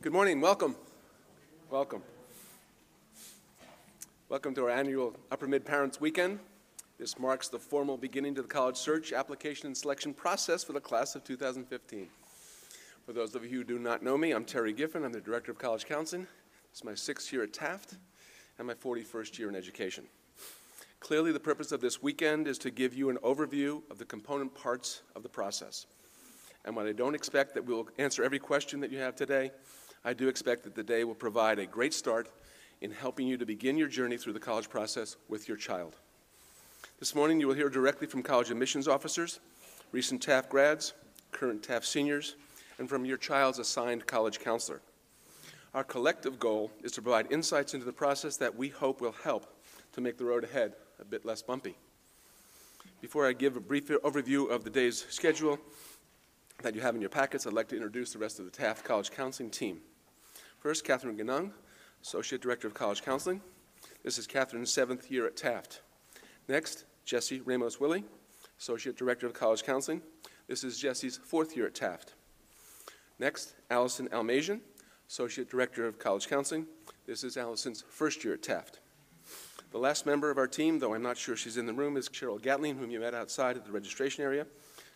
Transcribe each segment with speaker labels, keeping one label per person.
Speaker 1: Good morning. Welcome. Welcome. Welcome to our annual Upper Mid Parents Weekend. This marks the formal beginning to the college search, application, and selection process for the class of 2015. For those of you who do not know me, I'm Terry Giffen. I'm the Director of College Counseling. This is my 6th year at Taft and my 41st year in education. Clearly, the purpose of this weekend is to give you an overview of the component parts of the process. And while I don't expect that we'll answer every question that you have today, I do expect that the day will provide a great start in helping you to begin your journey through the college process with your child. This morning, you will hear directly from college admissions officers, recent Taft grads, current Taft seniors, and from your child's assigned college counselor. Our collective goal is to provide insights into the process that we hope will help to make the road ahead a bit less bumpy. Before I give a brief overview of the day's schedule that you have in your packets, I'd like to introduce the rest of the Taft College Counseling team. First, Catherine Ganung, Associate Director of College Counseling. This is Catherine's 7th year at Taft. Next, Jesse Ramos-Willie, Associate Director of College Counseling. This is Jesse's 4th year at Taft. Next, Allison Almazian, Associate Director of College Counseling. This is Allison's 1st year at Taft. The last member of our team, though I'm not sure she's in the room, is Cheryl Gatling, whom you met outside at the registration area.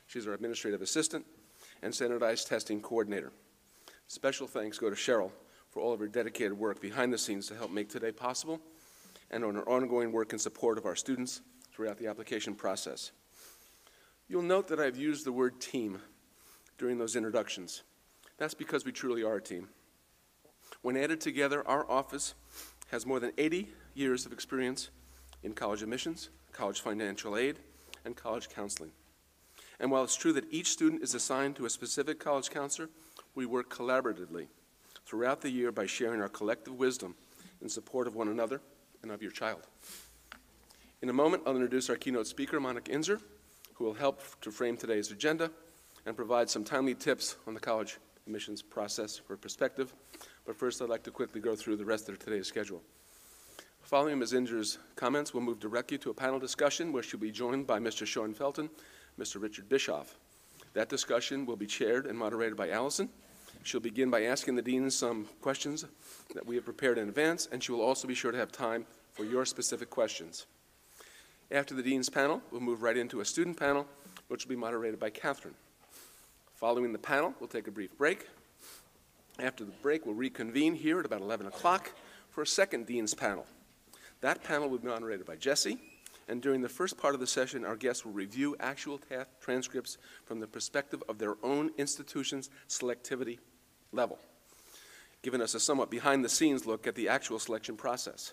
Speaker 1: She's our administrative assistant and standardized testing coordinator. Special thanks go to Cheryl for all of her dedicated work behind the scenes to help make today possible and on her ongoing work in support of our students throughout the application process. You'll note that I've used the word team during those introductions. That's because we truly are a team. When added together, our office has more than 80 years of experience in college admissions, college financial aid, and college counseling. And while it's true that each student is assigned to a specific college counselor, we work collaboratively throughout the year by sharing our collective wisdom in support of one another and of your child. In a moment, I'll introduce our keynote speaker, Monica Inzer, who will help to frame today's agenda and provide some timely tips on the college admissions process for perspective. But first, I'd like to quickly go through the rest of today's schedule. Following Ms. Inzer's comments, we'll move directly to a panel discussion where she'll be joined by Mr. Sean Felton, Mr. Richard Bischoff. That discussion will be chaired and moderated by Allison. She'll begin by asking the dean some questions that we have prepared in advance, and she will also be sure to have time for your specific questions. After the dean's panel, we'll move right into a student panel, which will be moderated by Catherine. Following the panel, we'll take a brief break. After the break, we'll reconvene here at about 11 o'clock for a second dean's panel. That panel will be moderated by Jesse, and during the first part of the session, our guests will review actual Taft transcripts from the perspective of their own institution's selectivity level, giving us a somewhat behind-the-scenes look at the actual selection process.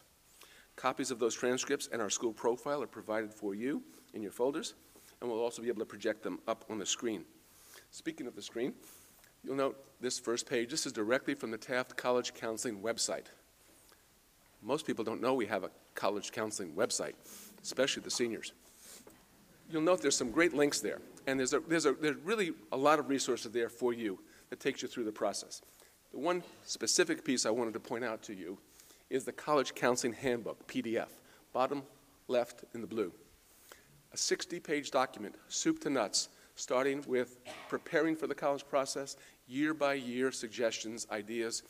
Speaker 1: Copies of those transcripts and our school profile are provided for you in your folders, and we'll also be able to project them up on the screen. Speaking of the screen, you'll note this first page. This is directly from the Taft College Counseling website. Most people don't know we have a college counseling website, especially the seniors. You'll note there's some great links there, and there's really a lot of resources there for you that takes you through the process. The one specific piece I wanted to point out to you is the College Counseling Handbook, PDF, bottom left in the blue. A 60-page document, soup to nuts, starting with preparing for the college process, year-by-year suggestions, ideas,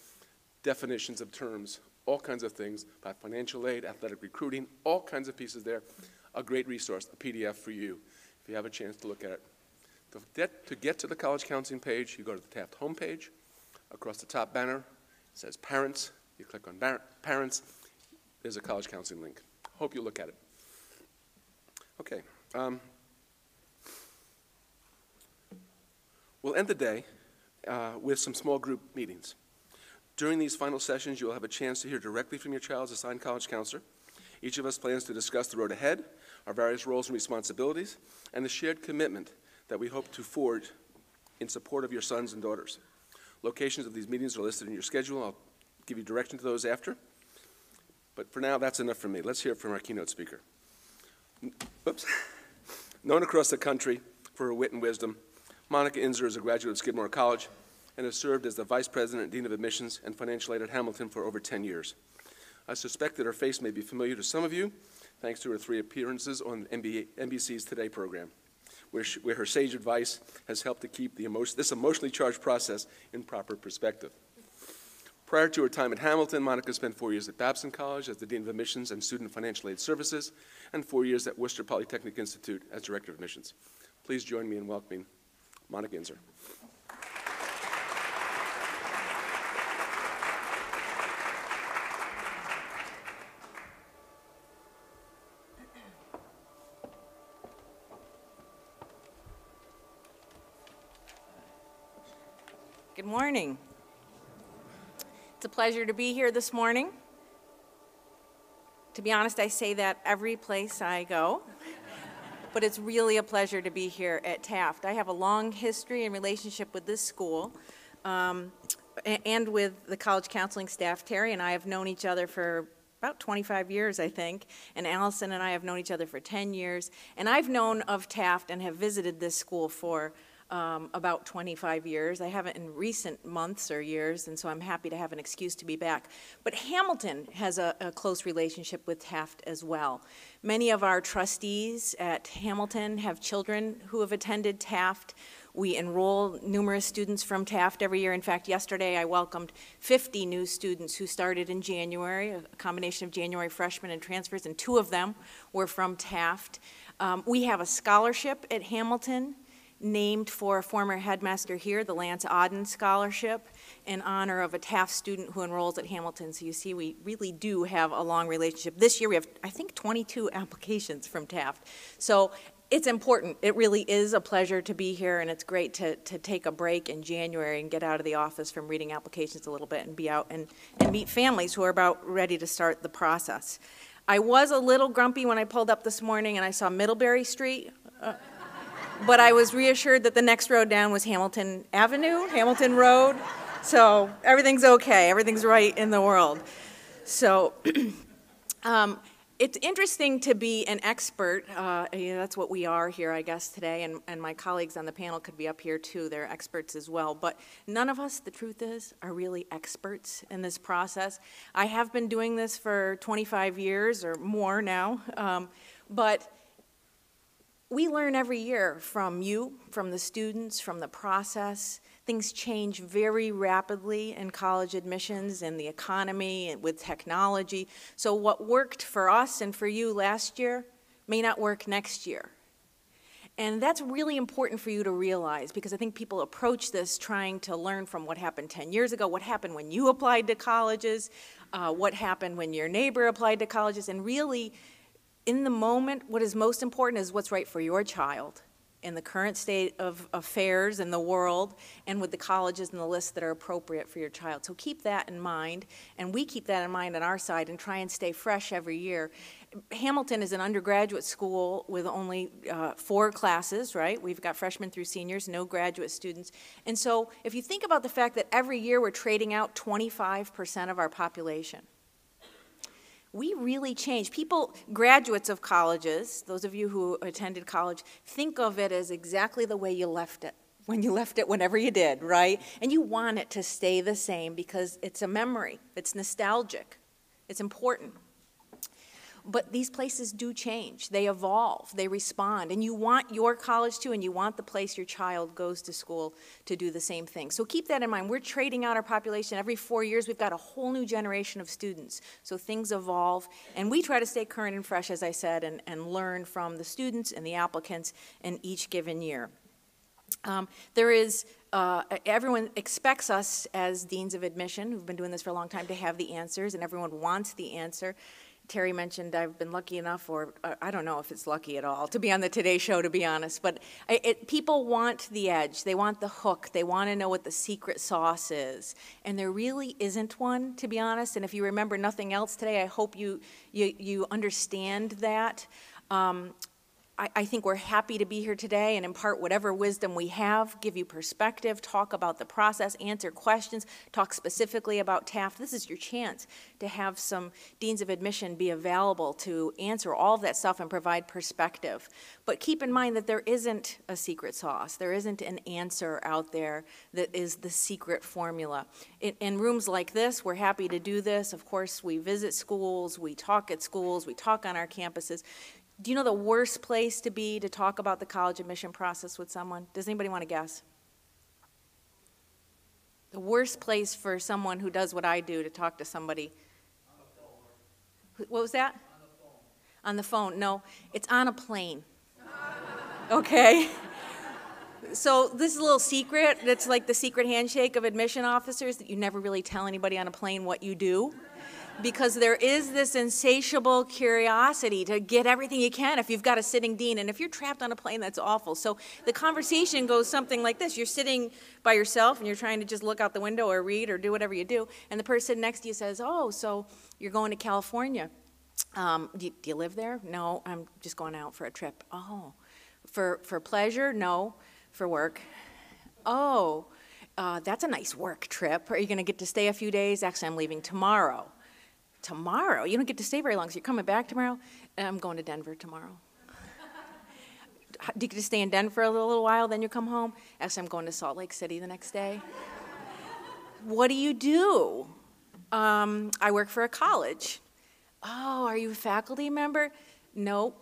Speaker 1: definitions of terms, all kinds of things about financial aid, athletic recruiting, all kinds of pieces there. A great resource, a PDF for you, if you have a chance to look at it. To get to the college counseling page, you go to the Taft homepage. Across the top banner, it says Parents. You click on Parents. There's a college counseling link. Hope you look at it. Okay. We'll end the day with some small group meetings. During these final sessions, you will have a chance to hear directly from your child's assigned college counselor. Each of us plans to discuss the road ahead, our various roles and responsibilities, and the shared commitment that we hope to forge in support of your sons and daughters. Locations of these meetings are listed in your schedule. I'll give you direction to those after. But for now, that's enough from me. Let's hear from our keynote speaker. Known across the country for her wit and wisdom, Monica Inzer is a graduate of Skidmore College and has served as the Vice President and Dean of Admissions and Financial Aid at Hamilton for over 10 years. I suspect that her face may be familiar to some of you, thanks to her 3 appearances on NBC's Today program, where her sage advice has helped to keep this emotionally charged process in proper perspective. Prior to her time at Hamilton, Monica spent 4 years at Babson College as the Dean of Admissions and Student Financial Aid Services, and 4 years at Worcester Polytechnic Institute as Director of Admissions. Please join me in welcoming Monica Inzer.
Speaker 2: Good morning. It's a pleasure to be here this morning. To be honest, I say that every place I go, but it's really a pleasure to be here at Taft. I have a long history and relationship with this school and with the college counseling staff. Terry and I have known each other for about 25 years, I think, and Allison and I have known each other for 10 years, and I've known of Taft and have visited this school for about 25 years. I haven't in recent months or years, and so I'm happy to have an excuse to be back. But Hamilton has a close relationship with Taft as well. Many of our trustees at Hamilton have children who have attended Taft. We enroll numerous students from Taft every year. In fact, yesterday I welcomed 50 new students who started in January, a combination of January freshmen and transfers, and 2 of them were from Taft. We have a scholarship at Hamilton named for a former headmaster here, the Lance Auden Scholarship, in honor of a Taft student who enrolls at Hamilton. So you see, we really do have a long relationship. This year we have, I think, 22 applications from Taft. So it's important. It really is a pleasure to be here, and it's great to take a break in January and get out of the office from reading applications a little bit and be out and meet families who are about ready to start the process. I was a little grumpy when I pulled up this morning and I saw Middlebury Street. But I was reassured that the next road down was Hamilton Avenue, Hamilton Road. So everything's okay. Everything's right in the world. So it's interesting to be an expert. That's what we are here, I guess, today. And my colleagues on the panel could be up here, too. They're experts as well. But none of us, the truth is, are really experts in this process. I have been doing this for 25 years or more now. But we learn every year from you, from the students, from the process. Things change very rapidly in college admissions and the economy and with technology. So what worked for us and for you last year may not work next year. And that's really important for you to realize, because I think people approach this trying to learn from what happened 10 years ago, what happened when you applied to colleges, what happened when your neighbor applied to colleges, and really, in the moment, what is most important is what's right for your child in the current state of affairs in the world and with the colleges and the lists that are appropriate for your child. So keep that in mind, and we keep that in mind on our side and try and stay fresh every year. Hamilton is an undergraduate school with only 4 classes, right? We've got freshmen through seniors, no graduate students. And so if you think about the fact that every year we're trading out 25% of our population, we really change. People, graduates of colleges, those of you who attended college, think of it as exactly the way you left it, when you left it whenever you did, right? And you want it to stay the same because it's a memory. It's nostalgic. It's important. But these places do change. They evolve. They respond. And you want your college to, and you want the place your child goes to school to do the same thing. So keep that in mind. We're trading out our population. Every 4 years, we've got a whole new generation of students. So things evolve. And we try to stay current and fresh, as I said, and learn from the students and the applicants in each given year. Everyone expects us as deans of admission, who've been doing this for a long time, to have the answers, and everyone wants the answer. Terry mentioned I've been lucky enough, or I don't know if it's lucky at all, to be on the Today Show, to be honest. But people want the edge. They want the hook. They want to know what the secret sauce is. And there really isn't one, to be honest. And if you remember nothing else today, I hope you understand that. I think we're happy to be here today and impart whatever wisdom we have, give you perspective, talk about the process, answer questions, talk specifically about Taft. This is your chance to have some deans of admission be available to answer all of that stuff and provide perspective. But keep in mind that there isn't a secret sauce. There isn't an answer out there that is the secret formula. In rooms like this, we're happy to do this. Of course, we visit schools, we talk at schools, we talk on our campuses. Do you know the worst place to be to talk about the college admission process with someone? Does anybody want to guess? The worst place for someone who does what I do to talk to somebody. What was that? On the phone. No, it's on a plane. Okay? So this is a little secret. It's like the secret handshake of admission officers, that you never really tell anybody on a plane what you do. Because there is this insatiable curiosity to get everything you can if you've got a sitting dean. And if you're trapped on a plane, that's awful. So the conversation goes something like this. You're sitting by yourself and you're trying to just look out the window or read or do whatever you do. And the person next to you says, oh, so you're going to California. Do you live there? No, I'm just going out for a trip. Oh, for pleasure? No, for work. Oh, that's a nice work trip. Are you going to get to stay a few days? Actually, I'm leaving tomorrow. Tomorrow? You don't get to stay very long, so you're coming back tomorrow? I'm going to Denver tomorrow. Do you get to stay in Denver for a little while, then you come home? Actually, I'm going to Salt Lake City the next day. What do you do? I work for a college. Oh, are you a faculty member? Nope.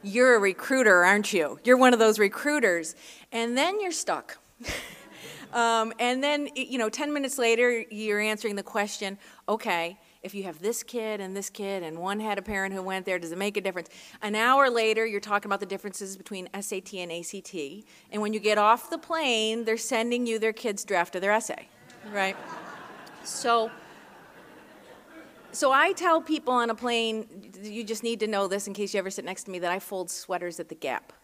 Speaker 2: You're a recruiter, aren't you? You're one of those recruiters. And then you're stuck. And then, 10 minutes later, you're answering the question, okay, if you have this kid and one had a parent who went there, does it make a difference? An hour later, you're talking about the differences between SAT and ACT. And when you get off the plane, they're sending you their kid's draft of their essay, right? So I tell people on a plane, you just need to know this in case you ever sit next to me, that I fold sweaters at the Gap.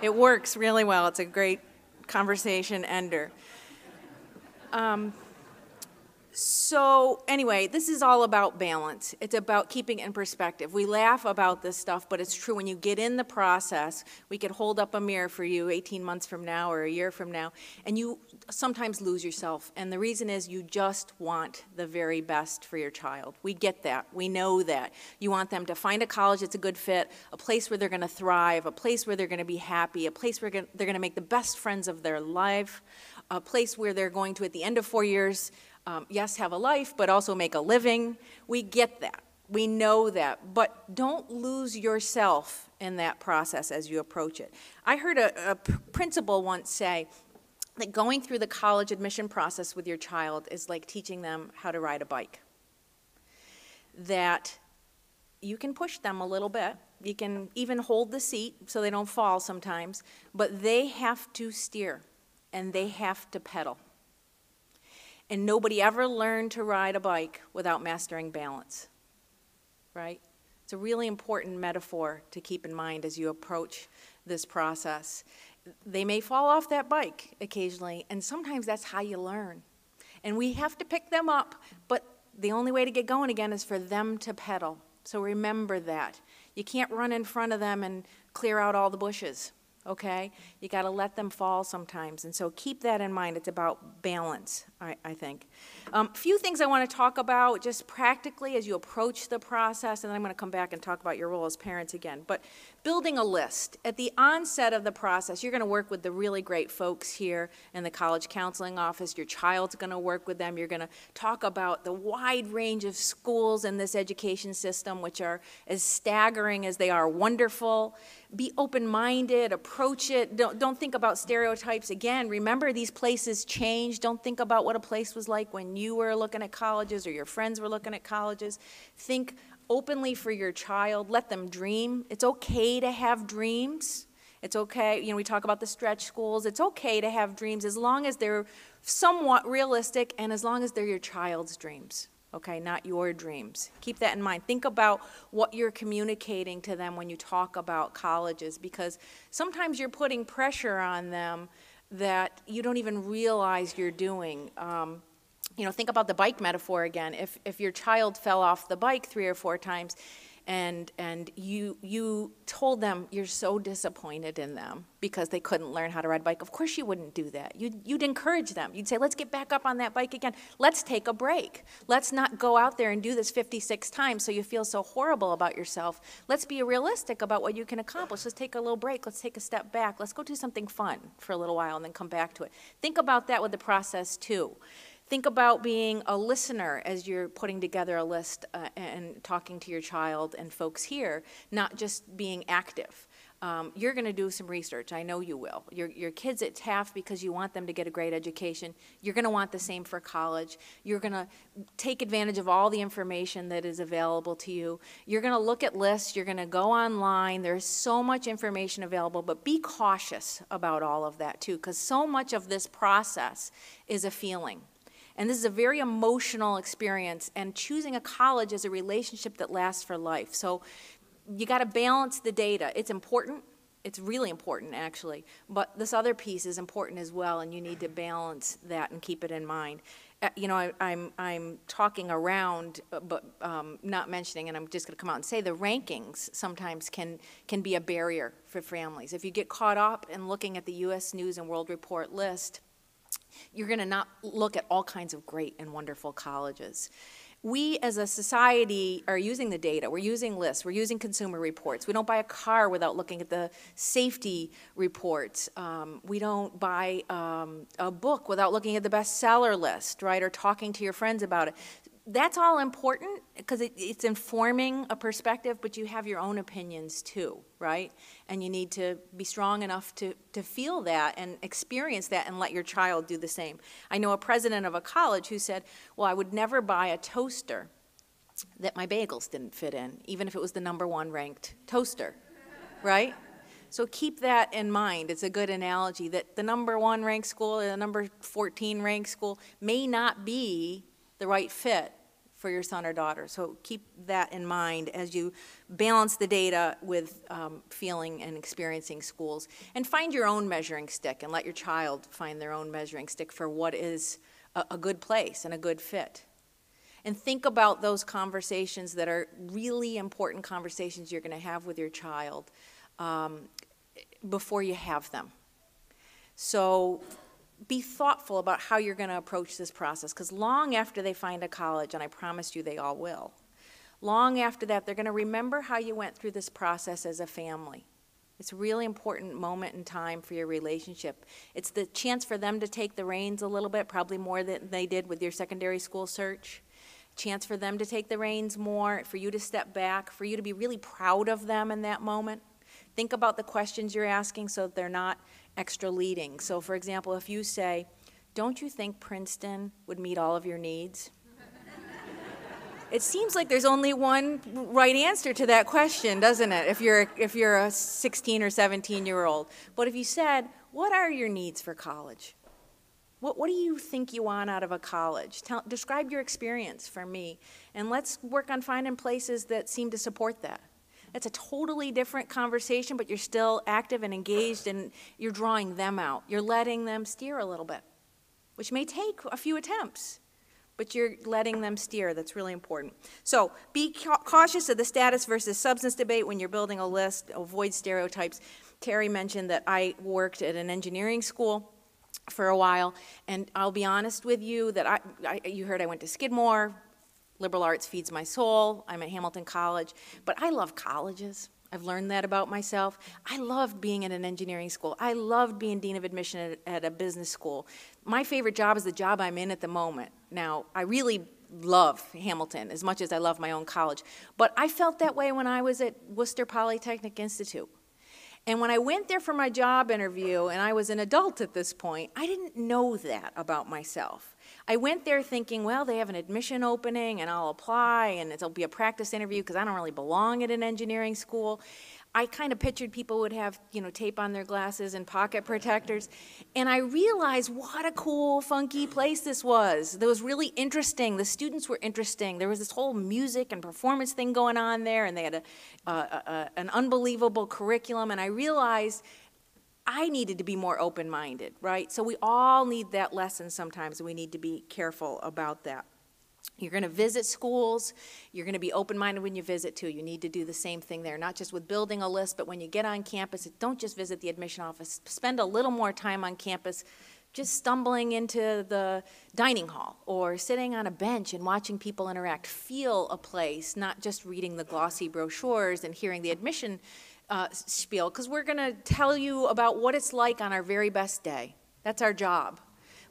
Speaker 2: It works really well. It's a great conversation ender. So anyway, this is all about balance. It's about keeping it in perspective. We laugh about this stuff, but it's true. When you get in the process, we could hold up a mirror for you 18 months from now or a year from now, and you sometimes lose yourself. And the reason is you just want the very best for your child. We get that. We know that. You want them to find a college that's a good fit, a place where they're going to thrive, a place where they're going to be happy, a place where they're going to make the best friends of their life, a place where they're going to, at the end of 4 years, yes, have a life, but also make a living. We get that. We know that. But don't lose yourself in that process as you approach it. I heard a principal once say that going through the college admission process with your child is like teaching them how to ride a bike. That you can push them a little bit. You can even hold the seat so they don't fall sometimes. But they have to steer, and they have to pedal. And nobody ever learned to ride a bike without mastering balance, right? It's a really important metaphor to keep in mind as you approach this process. They may fall off that bike occasionally, and sometimes that's how you learn. And we have to pick them up, but the only way to get going again is for them to pedal. So remember that. You can't run in front of them and clear out all the bushes. Okay? You got to let them fall sometimes. And so keep that in mind. It's about balance, I think. A few things I want to talk about just practically as you approach the process, and then I'm going to come back and talk about your role as parents again. But building a list. At the onset of the process, you're going to work with the really great folks here in the college counseling office. Your child's going to work with them. You're going to talk about the wide range of schools in this education system, which are as staggering as they are wonderful. Be open-minded, approach it. Don't think about stereotypes. Again, remember these places change. Don't think about what a place was like when you were looking at colleges or your friends were looking at colleges. Think openly for your child. Let them dream. It's okay to have dreams. It's okay. We talk about the stretch schools. It's okay to have dreams as long as they're somewhat realistic and as long as they're your child's dreams. Okay, not your dreams. Keep that in mind. Think about what you're communicating to them when you talk about colleges, because sometimes you're putting pressure on them that you don't even realize you're doing. Think about the bike metaphor again. If your child fell off the bike 3 or 4 times and you told them you're so disappointed in them because they couldn't learn how to ride a bike, of course you wouldn't do that. You'd encourage them. You'd say, let's get back up on that bike again. Let's take a break. Let's not go out there and do this 56 times so you feel so horrible about yourself. Let's be realistic about what you can accomplish. Let's take a little break. Let's take a step back. Let's go do something fun for a little while and then come back to it. Think about that with the process too. Think about being a listener as you're putting together a list and talking to your child and folks here, not just being active. you're going to do some research. I know you will. Your kids at Taft, because you want them to get a great education, you're going to want the same for college. You're going to take advantage of all the information that is available to you. You're going to look at lists. You're going to go online. There's so much information available, but be cautious about all of that too, because so much of this process is a feeling. And this is a very emotional experience, and choosing a college is a relationship that lasts for life. So you got to balance the data. It's important. It's really important, actually. But this other piece is important as well, and you need to balance that and keep it in mind. You know, I'm talking around, but not mentioning, and I'm just going to come out and say the rankings sometimes can be a barrier for families. If you get caught up in looking at the U.S. News and World Report list, you're going to not look at all kinds of great and wonderful colleges. We as a society are using the data. We're using lists. We're using consumer reports. We don't buy a car without looking at the safety reports. We don't buy a book without looking at the bestseller list, right, or talking to your friends about it. That's all important because it's informing a perspective, but you have your own opinions too, right? And you need to be strong enough to feel that and experience that and let your child do the same. I know a president of a college who said, well, I would never buy a toaster that my bagels didn't fit in, even if it was the #1 ranked toaster, right? So keep that in mind. It's a good analogy that the #1 ranked school and the #14 ranked school may not be the right fit for your son or daughter. So keep that in mind as you balance the data with feeling and experiencing schools. And find your own measuring stick and let your child find their own measuring stick for what is a good place and a good fit. And think about those conversations that are really important conversations you're going to have with your child before you have them. So be thoughtful about how you're going to approach this process, because long after they find a college, and I promise you they all will, long after that, they're going to remember how you went through this process as a family. It's a really important moment in time for your relationship. It's the chance for them to take the reins a little bit, probably more than they did with your secondary school search. Chance for them to take the reins more, for you to step back, for you to be really proud of them in that moment. Think about the questions you're asking so that they're not extra leading. So for example, if you say, don't you think Princeton would meet all of your needs? It seems like there's only one right answer to that question, doesn't it, if you're a 16 or 17-year-old. But if you said, what are your needs for college? What do you think you want out of a college? Describe your experience for me, and let's work on finding places that seem to support that. It's a totally different conversation, but you're still active and engaged, and you're drawing them out. You're letting them steer a little bit, which may take a few attempts, but you're letting them steer. That's really important. So be cautious of the status versus substance debate when you're building a list. Avoid stereotypes. Terry mentioned that I worked at an engineering school for a while, and I'll be honest with you that you heard I went to Skidmore. Liberal arts feeds my soul. I'm at Hamilton College, but I love colleges. I've learned that about myself. I loved being at an engineering school. I loved being dean of admission at a business school. My favorite job is the job I'm in at the moment. Now, I really love Hamilton as much as I love my own college, but I felt that way when I was at Worcester Polytechnic Institute. And when I went there for my job interview, and I was an adult at this point, I didn't know that about myself. I went there thinking, well, they have an admission opening, and I'll apply, and it'll be a practice interview because I don't really belong at an engineering school. I kind of pictured people would have, tape on their glasses and pocket protectors. And I realized what a cool, funky place this was. That was really interesting. The students were interesting. There was this whole music and performance thing going on there, and they had an unbelievable curriculum. And I realized I needed to be more open-minded, right? So we all need that lesson sometimes, and we need to be careful about that. You're going to visit schools. You're going to be open-minded when you visit, too. You need to do the same thing there, not just with building a list, but when you get on campus, don't just visit the admission office. Spend a little more time on campus just stumbling into the dining hall or sitting on a bench and watching people interact. Feel a place, not just reading the glossy brochures and hearing the admission spiel, because we're going to tell you about what it's like on our very best day. That's our job.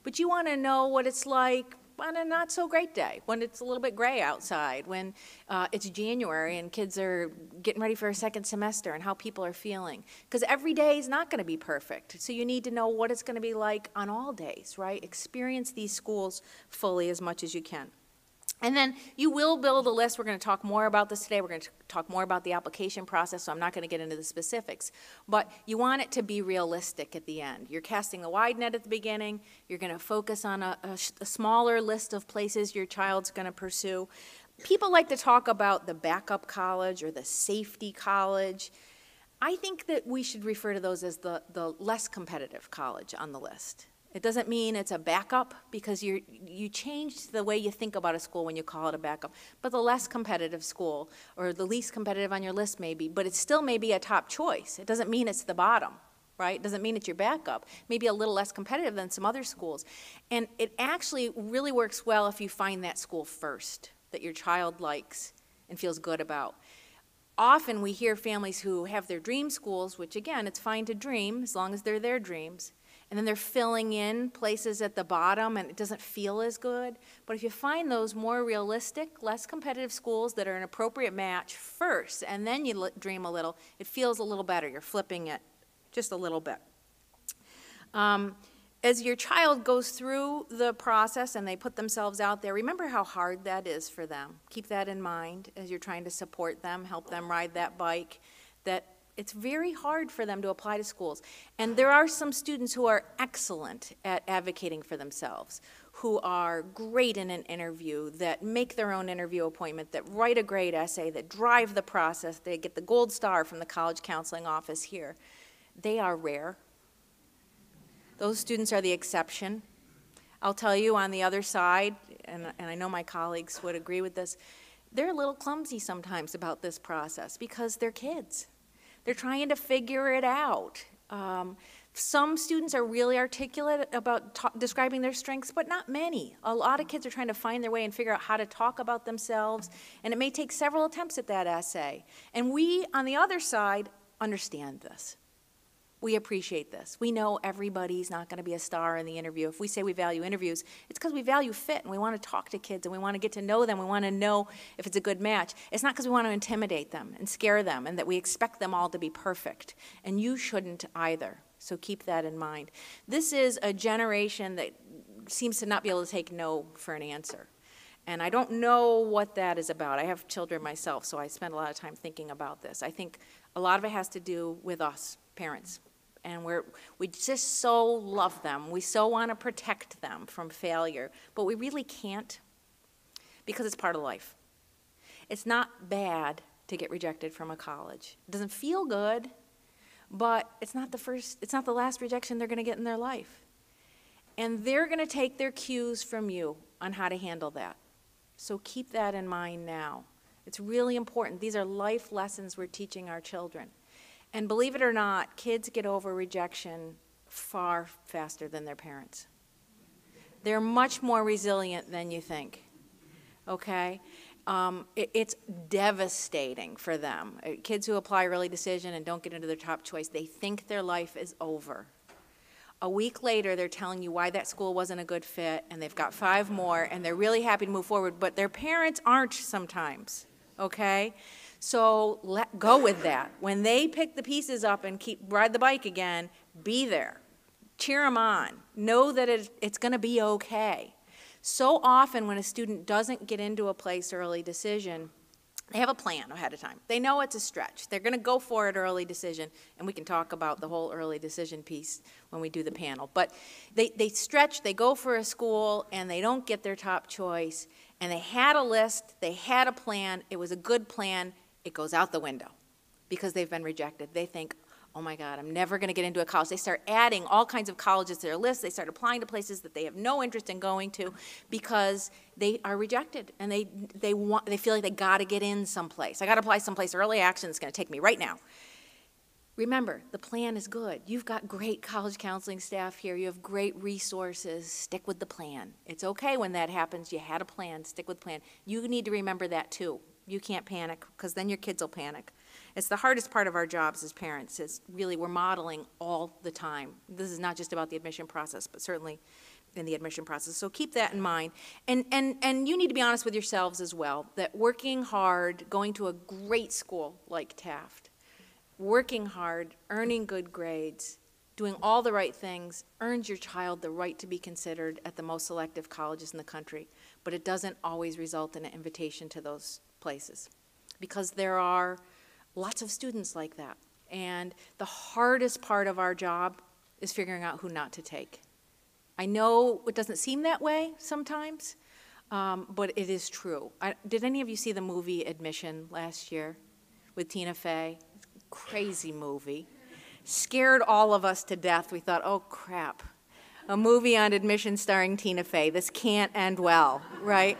Speaker 2: But you want to know what it's like on a not-so-great day, when it's a little bit gray outside, when it's January and kids are getting ready for a second semester and how people are feeling. Because every day is not going to be perfect, so you need to know what it's going to be like on all days, right? Experience these schools fully as much as you can. And then you will build a list. We're going to talk more about this today. We're going to talk more about the application process, so I'm not going to get into the specifics. But you want it to be realistic at the end. You're casting a wide net at the beginning. You're going to focus on a smaller list of places your child's going to pursue. People like to talk about the backup college or the safety college. I think that we should refer to those as the less competitive college on the list. It doesn't mean it's a backup, because you change the way you think about a school when you call it a backup. But the less competitive school, or the least competitive on your list maybe, but it still may be a top choice. It doesn't mean it's the bottom, right? It doesn't mean it's your backup. Maybe a little less competitive than some other schools. And it actually really works well if you find that school first, that your child likes and feels good about. Often we hear families who have their dream schools, which again, it's fine to dream as long as they're their dreams, and then they're filling in places at the bottom and it doesn't feel as good. But if you find those more realistic, less competitive schools that are an appropriate match first, and then you dream a little, it feels a little better. You're flipping it just a little bit. As your child goes through the process and they put themselves out there, remember how hard that is for them. Keep that in mind as you're trying to support them, help them ride that bike, that it's very hard for them to apply to schools. And there are some students who are excellent at advocating for themselves, who are great in an interview, that make their own interview appointment, that write a great essay, that drive the process. They get the gold star from the college counseling office here. They are rare. Those students are the exception. I'll tell you on the other side, and I know my colleagues would agree with this, they're a little clumsy sometimes about this process because they're kids. They're trying to figure it out. Some students are really articulate about describing their strengths, but not many. A lot of kids are trying to find their way and figure out how to talk about themselves, and it may take several attempts at that essay. And we, on the other side, understand this. We appreciate this. We know everybody's not going to be a star in the interview. If we say we value interviews, it's because we value fit, and we want to talk to kids, and we want to get to know them. We want to know if it's a good match. It's not because we want to intimidate them and scare them and that we expect them all to be perfect. And you shouldn't either. So keep that in mind. This is a generation that seems to not be able to take no for an answer. And I don't know what that is about. I have children myself, so I spend a lot of time thinking about this. I think a lot of it has to do with us, parents. And we just so love them. We so want to protect them from failure. But we really can't, because it's part of life. It's not bad to get rejected from a college. It doesn't feel good, but it's not the last rejection they're going to get in their life. And they're going to take their cues from you on how to handle that. So keep that in mind now. It's really important. These are life lessons we're teaching our children. And believe it or not, kids get over rejection far faster than their parents. They're much more resilient than you think, okay? It's devastating for them. Kids who apply early decision and don't get into their top choice, they think their life is over. A week later, they're telling you why that school wasn't a good fit, and they've got 5 more, and they're really happy to move forward, but their parents aren't sometimes, okay? So let go with that. When they pick the pieces up and ride the bike again, be there. Cheer them on. Know that it's going to be okay. So often when a student doesn't get into a place early decision, they have a plan ahead of time. They know it's a stretch. They're going to go for it early decision, and we can talk about the whole early decision piece when we do the panel. But they stretch, they go for a school, and they don't get their top choice, and they had a list, they had a plan, it was a good plan. It goes out the window because they've been rejected. They think, oh my God, I'm never going to get into a college. They start adding all kinds of colleges to their list. They start applying to places that they have no interest in going to because they are rejected, and they feel like they got to get in someplace. I got to apply someplace. Early action is going to take me right now. Remember, the plan is good. You've got great college counseling staff here. You have great resources. Stick with the plan. It's okay when that happens. You had a plan. Stick with the plan. You need to remember that too. You can't panic, because then your kids will panic. It's the hardest part of our jobs as parents, is really we're modeling all the time. This is not just about the admission process, but certainly in the admission process. So keep that in mind. And you need to be honest with yourselves as well, that working hard, going to a great school like Taft, working hard, earning good grades, doing all the right things earns your child the right to be considered at the most selective colleges in the country. But it doesn't always result in an invitation to those places, because there are lots of students like that. And the hardest part of our job is figuring out who not to take. I know it doesn't seem that way sometimes, but it is true. Did any of you see the movie Admission last year with Tina Fey? Crazy movie. Scared all of us to death. We thought, oh crap, a movie on admission starring Tina Fey. This can't end well, right?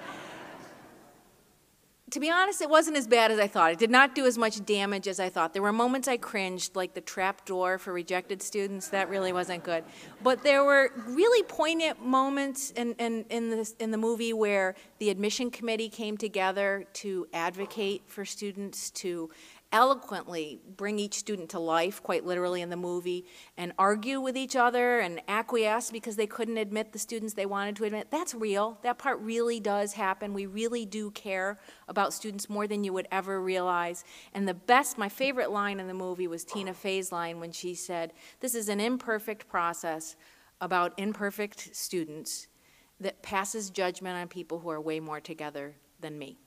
Speaker 2: To be honest, it wasn't as bad as I thought. It did not do as much damage as I thought. There were moments I cringed, like the trap door for rejected students. That really wasn't good. But there were really poignant moments in the movie where the admission committee came together to advocate for students, to eloquently bring each student to life, quite literally in the movie, and argue with each other and acquiesce because they couldn't admit the students they wanted to admit. That's real. That part really does happen. We really do care about students more than you would ever realize. And my favorite line in the movie was Tina Fey's line when she said, "This is an imperfect process about imperfect students that passes judgment on people who are way more together than me."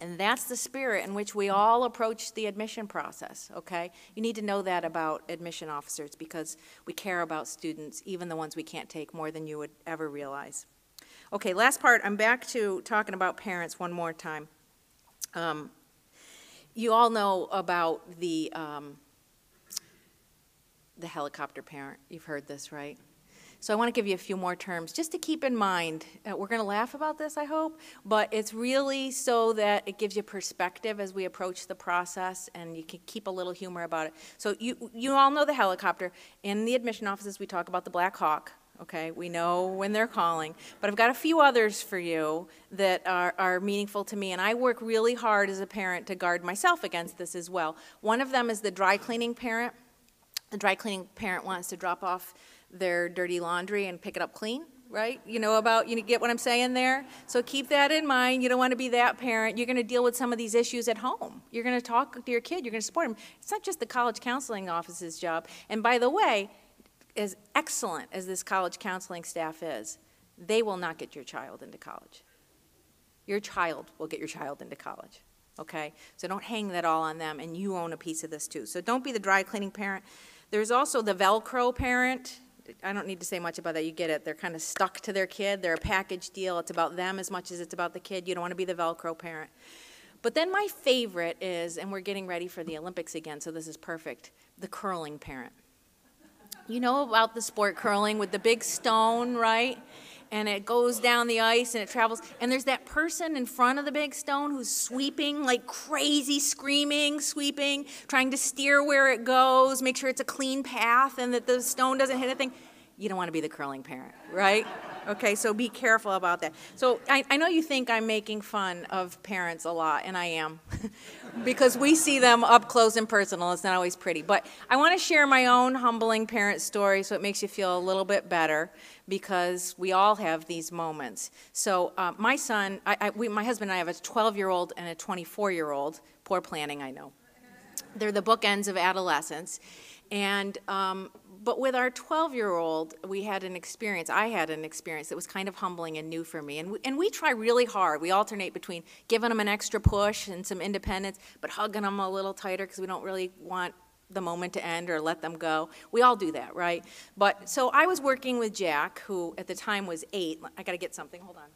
Speaker 2: And that's the spirit in which we all approach the admission process, okay? You need to know that about admission officers, because we care about students, even the ones we can't take, more than you would ever realize. Okay, last part, I'm back to talking about parents one more time. You all know about the helicopter parent. You've heard this, right? So I want to give you a few more terms just to keep in mind. We're going to laugh about this, I hope, but it's really so that it gives you perspective as we approach the process, and you can keep a little humor about it. So you all know the helicopter. In the admission offices, we talk about the Black Hawk. Okay, we know when they're calling, but I've got a few others for you that are meaningful to me, and I work really hard as a parent to guard myself against this as well. One of them is the dry cleaning parent. The dry cleaning parent wants to drop off their dirty laundry and pick it up clean, right? You get what I'm saying there? So keep that in mind. You don't want to be that parent. You're going to deal with some of these issues at home. You're going to talk to your kid. You're going to support them. It's not just the college counseling office's job. And by the way, as excellent as this college counseling staff is, they will not get your child into college. Your child will get your child into college, okay? So don't hang that all on them, and you own a piece of this too. So don't be the dry cleaning parent. There's also the Velcro parent. I don't need to say much about that. You get it. They're kind of stuck to their kid. They're a package deal. It's about them as much as it's about the kid. You don't want to be the Velcro parent. But then my favorite is, and we're getting ready for the Olympics again, so this is perfect, the curling parent. You know about the sport curling with the big stone, right? And it goes down the ice and it travels. And there's that person in front of the big stone who's sweeping like crazy, screaming, sweeping, trying to steer where it goes, make sure it's a clean path and that the stone doesn't hit a thing. You don't want to be the curling parent, right? Okay, so be careful about that. So I know you think I'm making fun of parents a lot, and I am, because we see them up close and personal. It's not always pretty. But I want to share my own humbling parent story so it makes you feel a little bit better, because we all have these moments. So my son, my husband and I have a 12-year-old and a 24-year-old. Poor planning, I know. They're the bookends of adolescence. And but with our 12-year-old, I had an experience that was kind of humbling and new for me. And we try really hard. We alternate between giving him an extra push and some independence, but hugging him a little tighter because we don't really want the moment to end or let them go. We all do that, right? But so I was working with Jack, who at the time was 8. I got to get something. Hold on.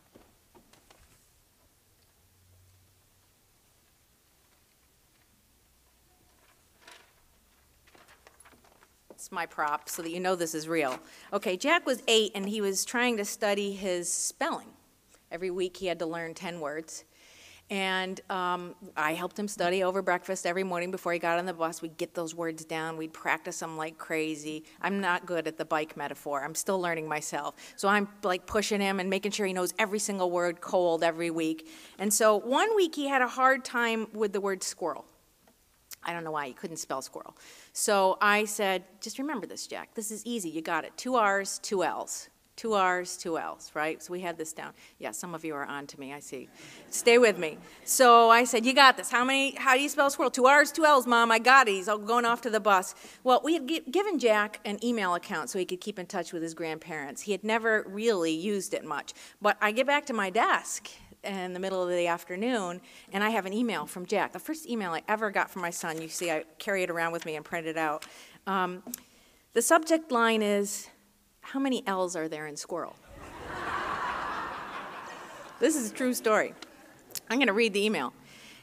Speaker 2: My prop so that you know this is real. Okay, Jack was 8 and he was trying to study his spelling. Every week he had to learn 10 words. And I helped him study over breakfast every morning before he got on the bus. We'd get those words down. We'd practice them like crazy. I'm not good at the bike metaphor. I'm still learning myself. So I'm like pushing him and making sure he knows every single word cold every week. And so one week he had a hard time with the word squirrel. I don't know why, he couldn't spell squirrel. So I said, just remember this, Jack. This is easy. You got it. 2 R's, 2 L's. 2 R's, 2 L's, right? So we had this down. Yeah, some of you are on to me, I see. Stay with me. So I said, you got this. How do you spell squirrel? 2 R's, 2 L's, Mom. I got it. He's all going off to the bus. Well, we had given Jack an email account so he could keep in touch with his grandparents. He had never really used it much. But I get back to my desk in the middle of the afternoon, and I have an email from Jack. The first email I ever got from my son. You see, I carry it around with me and print it out. The subject line is, how many L's are there in squirrel? This is a true story. I'm going to read the email.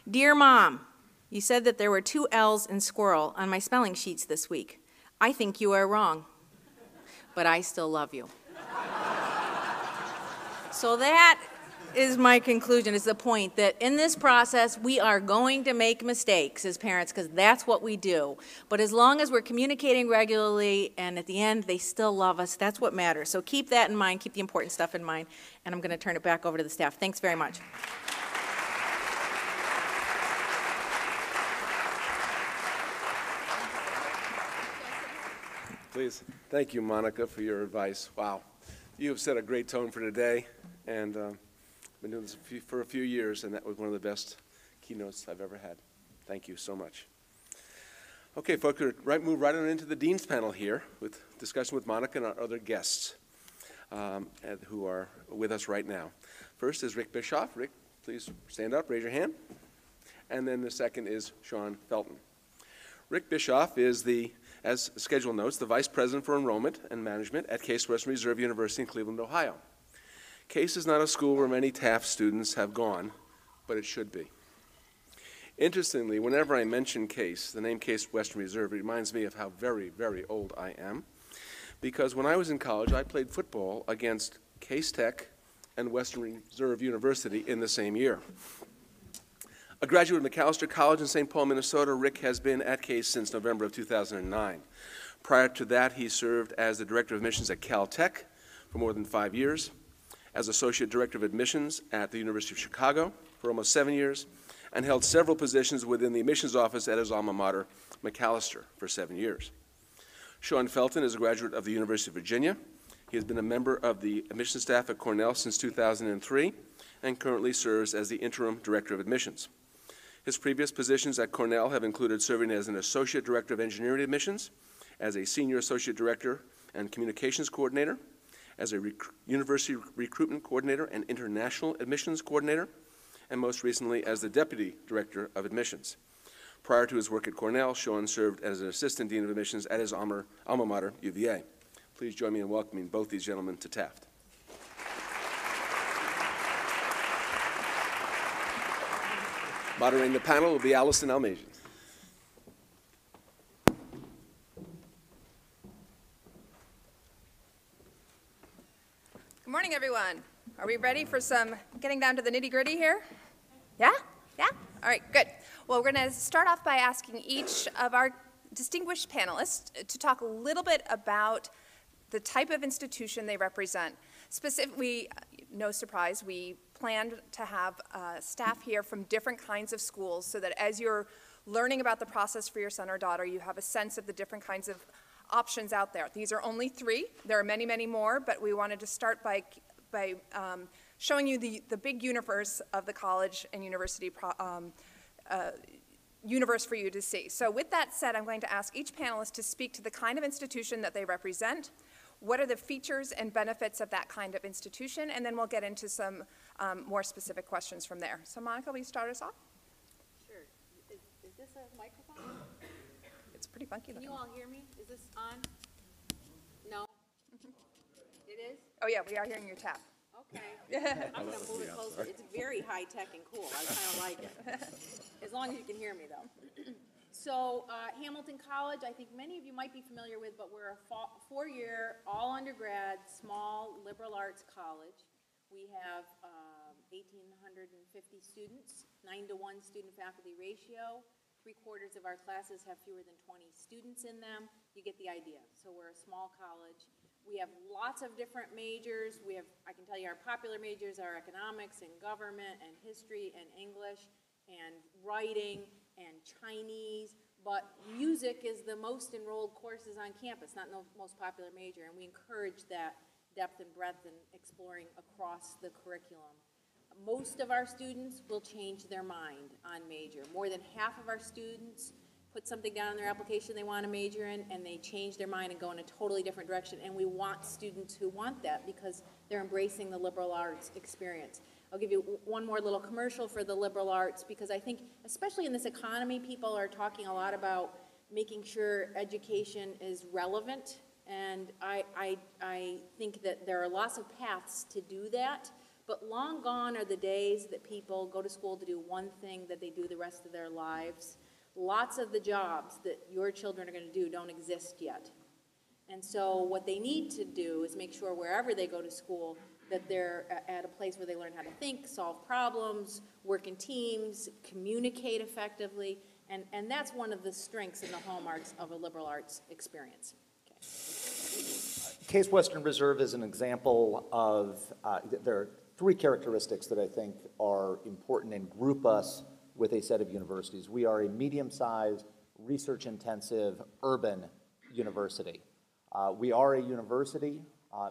Speaker 2: Dear Mom, you said that there were 2 L's in squirrel on my spelling sheets this week. I think you are wrong, but I still love you. So that is my conclusion, is the point that in this process we are going to make mistakes as parents because that's what we do. But as long as we're communicating regularly and at the end they still love us, that's what matters. So keep that in mind, keep the important stuff in mind, and I'm going to turn it back over to the staff. Thanks very much.
Speaker 1: Please. Thank you, Monica, for your advice. Wow. You have set a great tone for today, and been doing this for a few years, and that was one of the best keynotes I've ever had. Thank you so much. Okay, folks, we'll move right on into the Dean's panel here with discussion with Monica and our other guests who are with us right now. First is Rick Bischoff. Rick, please stand up, raise your hand. And then the second is Sean Felton. Rick Bischoff is as schedule notes, the Vice President for Enrollment and Management at Case Western Reserve University in Cleveland, Ohio. Case is not a school where many Taft students have gone, but it should be. Interestingly, whenever I mention Case, the name Case Western Reserve, it reminds me of how very, very old I am. Because when I was in college, I played football against Case Tech and Western Reserve University in the same year. A graduate of McAllister College in St. Paul, Minnesota, Rick has been at Case since November of 2009. Prior to that, he served as the Director of Admissions at Caltech for more than 5 years, as Associate Director of Admissions at the University of Chicago for almost 7 years, and held several positions within the admissions office at his alma mater, McAllister, for 7 years. Sean Felton is a graduate of the University of Virginia. He has been a member of the admissions staff at Cornell since 2003 and currently serves as the Interim Director of Admissions. His previous positions at Cornell have included serving as an Associate Director of Engineering Admissions, as a Senior Associate Director and Communications Coordinator, as a University Recruitment Coordinator and International Admissions Coordinator, and most recently as the Deputy Director of Admissions. Prior to his work at Cornell, Sean served as an Assistant Dean of Admissions at his alma mater, UVA. Please join me in welcoming both these gentlemen to Taft. Moderating the panel will be Allison Almazian.
Speaker 3: Good morning, everyone. Are we ready for some getting down to the nitty-gritty here? Yeah? Yeah? All right, good. Well, we're going to start off by asking each of our distinguished panelists to talk a little bit about the type of institution they represent. Specifically, no surprise, we planned to have staff here from different kinds of schools so that as you're learning about the process for your son or daughter, you have a sense of the different kinds of options out there. These are only 3. There are many, many more, but we wanted to start by showing you the big universe of the college and university universe for you to see. So with that said, I'm going to ask each panelist to speak to the kind of institution that they represent, what are the features and benefits of that kind of institution, and then we'll get into some more specific questions from there. So Monica, will you start us off?
Speaker 2: Sure. Is this a microphone?
Speaker 3: It's pretty funky.
Speaker 2: Can you all hear me? Is this on? No? It is?
Speaker 3: Oh yeah, we are hearing your tap.
Speaker 2: Okay. I'm going to move it closer. It's very high-tech and cool. I kind of like it. As long as you can hear me, though. So Hamilton College, I think many of you might be familiar with, but we're a 4-year, all-undergrad, small liberal arts college. We have 1,850 students, 9-to-1 student-faculty ratio. 3/4 of our classes have fewer than 20 students in them. You get the idea. So we're a small college. We have lots of different majors. I can tell you our popular majors are economics and government and history and English and writing and Chinese, but music is the most enrolled courses on campus, not the most popular major, and we encourage that depth and breadth and exploring across the curriculum. Most of our students will change their mind on major. More than half of our students put something down in their application they want to major in, and they change their mind and go in a totally different direction. And we want students who want that because they're embracing the liberal arts experience. I'll give you one more little commercial for the liberal arts, because I think, especially in this economy, people are talking a lot about making sure education is relevant. And I think that there are lots of paths to do that. But long gone are the days that people go to school to do one thing that they do the rest of their lives. Lots of the jobs that your children are going to do don't exist yet. And so what they need to do is make sure wherever they go to school that they're at a place where they learn how to think, solve problems, work in teams, communicate effectively, and that's one of the strengths and the hallmarks of a liberal arts experience. Okay.
Speaker 4: Case Western Reserve is an example of, there are three characteristics that I think are important and group us with a set of universities. We are a medium-sized, research-intensive, urban university. We are a university,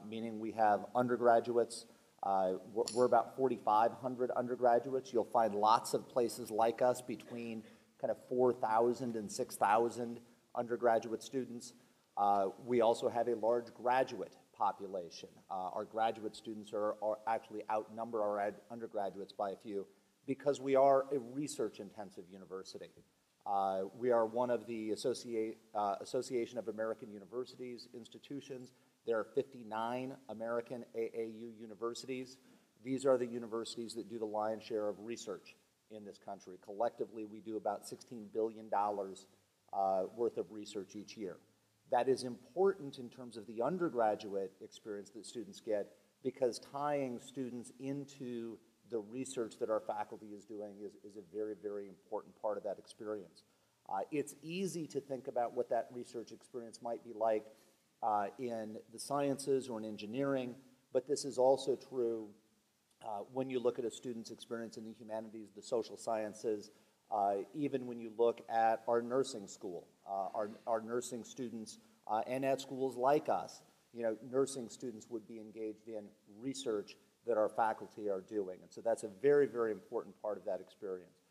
Speaker 4: meaning we have undergraduates. We're about 4,500 undergraduates. You'll find lots of places like us between kind of 4,000 and 6,000 undergraduate students. We also have a large graduate population. Our graduate students are actually outnumber our undergraduates by a few because we are a research-intensive university. We are one of the Association of American Universities institutions. There are 59 American AAU universities. These are the universities that do the lion's share of research in this country. Collectively, we do about $16 billion worth of research each year. That is important in terms of the undergraduate experience that students get, because tying students into the research that our faculty is doing is a very, very important part of that experience. It's easy to think about what that research experience might be like in the sciences or in engineering, but this is also true when you look at a student's experience in the humanities, the social sciences, even when you look at our nursing school, our nursing students, and at schools like us, nursing students would be engaged in research that our faculty are doing. And so that's a very, very important part of that experience.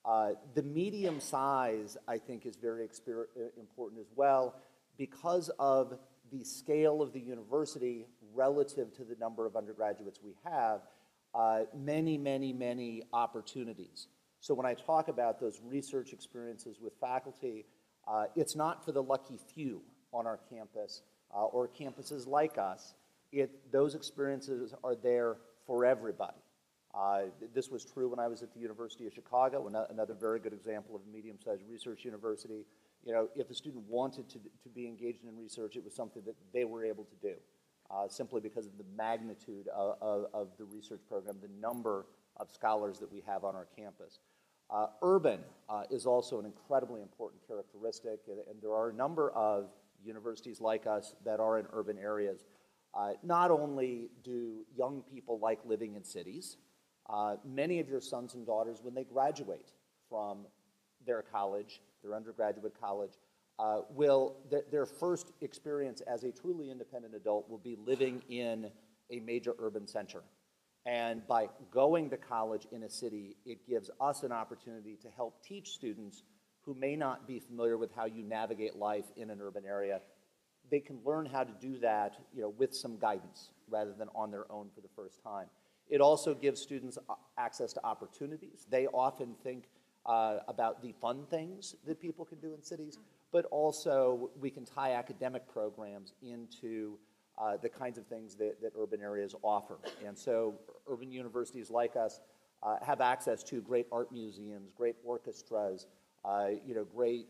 Speaker 4: The medium size, I think, is very important as well because of the scale of the university relative to the number of undergraduates we have, many, many, many opportunities. So when I talk about those research experiences with faculty, it's not for the lucky few on our campus or campuses like us. Those experiences are there for everybody. This was true when I was at the University of Chicago, another very good example of a medium-sized research university. If a student wanted to be engaged in research, it was something that they were able to do, simply because of the magnitude of the research program, the number of scholars that we have on our campus. Urban is also an incredibly important characteristic, and there are a number of universities like us that are in urban areas. Not only do young people like living in cities, many of your sons and daughters, when they graduate from their college, their undergraduate college, their first experience as a truly independent adult will be living in a major urban center. And by going to college in a city, it gives us an opportunity to help teach students who may not be familiar with how you navigate life in an urban area. They can learn how to do that, with some guidance rather than on their own for the first time. It also gives students access to opportunities. They often think about the fun things that people can do in cities, but also we can tie academic programs into the kinds of things that urban areas offer. And so urban universities like us have access to great art museums, great orchestras, great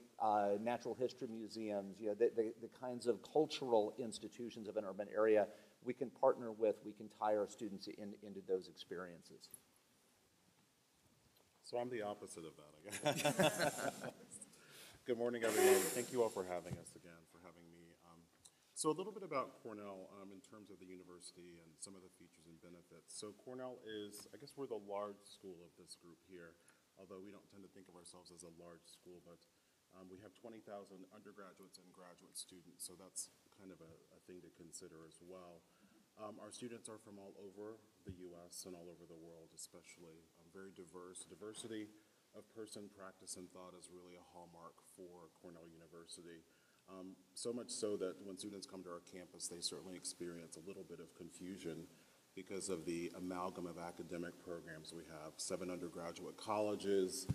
Speaker 4: natural history museums, the kinds of cultural institutions of an urban area we can partner with, we can tie our students into those experiences.
Speaker 5: So I'm the opposite of that, I guess. Good morning, everyone. Thank you all for having us again, for having me. So a little bit about Cornell in terms of the university and some of the features and benefits. So Cornell is, I guess we're the large school of this group here, although we don't tend to think of ourselves as a large school, but we have 20,000 undergraduates and graduate students, so that's kind of a thing to consider as well. Our students are from all over the U.S. and all over the world, especially. Very diverse. Diversity of person, practice, and thought is really a hallmark for Cornell University. So much so that when students come to our campus, they certainly experience a little bit of confusion because of the amalgam of academic programs we have. 7 undergraduate colleges,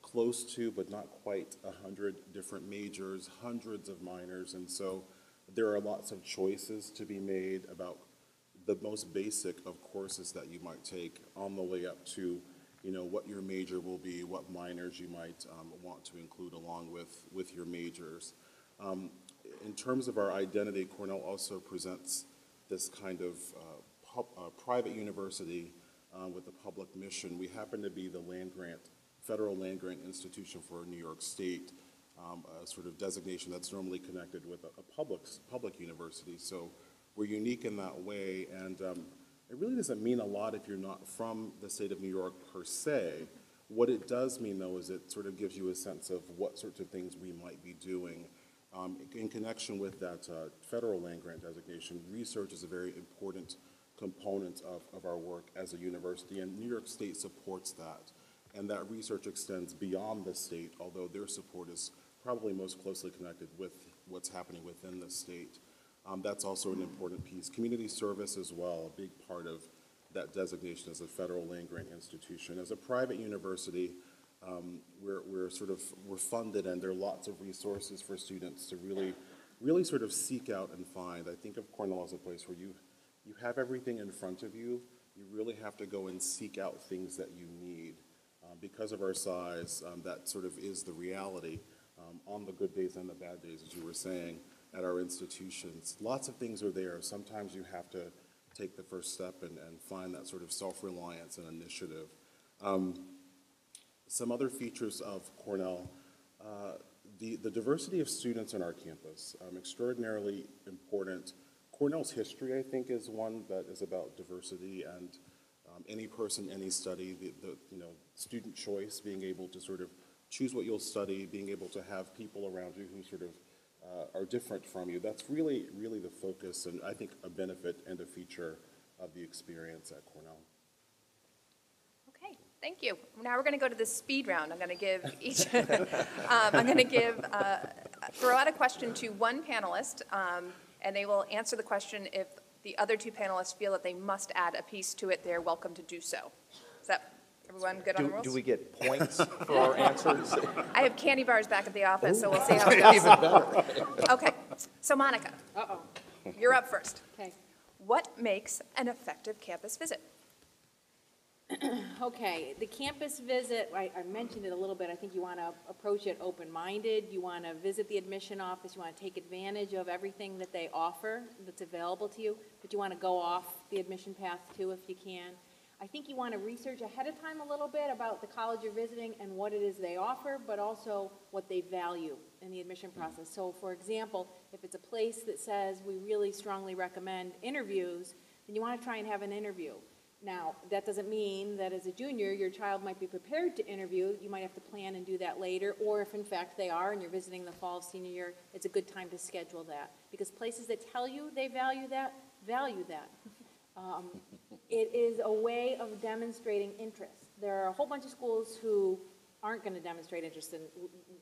Speaker 5: close to but not quite 100 different majors, hundreds of minors, and so there are lots of choices to be made about the most basic of courses that you might take on the way up to, you know, what your major will be, what minors you might want to include along with your majors. In terms of our identity, Cornell also presents this kind of private university with a public mission. We happen to be the federal land-grant institution for New York State, a sort of designation that's normally connected with a public university. So we're unique in that way, and it really doesn't mean a lot if you're not from the state of New York per se. What it does mean, though, is it sort of gives you a sense of what sorts of things we might be doing. In connection with that federal land-grant designation, research is a very important component of our work as a university, and New York State supports that. And that research extends beyond the state, although their support is probably most closely connected with what's happening within the state. That's also an important piece. Community service as well, a big part of that designation as a federal land-grant institution. As a private university, we're funded, and there are lots of resources for students to really sort of seek out and find. I think of Cornell as a place where you have everything in front of you. You really have to go and seek out things that you need. Because of our size, that sort of is the reality on the good days and the bad days, as you were saying, at our institutions. Lots of things are there. Sometimes you have to take the first step and find that sort of self-reliance and initiative. Some other features of Cornell, the diversity of students on our campus, extraordinarily important. Cornell's history, I think, is one that is about diversity and any person, any study, the student choice, being able to sort of choose what you'll study, being able to have people around you who sort of are different from you. That's really, really the focus, and I think a benefit and a feature of the experience at Cornell.
Speaker 3: Okay, thank you. Now we're going to go to the speed round. I'm going to give each, throw out a question to one panelist, and they will answer the question. If the other 2 panelists feel that they must add a piece to it, they're welcome to do so. Is that everyone good on the rules?
Speaker 4: Do we get points for our answers?
Speaker 3: I have candy bars back at the office, so we'll see how it goes.
Speaker 4: Even better.
Speaker 3: Okay, so Monica, you're up first.
Speaker 2: Okay.
Speaker 3: What makes an effective campus visit?
Speaker 2: Okay, the campus visit, I mentioned it a little bit. I think you want to approach it open-minded. You want to visit the admission office. You want to take advantage of everything that they offer that's available to you, but you want to go off the admission path too if you can. I think you want to research ahead of time a little bit about the college you're visiting and what it is they offer, but also what they value in the admission process. So, for example, if it's a place that says we really strongly recommend interviews, then you want to try and have an interview. Now, that doesn't mean that as a junior, your child might be prepared to interview. You might have to plan and do that later, or if in fact they are and you're visiting the fall of senior year, it's a good time to schedule that. Because places that tell you they value that. It is a way of demonstrating interest. There are a whole bunch of schools who aren't going to demonstrate interest, and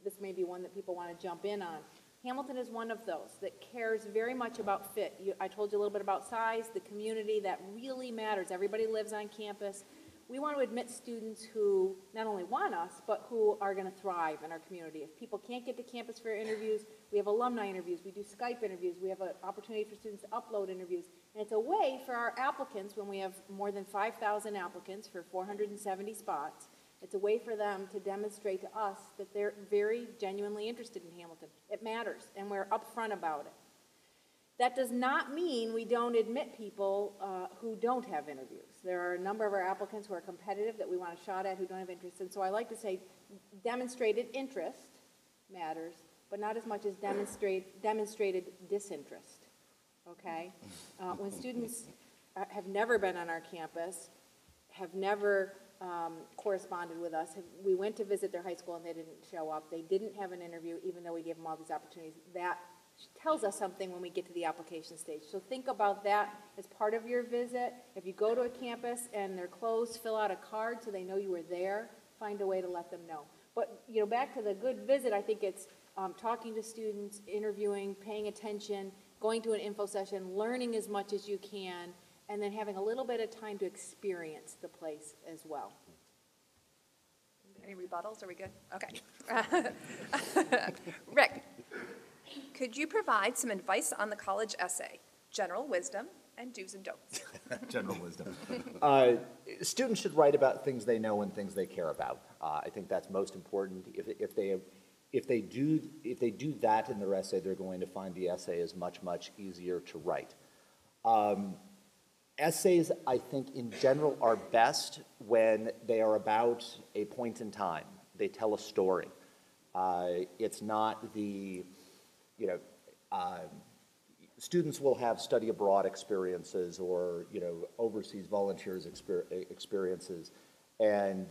Speaker 2: this may be one that people want to jump in on. Hamilton is one of those that cares very much about fit. I told you a little bit about size, the community, that really matters. Everybody lives on campus. We want to admit students who not only want us, but who are going to thrive in our community. If people can't get to campus for interviews, we have alumni interviews, we do Skype interviews, we have an opportunity for students to upload interviews. And it's a way for our applicants, when we have more than 5,000 applicants for 470 spots, it's a way for them to demonstrate to us that they're very genuinely interested in Hamilton. It matters, and we're upfront about it. That does not mean we don't admit people who don't have interviews. There are a number of our applicants who are competitive that we want a shot at who don't have interest. And so I like to say demonstrated interest matters, but not as much as demonstrated disinterest, okay? When students have never been on our campus, have never corresponded with us, we went to visit their high school and they didn't show up, they didn't have an interview even though we gave them all these opportunities, that tells us something when we get to the application stage. So think about that as part of your visit. If you go to a campus and they're closed, fill out a card so they know you were there. Find a way to let them know. But, you know, back to the good visit, I think it's talking to students, interviewing, paying attention, going to an info session, learning as much as you can, and then having a little bit of time to experience the place as well.
Speaker 3: Any rebuttals? Are we good? Okay. Rick, could you provide some advice on the college essay, general wisdom and do's and don'ts?
Speaker 4: General wisdom. Students should write about things they know and things they care about. I think that's most important. If they do that in their essay, they're going to find the essay is much, much easier to write. Essays, I think, in general, are best when they are about a point in time. They tell a story. It's not the, students will have study abroad experiences or, overseas volunteers experiences. And,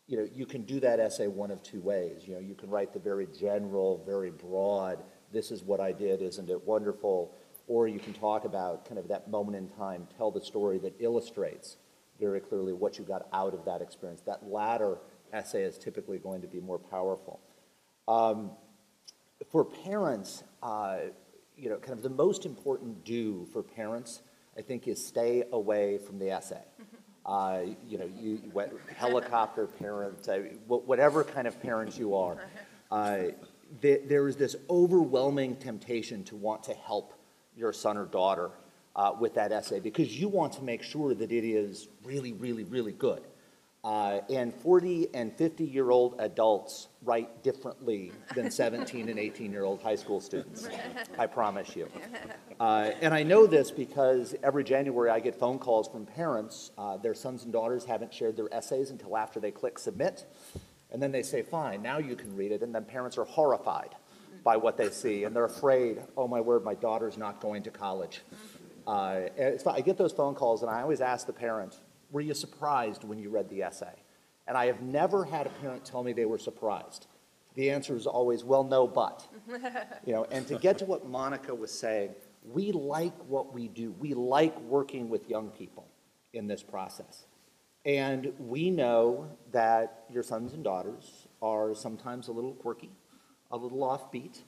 Speaker 4: you can do that essay one of two ways. You can write the very general, very broad, this is what I did, isn't it wonderful? Or you can talk about kind of that moment in time, tell the story that illustrates very clearly what you got out of that experience. That latter essay is typically going to be more powerful. For parents, kind of the most important do for parents, I think, is stay away from the essay. Helicopter parent, whatever kind of parent you are, there is this overwhelming temptation to want to help your son or daughter with that essay because you want to make sure that it is really, really, really good. And 40 and 50-year-old adults write differently than 17 and 18-year-old high school students, I promise you. And I know this because every January I get phone calls from parents. Their sons and daughters haven't shared their essays until after they click submit. And then they say, fine, now you can read it. And then parents are horrified by what they see. And they're afraid, oh my word, my daughter's not going to college. And I get those phone calls and I always ask the parent, were you surprised when you read the essay? And I have never had a parent tell me they were surprised. The answer is always, well, no, but. And to get to what Monica was saying, we like what we do. We like working with young people in this process. And we know that your sons and daughters are sometimes a little quirky, a little offbeat,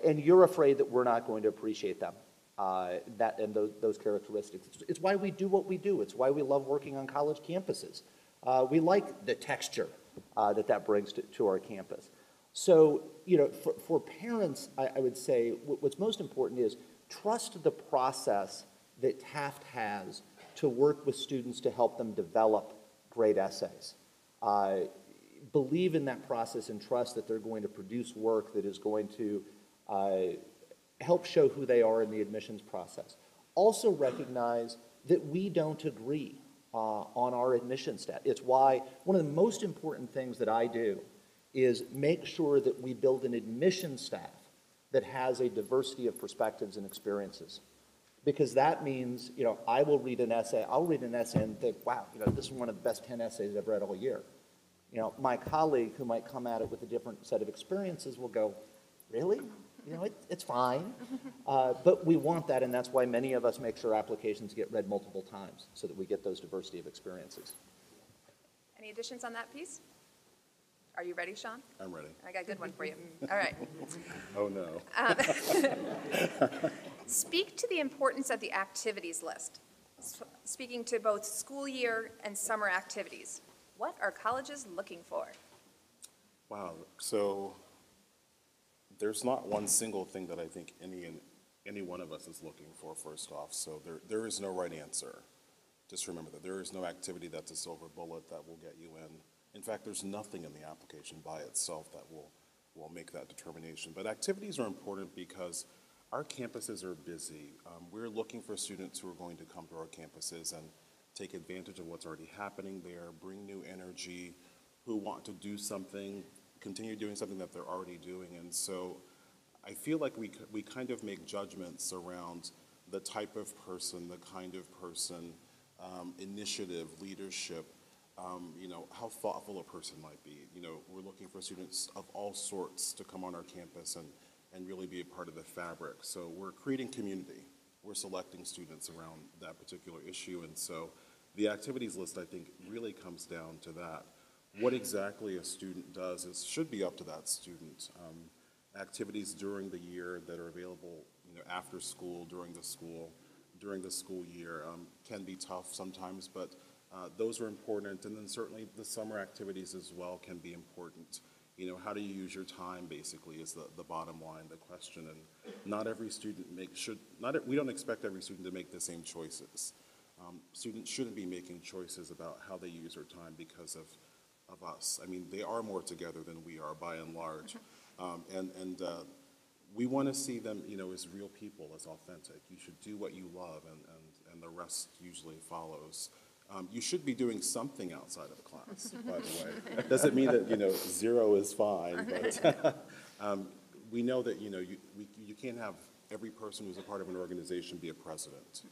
Speaker 4: and you're afraid that we're not going to appreciate them. Those characteristics. It's why we do what we do. It's why we love working on college campuses. We like the texture that brings to our campus. So, for parents, I would say what's most important is trust the process that Taft has to work with students to help them develop great essays. Believe in that process and trust that they're going to produce work that is going to help show who they are in the admissions process. Also recognize that we don't agree on our admission stat. It's why one of the most important things that I do is make sure that we build an admission staff that has a diversity of perspectives and experiences. Because that means, I will read an essay, I'll read an essay and think, wow, this is one of the best 10 essays I've read all year. My colleague who might come at it with a different set of experiences will go, really? It's fine. But we want that, and that's why many of us make sure applications get read multiple times so that we get those diversity of experiences.
Speaker 3: Any additions on that piece? Are you ready, Sean?
Speaker 5: I'm ready.
Speaker 3: I got a good one for you. All right.
Speaker 5: Oh, no.
Speaker 3: Speak to the importance of the activities list. Speaking to both school year and summer activities. What are colleges looking for?
Speaker 5: Wow. So there's not one single thing that I think any one of us is looking for, first off. So there is no right answer. Just remember that there is no activity that's a silver bullet that will get you in. In fact, there's nothing in the application by itself that will make that determination. But activities are important because our campuses are busy. We're looking for students who are going to come to our campuses and take advantage of what's already happening there, bring new energy, who want to do something, continue doing something that they're already doing. And so I feel like we kind of make judgments around the type of person, the kind of person, initiative, leadership, how thoughtful a person might be. We're looking for students of all sorts to come on our campus and really be a part of the fabric. So we're creating community. We're selecting students around that particular issue, and so the activities list, I think, really comes down to that. What exactly a student does should be up to that student. Activities during the year that are available, after school, during the school year, can be tough sometimes, but those are important. And then certainly the summer activities as well can be important. How do you use your time, basically, is the bottom line, the question. And not every student we don't expect every student to make the same choices. Students shouldn't be making choices about how they use their time because of us. I mean, they are more together than we are, by and large. We want to see them, as real people, as authentic. You should do what you love, and the rest usually follows. You should be doing something outside of class, by the way. Doesn't mean that, zero is fine, but we know that, you can't have every person who's a part of an organization be a president.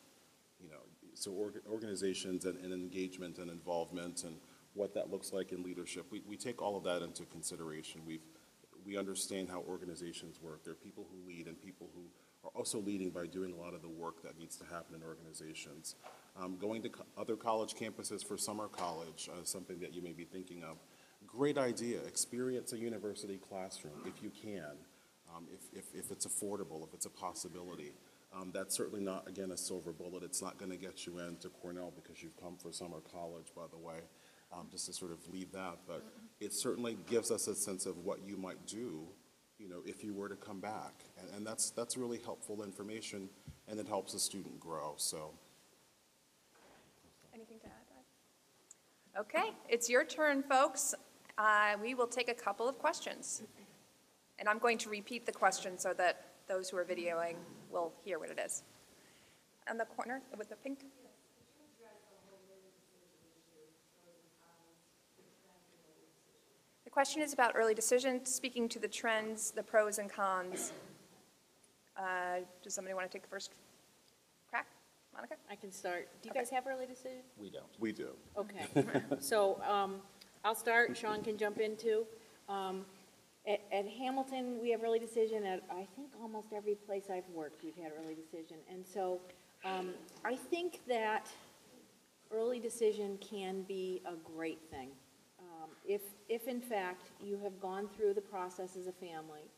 Speaker 5: So organizations and engagement and involvement and what that looks like in leadership, we take all of that into consideration. We understand how organizations work. There are people who lead and people who are also leading by doing a lot of the work that needs to happen in organizations. Going to other college campuses for summer college is something that you may be thinking of. Great idea. Experience a university classroom if you can, if it's affordable, if it's a possibility. That's certainly not, again, a silver bullet. It's not going to get you into Cornell because you've come for summer college, by the way, just to sort of leave that. But it certainly gives us a sense of what you might do, if you were to come back. And that's really helpful information, and it helps the student grow. So.
Speaker 3: Anything to add? Okay, it's your turn, folks. We will take a couple of questions. And I'm going to repeat the question so that those who are videoing will hear what it is. On the corner with the pink. The question is about early decision, speaking to the trends, the pros and cons. Does somebody want to take the first crack? Monica?
Speaker 2: I can start. Do you guys have early decision?
Speaker 4: We don't.
Speaker 5: We do.
Speaker 2: Okay. So I'll start, and Sean can jump in too. At Hamilton, we have early decision. At I think almost every place I've worked, we've had early decision. And so I think that early decision can be a great thing. If in fact you have gone through the process as a family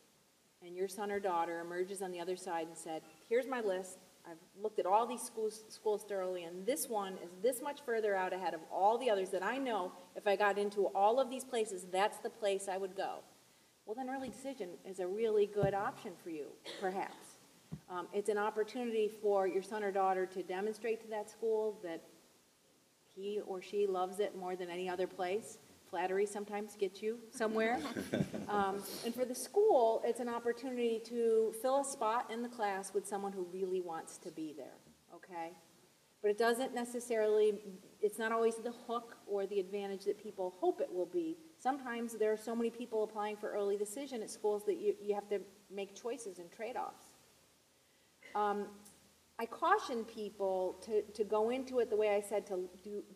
Speaker 2: and your son or daughter emerges on the other side and said, here's my list, I've looked at all these schools thoroughly, and this one is this much further out ahead of all the others that I know if I got into all of these places, that's the place I would go. Well, then early decision is a really good option for you, perhaps. It's an opportunity for your son or daughter to demonstrate to that school that he or she loves it more than any other place. Flattery sometimes gets you somewhere. And for the school, it's an opportunity to fill a spot in the class with someone who really wants to be there, okay? But it doesn't necessarily, it's not always the hook or the advantage that people hope it will be. Sometimes there are so many people applying for early decision at schools that you have to make choices and trade-offs. I caution people to go into it the way I said, to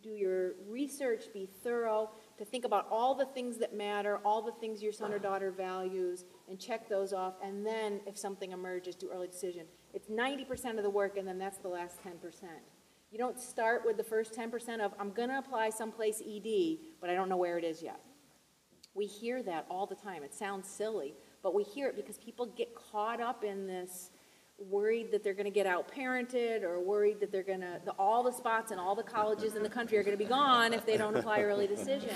Speaker 2: do your research, be thorough, to think about all the things that matter, all the things your son or daughter values, and check those off, and then if something emerges, do early decision. It's 90% of the work, and then that's the last 10%. You don't start with the first 10% of, I'm going to apply someplace ED, but I don't know where it is yet. We hear that all the time. It sounds silly, but we hear it because people get caught up in this, worried that they're going to get out-parented, or worried that they're going to, all the spots in all the colleges in the country are going to be gone if they don't apply early decision.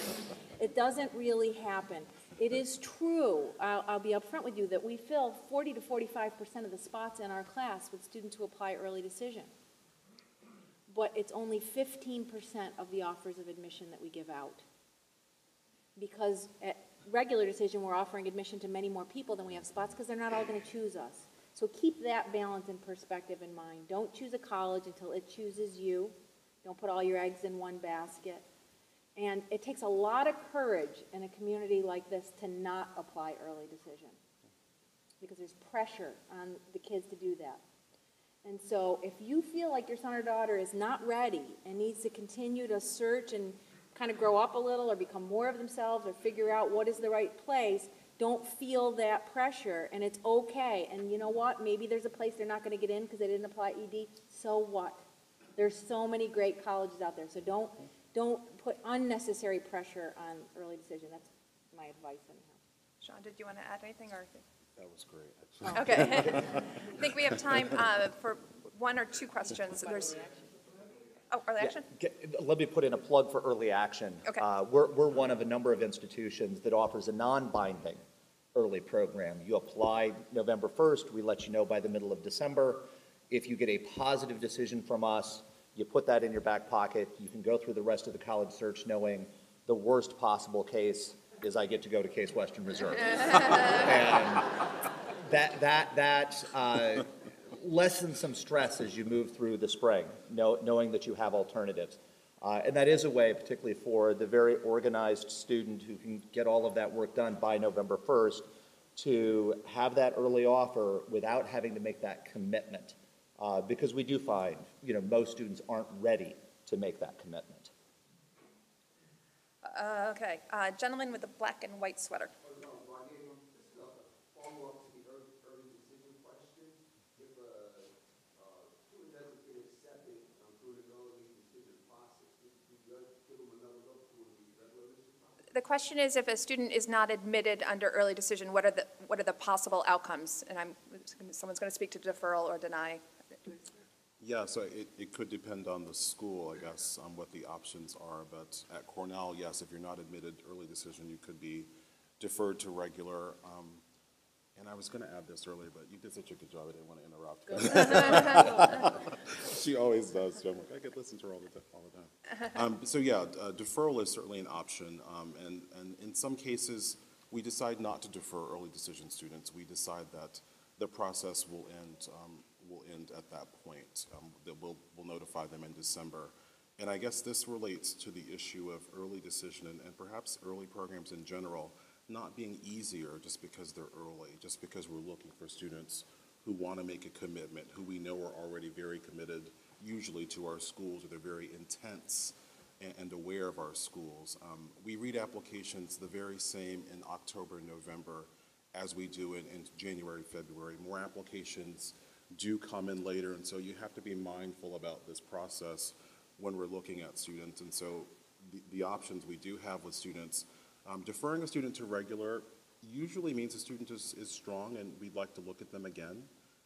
Speaker 2: It doesn't really happen. It is true, I'll be upfront with you, that we fill 40 to 45% of the spots in our class with students who apply early decision. But it's only 15% of the offers of admission that we give out. Because at regular decision, we're offering admission to many more people than we have spots, because they're not all going to choose us. So keep that balance and perspective in mind. Don't choose a college until it chooses you. Don't put all your eggs in one basket. And it takes a lot of courage in a community like this to not apply early decision, because there's pressure on the kids to do that. And so if you feel like your son or daughter is not ready and needs to continue to search and kind of grow up a little or become more of themselves or figure out what is the right place, Don't feel that pressure, and it's okay. And you know what? Maybe there's a place they're not going to get in because they didn't apply ED. So what? There's so many great colleges out there. So don't put unnecessary pressure on early decision. That's my advice anyhow.
Speaker 3: Sean, did you want to add anything? Or?
Speaker 5: That was great, actually.
Speaker 3: Okay. I think we have time for one or two questions. There's, early action?
Speaker 4: Let me put in a plug for early action.
Speaker 3: Okay.
Speaker 4: We're one of a number of institutions that offers a non-binding early program. You apply November 1st. We let you know by the middle of December. If you get a positive decision from us, you put that in your back pocket. You can go through the rest of the college search knowing the worst possible case is I get to go to Case Western Reserve. And that lessens some stress as you move through the spring, knowing that you have alternatives. And that is a way, particularly for the very organized student who can get all of that work done by November 1st, to have that early offer without having to make that commitment. Because we do find, most students aren't ready to make that commitment.
Speaker 3: Okay. Gentleman with the black and white sweater. The question is, if a student is not admitted under early decision, what are the possible outcomes? And someone's going to speak to deferral or deny.
Speaker 5: Yeah, so it could depend on the school, I guess, on what the options are. But at Cornell, yes, if you're not admitted early decision, you could be deferred to regular. And I was going to add this earlier, but you did such a good job, I didn't want to interrupt. She always does. So I'm like, I could listen to her all the time. So yeah, deferral is certainly an option. And in some cases, we decide not to defer early decision students. We decide that the process will end at that point. That we'll notify them in December. And I guess this relates to the issue of early decision and perhaps early programs in general not being easier just because they're early, just because we're looking for students who want to make a commitment, who we know are already very committed, usually to our schools, or they're very intense and aware of our schools. We read applications the very same in October and November as we do in January, February. More applications do come in later, and so you have to be mindful about this process when we're looking at students. And so the options we do have with students, deferring a student to regular usually means the student is strong and we'd like to look at them again,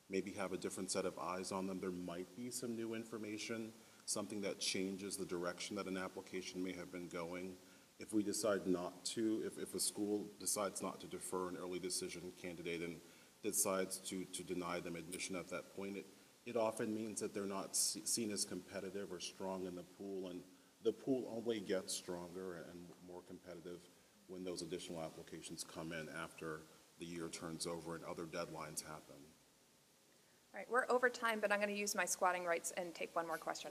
Speaker 5: maybe have a different set of eyes on them. There might be some new information, something that changes the direction that an application may have been going. If we decide not to, if a school decides not to defer an early decision candidate and decides to deny them admission at that point, it often means that they're not seen as competitive or strong in the pool, and the pool only gets stronger and more competitive when those additional applications come in after the year turns over and other deadlines happen.
Speaker 3: All right, we're over time, but I'm going to use my squatting rights and take one more question.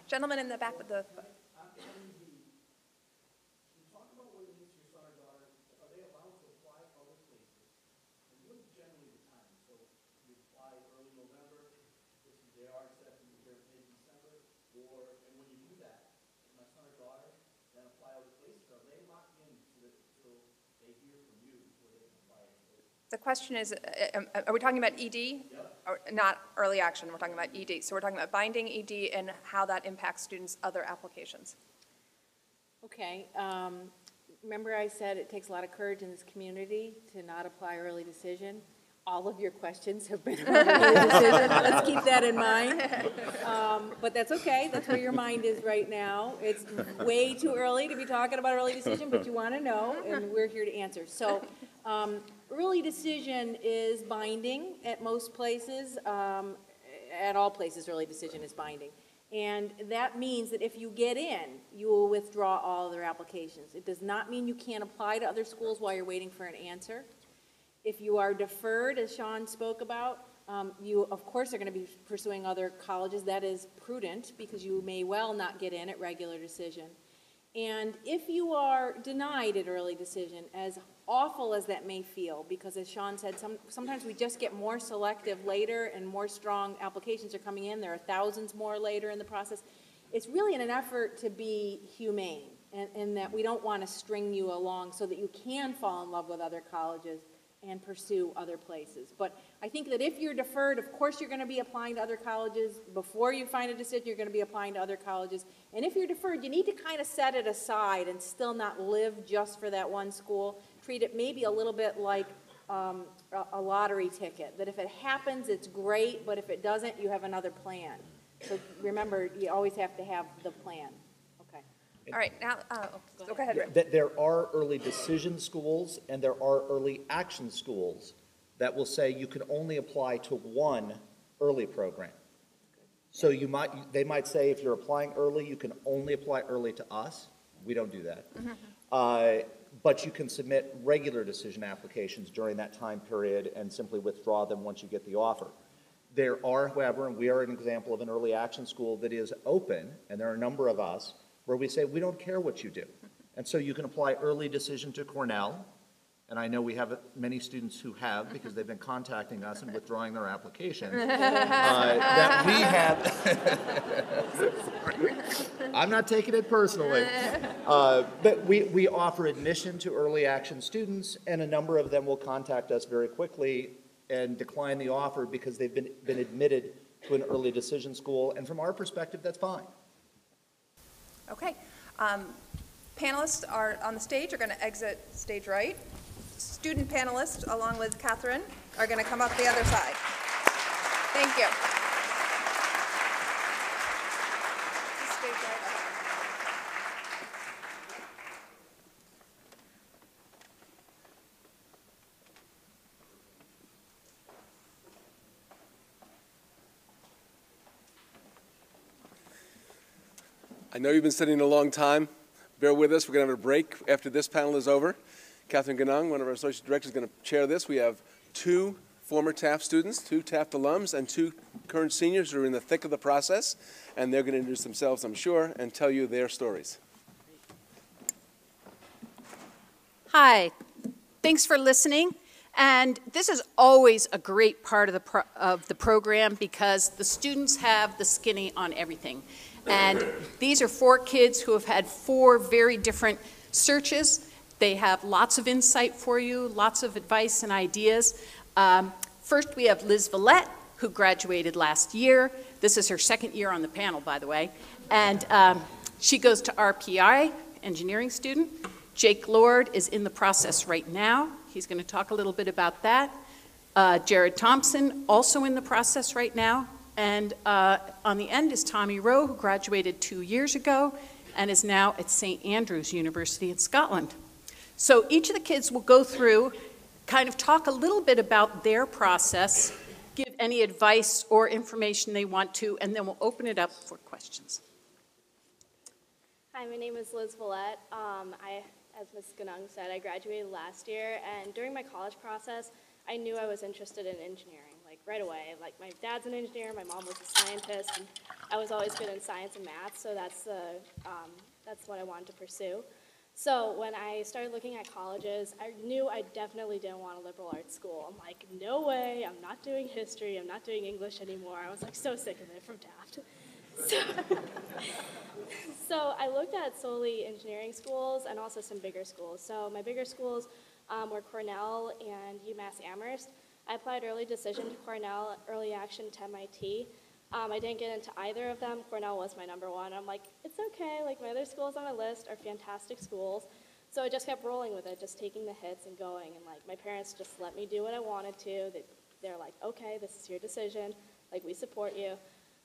Speaker 3: Gentleman in the back with the... The question is, are we talking about ED? Or not early action, we're talking about ED. So we're talking about binding ED and how that impacts students' other applications.
Speaker 2: Okay, remember I said it takes a lot of courage in this community to not apply early decision? All of your questions have been around early decision. Let's keep that in mind. But that's okay, that's where your mind is right now. It's way too early to be talking about early decision, but you want to know, and we're here to answer. So early decision is binding at most places. At all places, early decision is binding. And that means that if you get in, you will withdraw all their applications. It does not mean you can't apply to other schools while you're waiting for an answer. If you are deferred, as Sean spoke about, you, of course, are going to be pursuing other colleges. That is prudent because you may well not get in at regular decision. And if you are denied at early decision, as awful as that may feel, because as Sean said, sometimes we just get more selective later and more strong applications are coming in. There are thousands more later in the process. It's really in an effort to be humane and that we don't want to string you along so that you can fall in love with other colleges and pursue other places. But I think that if you're deferred, of course you're going to be applying to other colleges. Before you find a decision, you're going to be applying to other colleges. And if you're deferred, you need to kind of set it aside and still not live just for that one school. Treat it maybe a little bit like a lottery ticket, that if it happens, it's great, but if it doesn't, you have another plan. So remember, you always have to have the plan. Okay.
Speaker 3: All right, now, go ahead, Rick.
Speaker 4: That there are early decision schools and there are early action schools that will say you can only apply to one early program. So they might say if you're applying early, you can only apply early to us. We don't do that. But you can submit regular decision applications during that time period and simply withdraw them once you get the offer. There are, however, and we are an example of an early action school that is open, and there are a number of us, where we say, we don't care what you do. And so you can apply early decision to Cornell, and I know we have many students who have, because they've been contacting us and withdrawing their application, that we have, I'm not taking it personally, but we offer admission to early action students, and a number of them will contact us very quickly and decline the offer because they've been admitted to an early decision school, and from our perspective, that's fine.
Speaker 3: Okay. Panelists are on the stage, are going to exit stage right. Student panelists, along with Catherine, are going to come up the other side. Thank you. Stage right up.
Speaker 1: I know you've been studying a long time. Bear with us. We're going to have a break after this panel is over. Catherine Ganong, one of our associate directors, is going to chair this. We have 2 former Taft students, 2 Taft alums, and 2 current seniors who are in the thick of the process. And they're going to introduce themselves, I'm sure, and tell you their stories.
Speaker 6: Hi. Thanks for listening. And this is always a great part of the program because the students have the skinny on everything. And these are 4 kids who have had 4 very different searches. They have lots of insight for you, lots of advice and ideas. First, we have Liz Villette, who graduated last year. This is her 2nd year on the panel, by the way. And she goes to RPI, engineering student. Jake Lord is in the process right now. He's going to talk a little bit about that. Jared Thompson, also in the process right now. And on the end is Tommy Rowe, who graduated 2 years ago and is now at St. Andrews University in Scotland. So each of the kids will go through, kind of talk a little bit about their process, give any advice or information they want to, and then we'll open it up for questions.
Speaker 7: Hi, my name is Liz Villette. As Ms. Ganong said, I graduated last year, and during my college process, I knew I was interested in engineering, like right away. Like my dad's an engineer, my mom was a scientist, and I was always good in science and math, so that's what I wanted to pursue. So when I started looking at colleges, I knew I definitely didn't want a liberal arts school. I'm like, no way, I'm not doing history, I'm not doing English anymore. I was like so sick of it from Taft. So I looked at solely engineering schools and also some bigger schools. So my bigger schools were Cornell and UMass Amherst. I applied early decision to Cornell, early action to MIT. I didn't get into either of them. Cornell was my number 1. I'm like, it's okay, like my other schools on my list are fantastic schools. So I just kept rolling with it, just taking the hits and going. And like my parents just let me do what I wanted to. They're like, okay, this is your decision. Like we support you.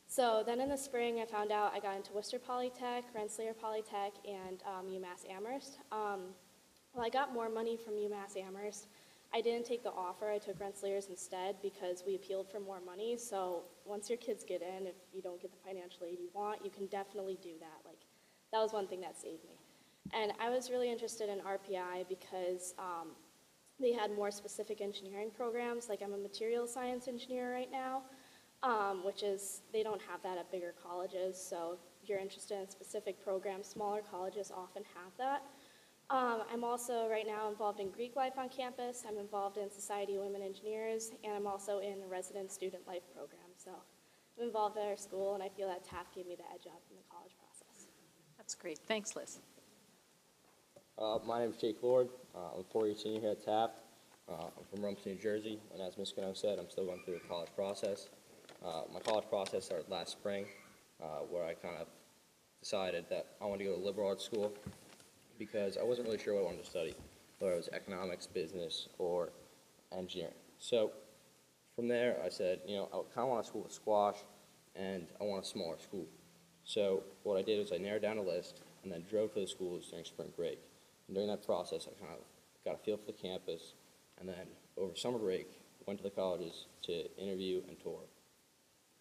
Speaker 7: So then in the spring, I found out I got into Worcester Polytech, Rensselaer Polytech, and UMass Amherst. Well, I got more money from UMass Amherst. I didn't take the offer. I took Rensselaer's instead because we appealed for more money. So once your kids get in, if you don't get the financial aid you want, you can definitely do that. Like that was one thing that saved me. And I was really interested in RPI because they had more specific engineering programs. Like I'm a materials science engineer right now. Which is, they don't have that at bigger colleges, so if you're interested in specific programs, smaller colleges often have that. I'm also right now involved in Greek life on campus, I'm involved in Society of Women Engineers, and I'm also in a resident student life program. So I'm involved at our school, and I feel that Taft gave me the edge up in the college process.
Speaker 6: That's great. Thanks, Liz.
Speaker 8: My name is Jake Lord. I'm a four-year senior here at Taft. I'm from Rumson, New Jersey, and as Ms. Gano said, I'm still going through the college process. My college process started last spring, where I kind of decided that I wanted to go to liberal arts school because I wasn't really sure what I wanted to study, whether it was economics, business, or engineering. So from there, I said, I kind of want a school with squash, and I want a smaller school. So what I did was I narrowed down a list and then drove to the schools during spring break. And during that process, I kind of got a feel for the campus, and then over summer break, went to the colleges to interview and tour.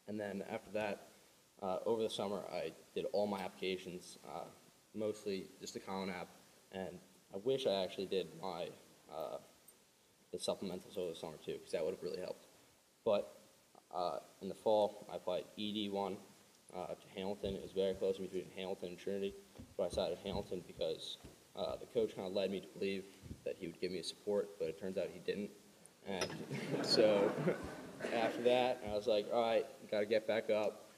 Speaker 8: And then after that, over the summer, I did all my applications, mostly just the Common App, and I wish I actually did my the supplementals over the summer too, because that would have really helped. But in the fall, I applied ED1 to Hamilton. It was very close between Hamilton and Trinity, but I decided Hamilton because the coach kind of led me to believe that he would give me support, but it turns out he didn't. And so after that, I was like, all right, got to get back up,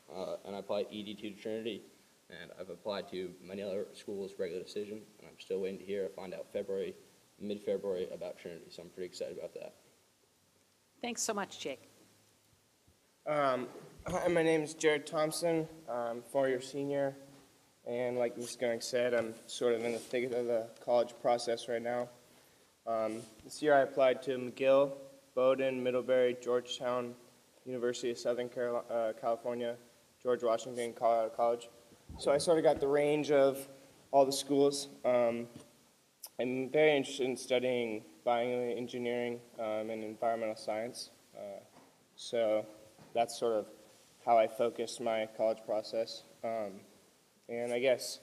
Speaker 8: and I applied ED2 to Trinity, and I've applied to many other schools, regular decision, and I'm still waiting to find out mid-February about Trinity, so I'm pretty excited about that.
Speaker 6: Thanks so much, Jake.
Speaker 9: Hi, my name is Jared Thompson. I'm a four-year senior, and like Ms. Gunning said, I'm sort of in the thick of the college process right now. This year I applied to McGill, Bowdoin, Middlebury, Georgetown, University of Southern California, George Washington, Colorado College. So I sort of got the range of all the schools. I'm very interested in studying bioengineering and environmental science. So that's sort of how I focused my college process. And I guess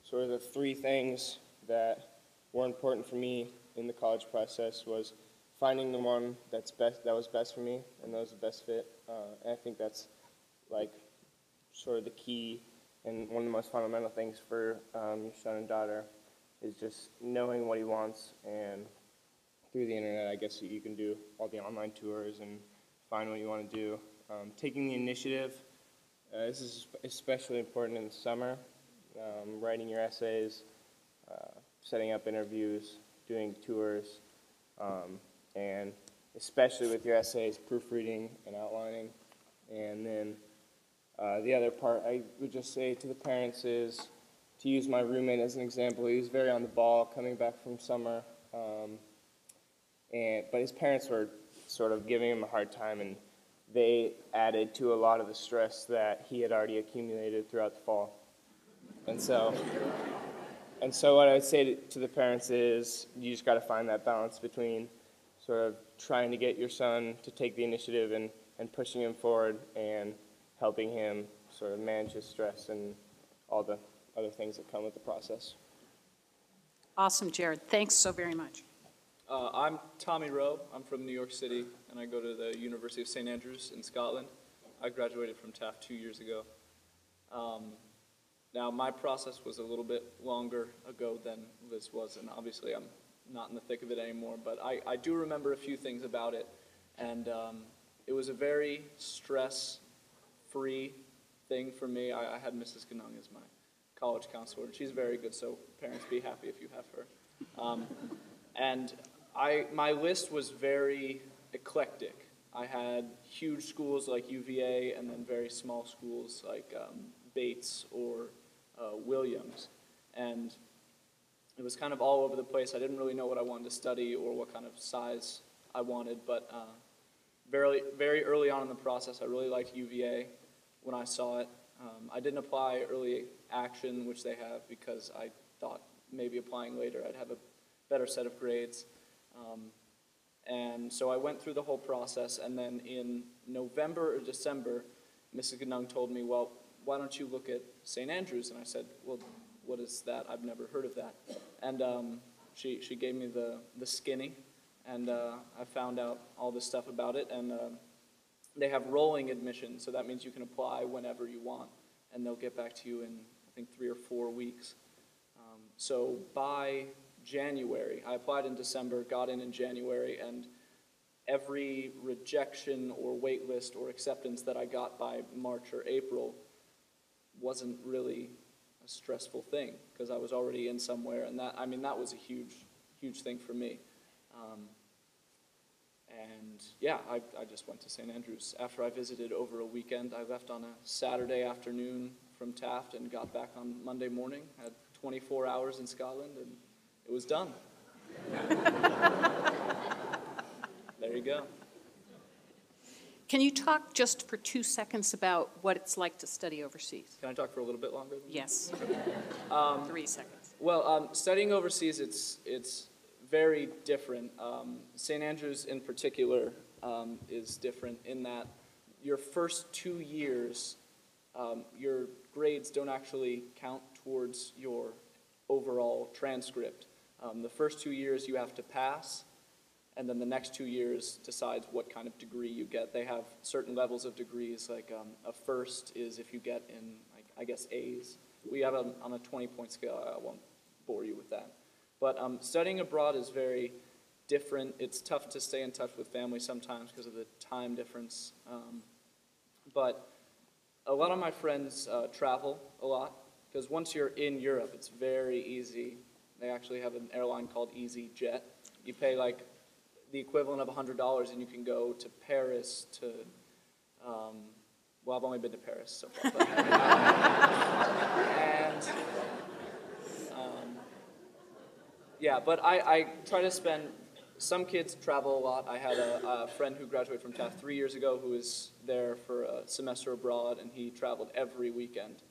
Speaker 9: sort of the three things that were important for me in the college process was finding the one that was best for me, and that was the best fit. And I think that's like sort of the key and one of the most fundamental things for your son and daughter is just knowing what he wants. And through the internet, I guess you can do all the online tours and find what you want to do. Taking the initiative, this is especially important in the summer. Writing your essays, setting up interviews, doing tours, and especially with your essays, proofreading and outlining. And then the other part I would just say to the parents is to use my roommate as an example. He was very on the ball coming back from summer, but his parents were sort of giving him a hard time, and they added to a lot of the stress that he had already accumulated throughout the fall. And so what I would say to the parents is you just got to find that balance between sort of trying to get your son to take the initiative and pushing him forward and helping him sort of manage his stress and all the other things that come with the process.
Speaker 6: Awesome, Jared. Thanks so very much.
Speaker 10: I'm Tommy Rowe. I'm from New York City, and I go to the University of St. Andrews in Scotland. I graduated from Taft 2 years ago. Now, my process was a little bit longer ago than Liz was, and obviously I'm not in the thick of it anymore, but I do remember a few things about it, and it was a very stress-free thing for me. I had Mrs. Ganong as my college counselor, and she's very good, so parents, be happy if you have her. And my list was very eclectic. I had huge schools like UVA and then very small schools like Bates or Williams. And it was kind of all over the place. I didn't really know what I wanted to study or what kind of size I wanted, but very, very early on in the process, I really liked UVA when I saw it. I didn't apply early action, which they have, because I thought maybe applying later I'd have a better set of grades. And so I went through the whole process, and then in November or December, Mrs. Ganung told me, well, why don't you look at St. Andrews? And I said, well, what is that? I've never heard of that. And she gave me the skinny, and I found out all this stuff about it, and they have rolling admission, so that means you can apply whenever you want, and they'll get back to you in, I think, 3 or 4 weeks. So by January, I applied in December, got in January, and every rejection or wait list or acceptance that I got by March or April wasn't really a stressful thing because I was already in somewhere, and that, I mean, that was a huge, huge thing for me. And yeah, I just went to St. Andrews. After I visited over a weekend, I left on a Saturday afternoon from Taft and got back on Monday morning, had 24 hours in Scotland, and it was done. There you go.
Speaker 6: Can you talk just for 2 seconds about what it's like to study overseas?
Speaker 10: Can I talk for a little bit longer?
Speaker 6: Yes. 3 seconds.
Speaker 10: Well, studying overseas, it's very different. St. Andrews in particular is different in that your first 2 years, your grades don't actually count towards your overall transcript. The first 2 years you have to pass, and then the next 2 years decides what kind of degree you get. They have certain levels of degrees, like a first is if you get in, like, I guess, A's. We have on a 20-point scale. I won't bore you with that. But studying abroad is very different. It's tough to stay in touch with family sometimes because of the time difference. But a lot of my friends travel a lot because once you're in Europe, it's very easy. They actually have an airline called EasyJet. You pay like the equivalent of $100 and you can go to Paris to, well, I've only been to Paris so far. But, yeah, but I try to spend, some kids travel a lot. I had a friend who graduated from Taft 3 years ago who was there for a semester abroad, and he traveled every weekend.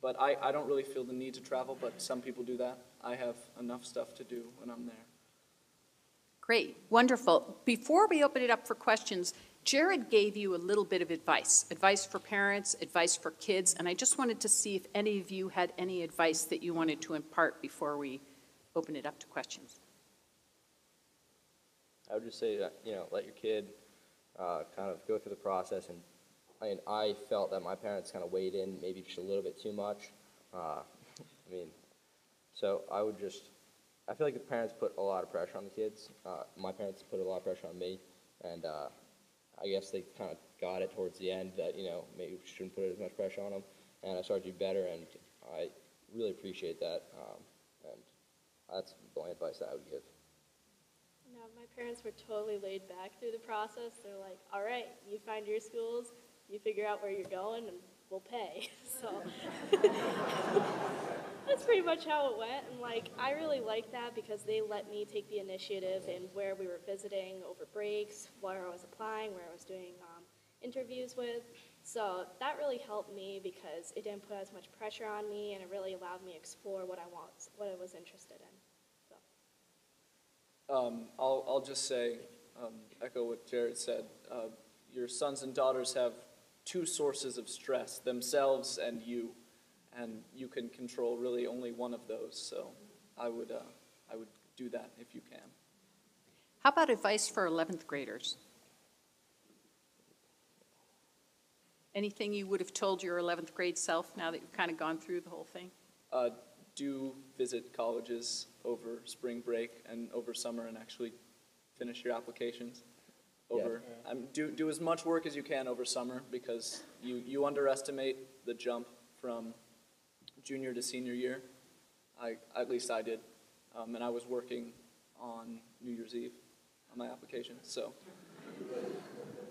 Speaker 10: But I don't really feel the need to travel, but some people do that. I have enough stuff to do when I'm there.
Speaker 6: Great, wonderful. Before we open it up for questions, Jared gave you a little bit of advice for parents, advice for kids, and I just wanted to see if any of you had any advice that you wanted to impart before we open it up to questions.
Speaker 8: I would just say that, let your kid kind of go through the process. And I felt that my parents kind of weighed in maybe just a little bit too much. So I feel like the parents put a lot of pressure on the kids. My parents put a lot of pressure on me, and I guess they kind of got it towards the end that, maybe we shouldn't put as much pressure on them. And I started to do better, and I really appreciate that. And that's the only advice that I would give.
Speaker 7: No, my parents were totally laid back through the process. They're like, all right, you find your schools, you figure out where you're going, and we'll pay. So that's pretty much how it went. And I really liked that because they let me take the initiative in where we were visiting over breaks, where I was applying, where I was doing interviews with. So that really helped me because it didn't put as much pressure on me, and it really allowed me to explore what I was interested in.
Speaker 10: I'll just say, echo what Jared said. Your sons and daughters have two sources of stress, themselves and you can control really only one of those. So I would do that if you can.
Speaker 6: How about advice for 11th graders? Anything you would have told your 11th grade self now that you've kind of gone through the whole thing?
Speaker 10: Do visit colleges over spring break and over summer and actually finish your applications. Do as much work as you can over summer because you underestimate the jump from junior to senior year. At least I did. And I was working on New Year's Eve on my application, so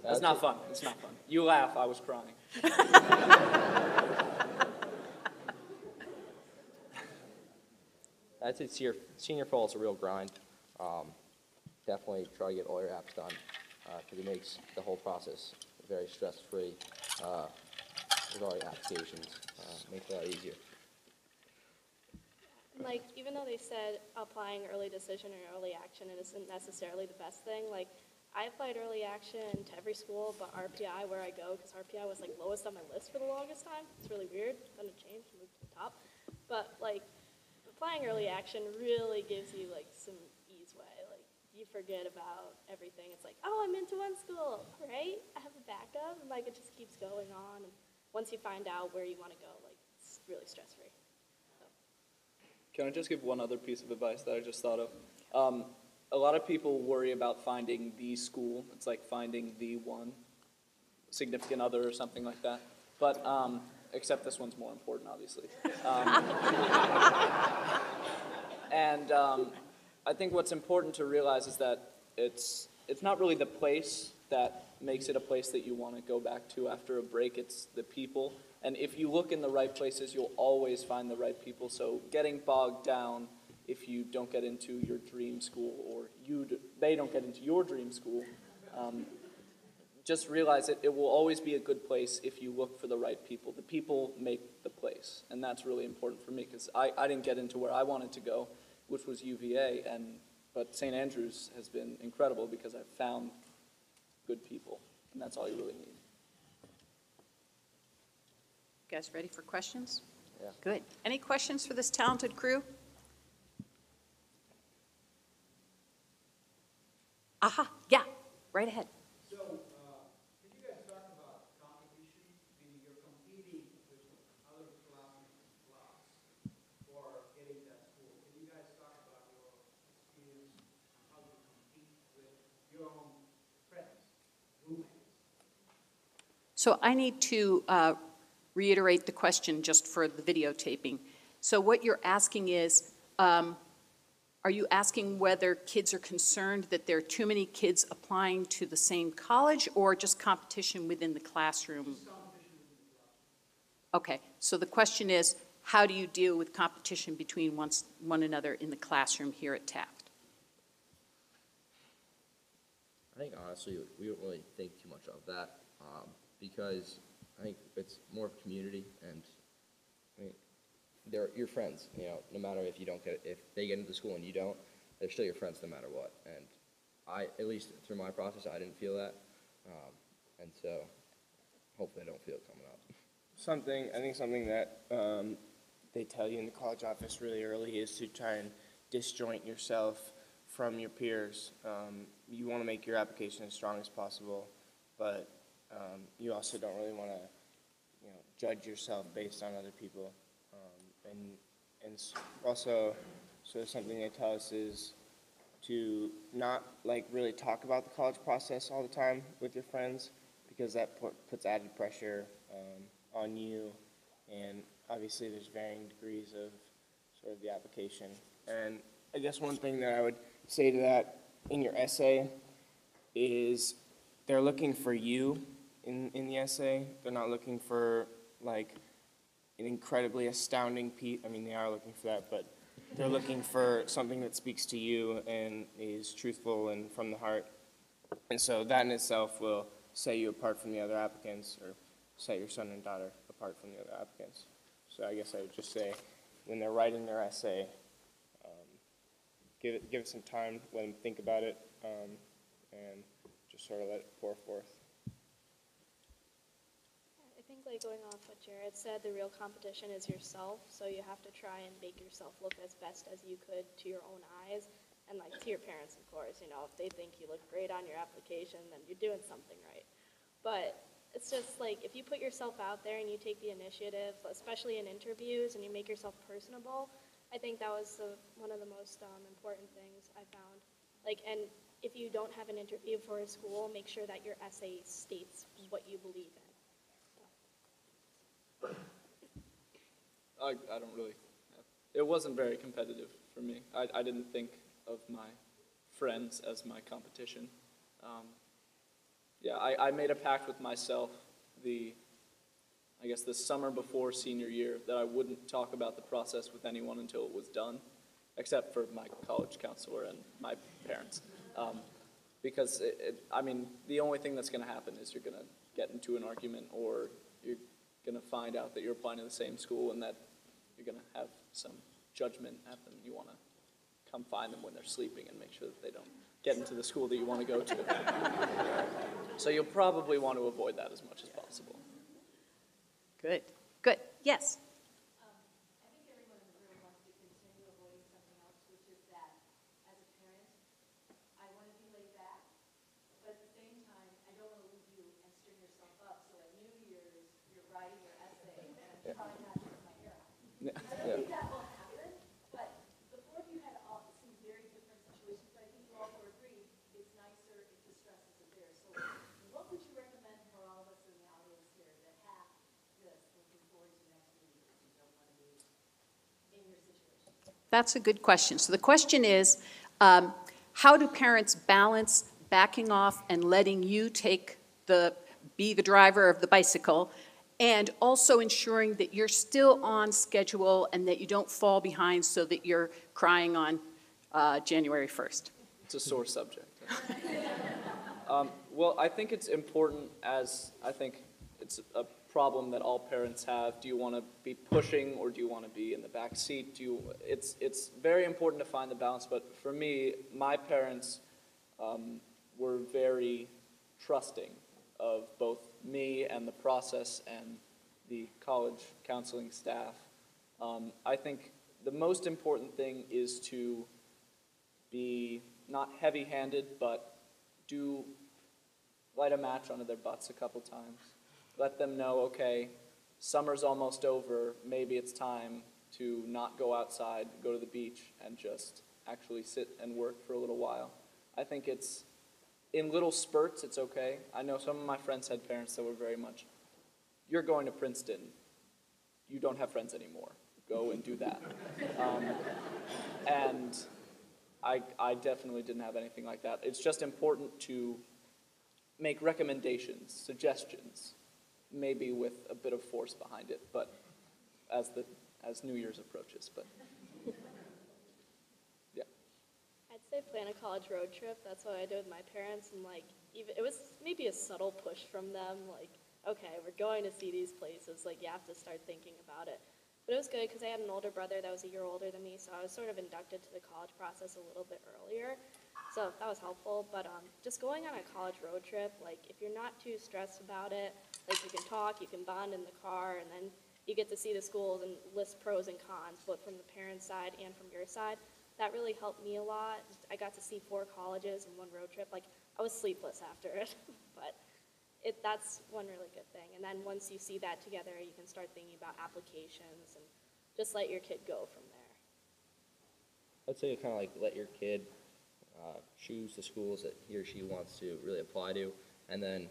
Speaker 10: it's not fun. It's not fun. You laugh, I was crying.
Speaker 8: I'd say senior fall is a real grind. Definitely try to get all your apps done because it makes the whole process very stress-free with all your applications. Makes it a lot easier.
Speaker 7: Even though they said applying early decision or early action isn't necessarily the best thing, I applied early action to every school but RPI where I go because RPI was lowest on my list for the longest time. It's really weird. Then it changed and moved to the top. But applying early action really gives you some ease way. You forget about everything. It's oh, I'm into one school, right? I have a backup, and it just keeps going on. And once you find out where you want to go, it's really stress free. So.
Speaker 10: Can I just give one other piece of advice that I just thought of? A lot of people worry about finding the school. It's like finding the one significant other or something like that. But except this one's more important, obviously. And I think what's important to realize is that it's not really the place that makes it a place that you want to go back to after a break. It's the people. And if you look in the right places, you'll always find the right people. So getting bogged down if you don't get into your dream school, or they don't get into your dream school, just realize it will always be a good place if you look for the right people. The people make the place, and that's really important for me, because I didn't get into where I wanted to go, which was UVA, but St. Andrews has been incredible because I've found good people, and that's all you really need.
Speaker 6: You guys ready for questions?
Speaker 4: Yeah.
Speaker 6: Good. Any questions for this talented crew? Aha, yeah, right ahead.
Speaker 11: So, can you guys talk about competition? Meaning you're competing with other classmates in class for getting that school. Can you guys talk about your experience on how to compete with your own friends, roommates?
Speaker 6: So I need to reiterate the question just for the videotaping. So what you're asking is, are you asking whether kids are concerned that there are too many kids applying to the same college, or just competition within the classroom? Okay, so the question is, how do you deal with competition between one another in the classroom here at Taft?
Speaker 8: I think honestly, we don't really think too much of that, because I think it's more of a community, and I mean, they're your friends, no matter if they get into the school and you don't, they're still your friends no matter what. And at least through my process, I didn't feel that. And so hopefully I don't feel it coming up.
Speaker 9: I think something that they tell you in the college office really early is to try and disjoint yourself from your peers. You want to make your application as strong as possible, but you also don't really want to, judge yourself based on other people. And also, so something they tell us is to not really talk about the college process all the time with your friends, because that puts added pressure on you, and obviously there's varying degrees of sort of the application. And I guess one thing that I would say to that in your essay is they're looking for you in the essay. They're not looking for an incredibly astounding piece. I mean, they are looking for that, but they're looking for something that speaks to you and is truthful and from the heart. And so that in itself will set you apart from the other applicants, or set your son and daughter apart from the other applicants. So I guess I would just say, when they're writing their essay, give it some time, let them think about it, and just sort of let it pour forth.
Speaker 7: I think going off what Jared said, the real competition is yourself, so you have to try and make yourself look as best as you could to your own eyes, and to your parents, of course. If they think you look great on your application, then you're doing something right. But it's just if you put yourself out there and you take the initiative, especially in interviews, and you make yourself personable, I think that was one of the most important things I found. And if you don't have an interview for a school, make sure that your essay states what you believe in.
Speaker 10: I don't really. It wasn't very competitive for me. I didn't think of my friends as my competition. I made a pact with myself the summer before senior year that I wouldn't talk about the process with anyone until it was done, except for my college counselor and my parents. Because, the only thing that's going to happen is you're going to get into an argument, or you're going to find out that you're applying to the same school and that you're going to have some judgment at them. You want to come find them when they're sleeping and make sure that they don't get into the school that you want to go to. So you'll probably want to avoid that as much as possible.
Speaker 6: Good, good, yes.
Speaker 12: I think everyone in the room wants to continue avoiding something else, which is that as a parent, I want to be laid back, but at the same time, I don't want to leave you and string yourself up. So at New Year's, you're writing your essay, and I'm trying not to put my hair out. I think that will happen, but the four of you had some very different situations, but I think you also agree it's nicer if the stress isn't there. So what would you recommend for all of us in the audience here that have this, looking forward
Speaker 6: that's a good question. So the question is, how do parents balance backing off and letting you be the driver of the bicycle, and also ensuring that you're still on schedule and that you don't fall behind so that you're crying on January 1st?
Speaker 10: It's a sore subject. Well, I think it's important, as I think it's a problem that all parents have. Do you want to be pushing or do you want to be in the back seat? It's very important to find the balance, but for me, my parents were very trusting of both me and the process and the college counseling staff. I think the most important thing is to be not heavy-handed, but light a match under their butts a couple times. Let them know, okay, summer's almost over, maybe it's time to not go outside, go to the beach, and just actually sit and work for a little while. I think it's, in little spurts, it's okay. I know some of my friends had parents that were very much, you're going to Princeton, you don't have friends anymore, go and do that. And I definitely didn't have anything like that. It's just important to make recommendations, suggestions, maybe with a bit of force behind it, but as New Year's approaches, but yeah.
Speaker 7: I'd say plan a college road trip. That's what I did with my parents, and like, even it was maybe a subtle push from them, like, okay, we're going to see these places, like you have to start thinking about it. But it was good because I had an older brother that was a year older than me, so I was sort of inducted to the college process a little bit earlier. So that was helpful, but just going on a college road trip, like if you're not too stressed about it, like you can talk, you can bond in the car, and then you get to see the schools and list pros and cons, both from the parents' side and from your side. That really helped me a lot. I got to see 4 colleges in one road trip. Like, I was sleepless after it, but that's one really good thing. And then once you see that together, you can start thinking about applications and just let your kid go from there.
Speaker 8: I'd say kind of like let your kid choose the schools that he or she wants to really apply to, and then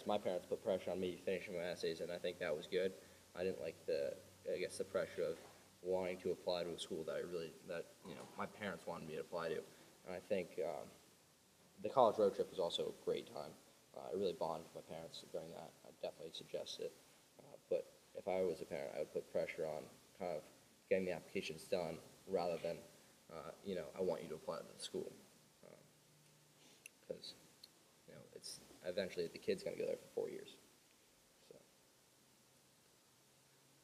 Speaker 8: my parents put pressure on me finishing my essays, and I think that was good. I didn't like the pressure of wanting to apply to a school that my parents wanted me to apply to, and I think the college road trip was also a great time. I really bonded with my parents during that. I definitely suggest it, but if I was a parent, I would put pressure on kind of getting the applications done rather than I want you to apply to the school, because it's eventually the kid's going to go there for 4 years.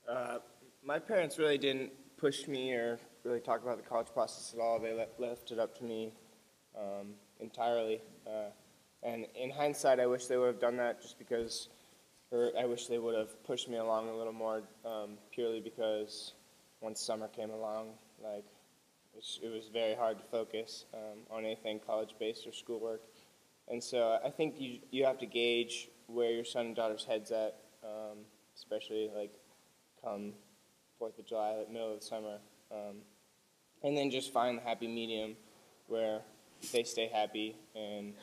Speaker 8: So.
Speaker 9: My parents really didn't push me or really talk about the college process at all. They left it up to me entirely. And in hindsight, I wish they would have done that just because, or I wish they would have pushed me along a little more purely because once summer came along, like, it was very hard to focus on anything college-based or schoolwork. And so I think you have to gauge where your son and daughter's head's at, especially like come 4th of July, like middle of the summer. And then just find the happy medium where they stay happy and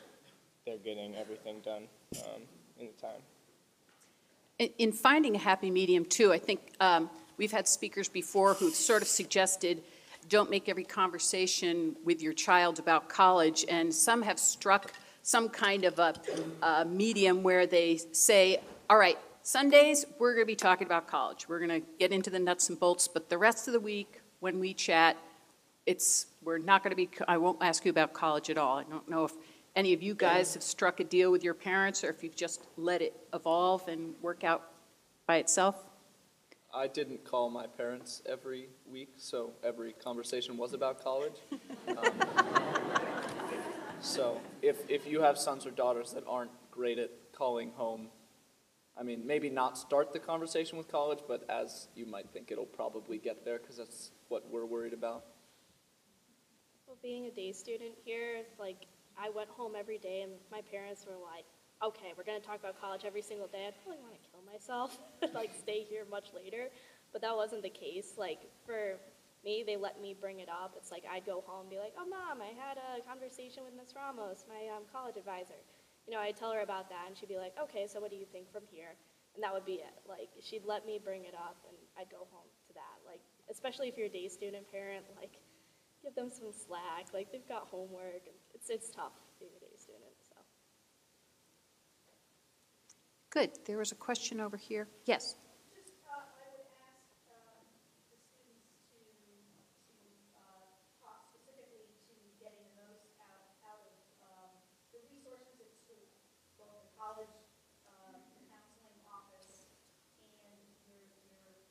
Speaker 9: they're getting everything done in the time.
Speaker 6: In finding a happy medium, too, I think we've had speakers before who've sort of suggested don't make every conversation with your child about college, and some have struck some kind of a medium where they say, all right, Sundays, we're going to be talking about college. We're going to get into the nuts and bolts, but the rest of the week, when we chat, we're not going to be, I won't ask you about college at all. I don't know if any of you guys have struck a deal with your parents or if you've just let it evolve and work out by itself.
Speaker 10: I didn't call my parents every week, so every conversation was about college. So if you have sons or daughters that aren't great at calling home, I mean, maybe not start the conversation with college, but as you might think, it'll probably get there because that's what we're worried about.
Speaker 7: Well, being a day student here, like, I went home every day and my parents were like, okay, we're going to talk about college every single day. I'd probably want to kill myself, like stay here much later. But that wasn't the case. Like, for me, they let me bring it up. It's like I'd go home and be like, oh, Mom, I had a conversation with Miss Ramos, my college advisor. I'd tell her about that, and she'd be like, okay, so what do you think from here? And that would be it. Like, she'd let me bring it up, and I'd go home to that. Like, especially especially if you're a day student parent, like, give them some slack. Like, they've got homework. It's tough being a day student, so.
Speaker 6: Good. There was a question over here. Yes.
Speaker 12: Just, I would ask the students to talk specifically to getting the most out of the resources at school, both the college, the counseling office, and your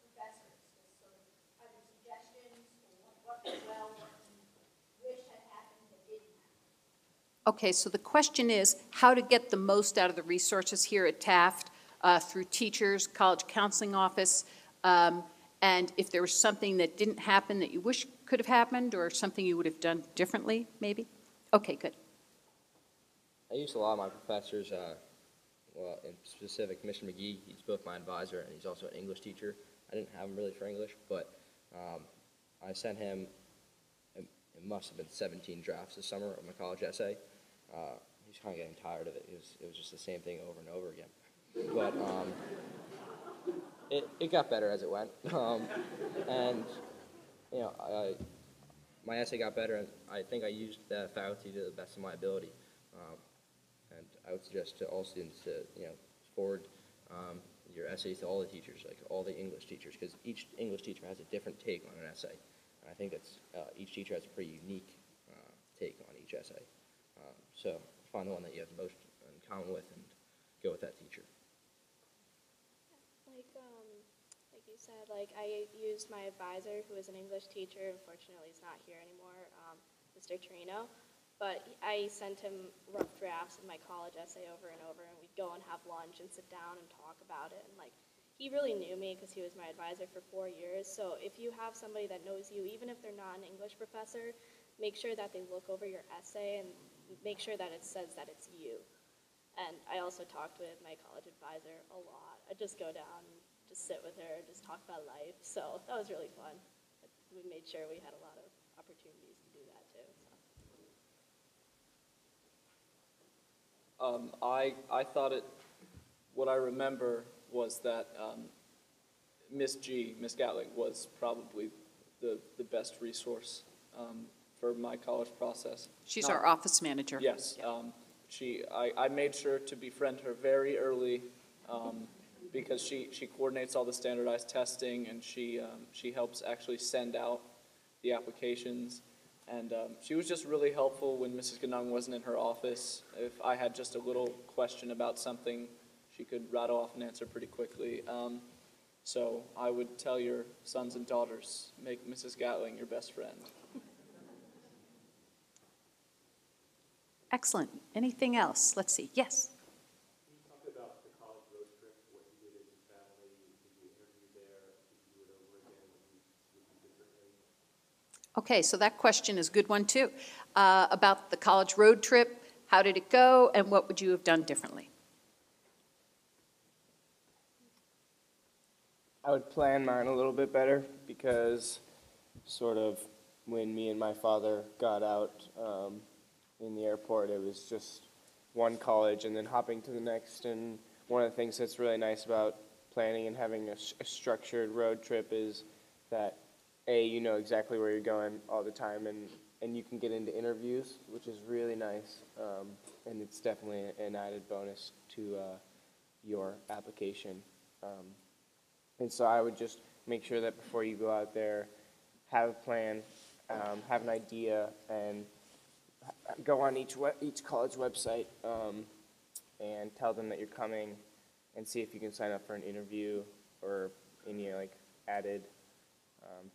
Speaker 12: professors, as sort of either suggestions or what went well, what you wish had happened that didn't happen.
Speaker 6: Okay, so the question is how to get the most out of the resources here at Taft through teachers, college counseling office, and if there was something that didn't happen that you wish could have happened or something you would have done differently, maybe? Okay, good.
Speaker 8: I used a lot of my professors, well, in specific, Mr. McGee, he's both my advisor and he's also an English teacher. I didn't have him really for English, but I sent him, it must have been 17 drafts this summer of my college essay. He's kind of getting tired of it. It was just the same thing over and over again. But it got better as it went. And, you know, my essay got better, and I think I used the faculty to the best of my ability. And I would suggest to all students to, you know, forward your essays to all the teachers, like all the English teachers, because each English teacher has a different take on an essay. And I think that's, each teacher has a pretty unique take on each essay. So find the one that you have the most in common with and go with that teacher.
Speaker 7: Like you said, like I used my advisor, who is an English teacher. Unfortunately, he's not here anymore, Mr. Torino. But I sent him rough drafts of my college essay over and over, and we'd go and have lunch and sit down and talk about it. And like, he really knew me because he was my advisor for 4 years. So if you have somebody that knows you, even if they're not an English professor, make sure that they look over your essay and make sure that it says that it's you. And I also talked with my college advisor a lot. I'd just go down and just sit with her and just talk about life. So that was really fun. We made sure we had a lot of opportunities to do that too. So.
Speaker 10: I thought what I remember was that Miss Gatling was probably the best resource for my college process.
Speaker 6: She's our office manager.
Speaker 10: Yes. I made sure to befriend her very early because she coordinates all the standardized testing, and she helps actually send out the applications. And she was just really helpful when Mrs. Ganung wasn't in her office. If I had just a little question about something, she could rattle off an answer pretty quickly. So I would tell your sons and daughters, make Mrs. Gatling your best friend.
Speaker 6: Excellent. Anything else? Let's see. Yes.
Speaker 13: Can you talk about the college road trip, what you did as a family? Did you interview there? Did you do it over again? What you would do differently?
Speaker 6: Okay, so that question is a good one too. About the college road trip, how did it go, and what would you have done differently?
Speaker 9: I would plan mine a little bit better because sort of when me and my father got out in the airport, it was just one college and then hopping to the next. And one of the things that's really nice about planning and having a structured road trip is that, A, you know exactly where you're going all the time, and you can get into interviews, which is really nice. And it's definitely an added bonus to your application. And so I would just make sure that before you go out there, have a plan, have an idea, and go on each college website and tell them that you're coming, and see if you can sign up for an interview or any like added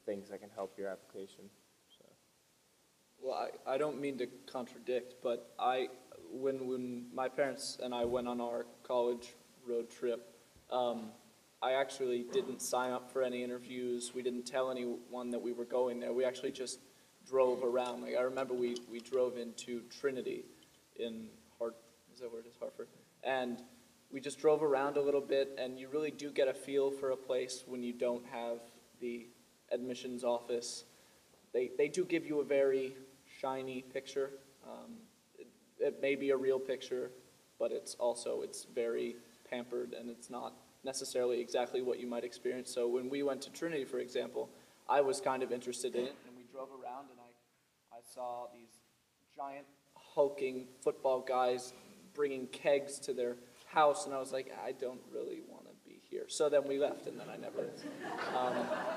Speaker 9: things that can help your application. So.
Speaker 10: Well, I don't mean to contradict, but when my parents and I went on our college road trip, I actually didn't sign up for any interviews. We didn't tell anyone that we were going there. We actually just drove around. Like I remember we drove into Trinity in Hartford? And we just drove around a little bit, and you really do get a feel for a place when you don't have the admissions office. They do give you a very shiny picture. It may be a real picture, but it's very pampered, and it's not necessarily exactly what you might experience. So when we went to Trinity, for example, I was kind of interested in it, and we drove around, and I saw these giant hulking football guys bringing kegs to their house, and I was like, I don't really want to be here. So then we left, and then I never.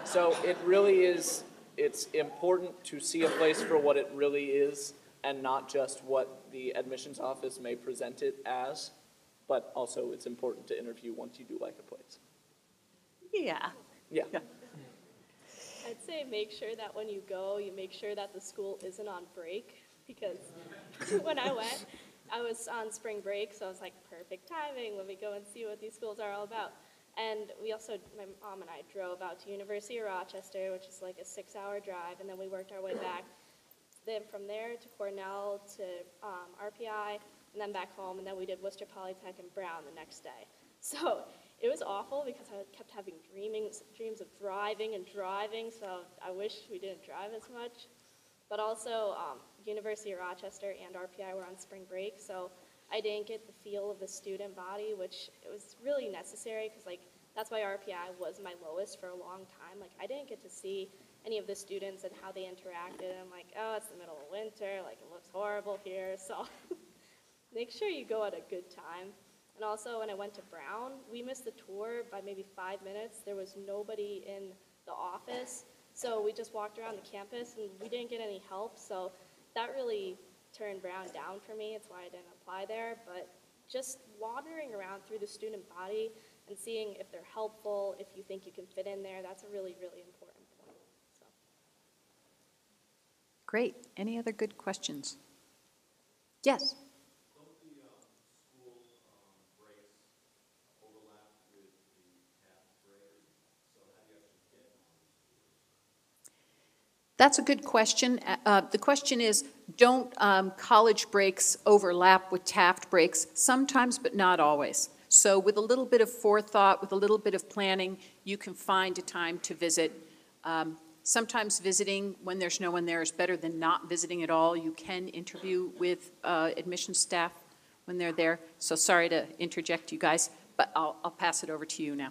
Speaker 10: So it really is, it's important to see a place for what it really is, and not just what the admissions office may present it as, but also it's important to interview once you do like a place.
Speaker 6: Yeah.
Speaker 10: Yeah.
Speaker 7: I'd say make sure that when you go, you make sure that the school isn't on break, because when I went, I was on spring break, so I was like, perfect timing, let me go and see what these schools are all about. And we also, my mom and I drove out to University of Rochester, which is like a 6-hour drive, and then we worked our way back. Then from there to Cornell to RPI, and then back home, and then we did Worcester Polytech and Brown the next day. So it was awful because I kept having dreams of driving and driving, so I wish we didn't drive as much. But also, University of Rochester and RPI were on spring break, so I didn't get the feel of the student body, which it was really necessary, because like that's why RPI was my lowest for a long time. Like I didn't get to see any of the students and how they interacted. I'm like, oh, it's the middle of winter, like it looks horrible here, so make sure you go at a good time. And also, when I went to Brown, we missed the tour by maybe 5 minutes. There was nobody in the office, so we just walked around the campus, and we didn't get any help, so that really turned Brown down for me. It's why I didn't apply there, but just wandering around through the student body and seeing if they're helpful, if you think you can fit in there, that's a really, really important point. So.
Speaker 6: Great. Any other good questions? Yes. That's a good question. The question is, don't college breaks overlap with Taft breaks? Sometimes, but not always. So with a little bit of forethought, with a little bit of planning, you can find a time to visit. Sometimes visiting when there's no one there is better than not visiting at all. You can interview with admissions staff when they're there. So sorry to interject you guys, but I'll pass it over to you now.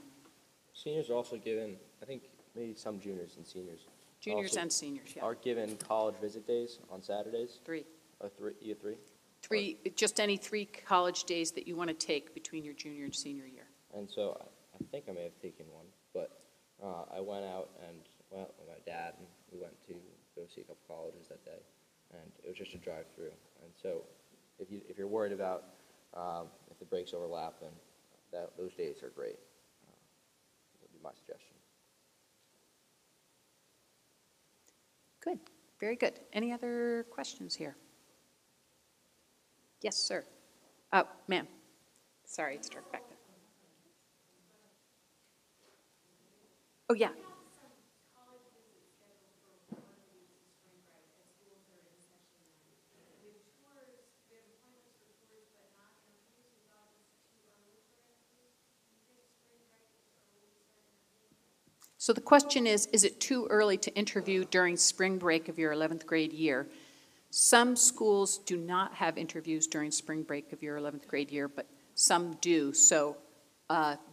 Speaker 8: Seniors are also given, I think maybe some juniors and seniors.
Speaker 6: Juniors
Speaker 8: also
Speaker 6: and seniors, yeah.
Speaker 8: are given college visit days on Saturdays.
Speaker 6: 3.
Speaker 8: You have 3?
Speaker 6: 3, just any 3 college days that you want to take between your junior and senior year.
Speaker 8: And so I think I may have taken one, but I went out and went with my dad, and we went to go see a couple colleges that day, and it was just a drive-through. And so if you're worried about if the breaks overlap, then those days are great. That would be my suggestion.
Speaker 6: Good, very good. Any other questions here? Yes, sir. Ma'am. Sorry, it's dark back there. Oh, yeah. So the question is it too early to interview during spring break of your 11th grade year? Some schools do not have interviews during spring break of your 11th grade year, but some do. So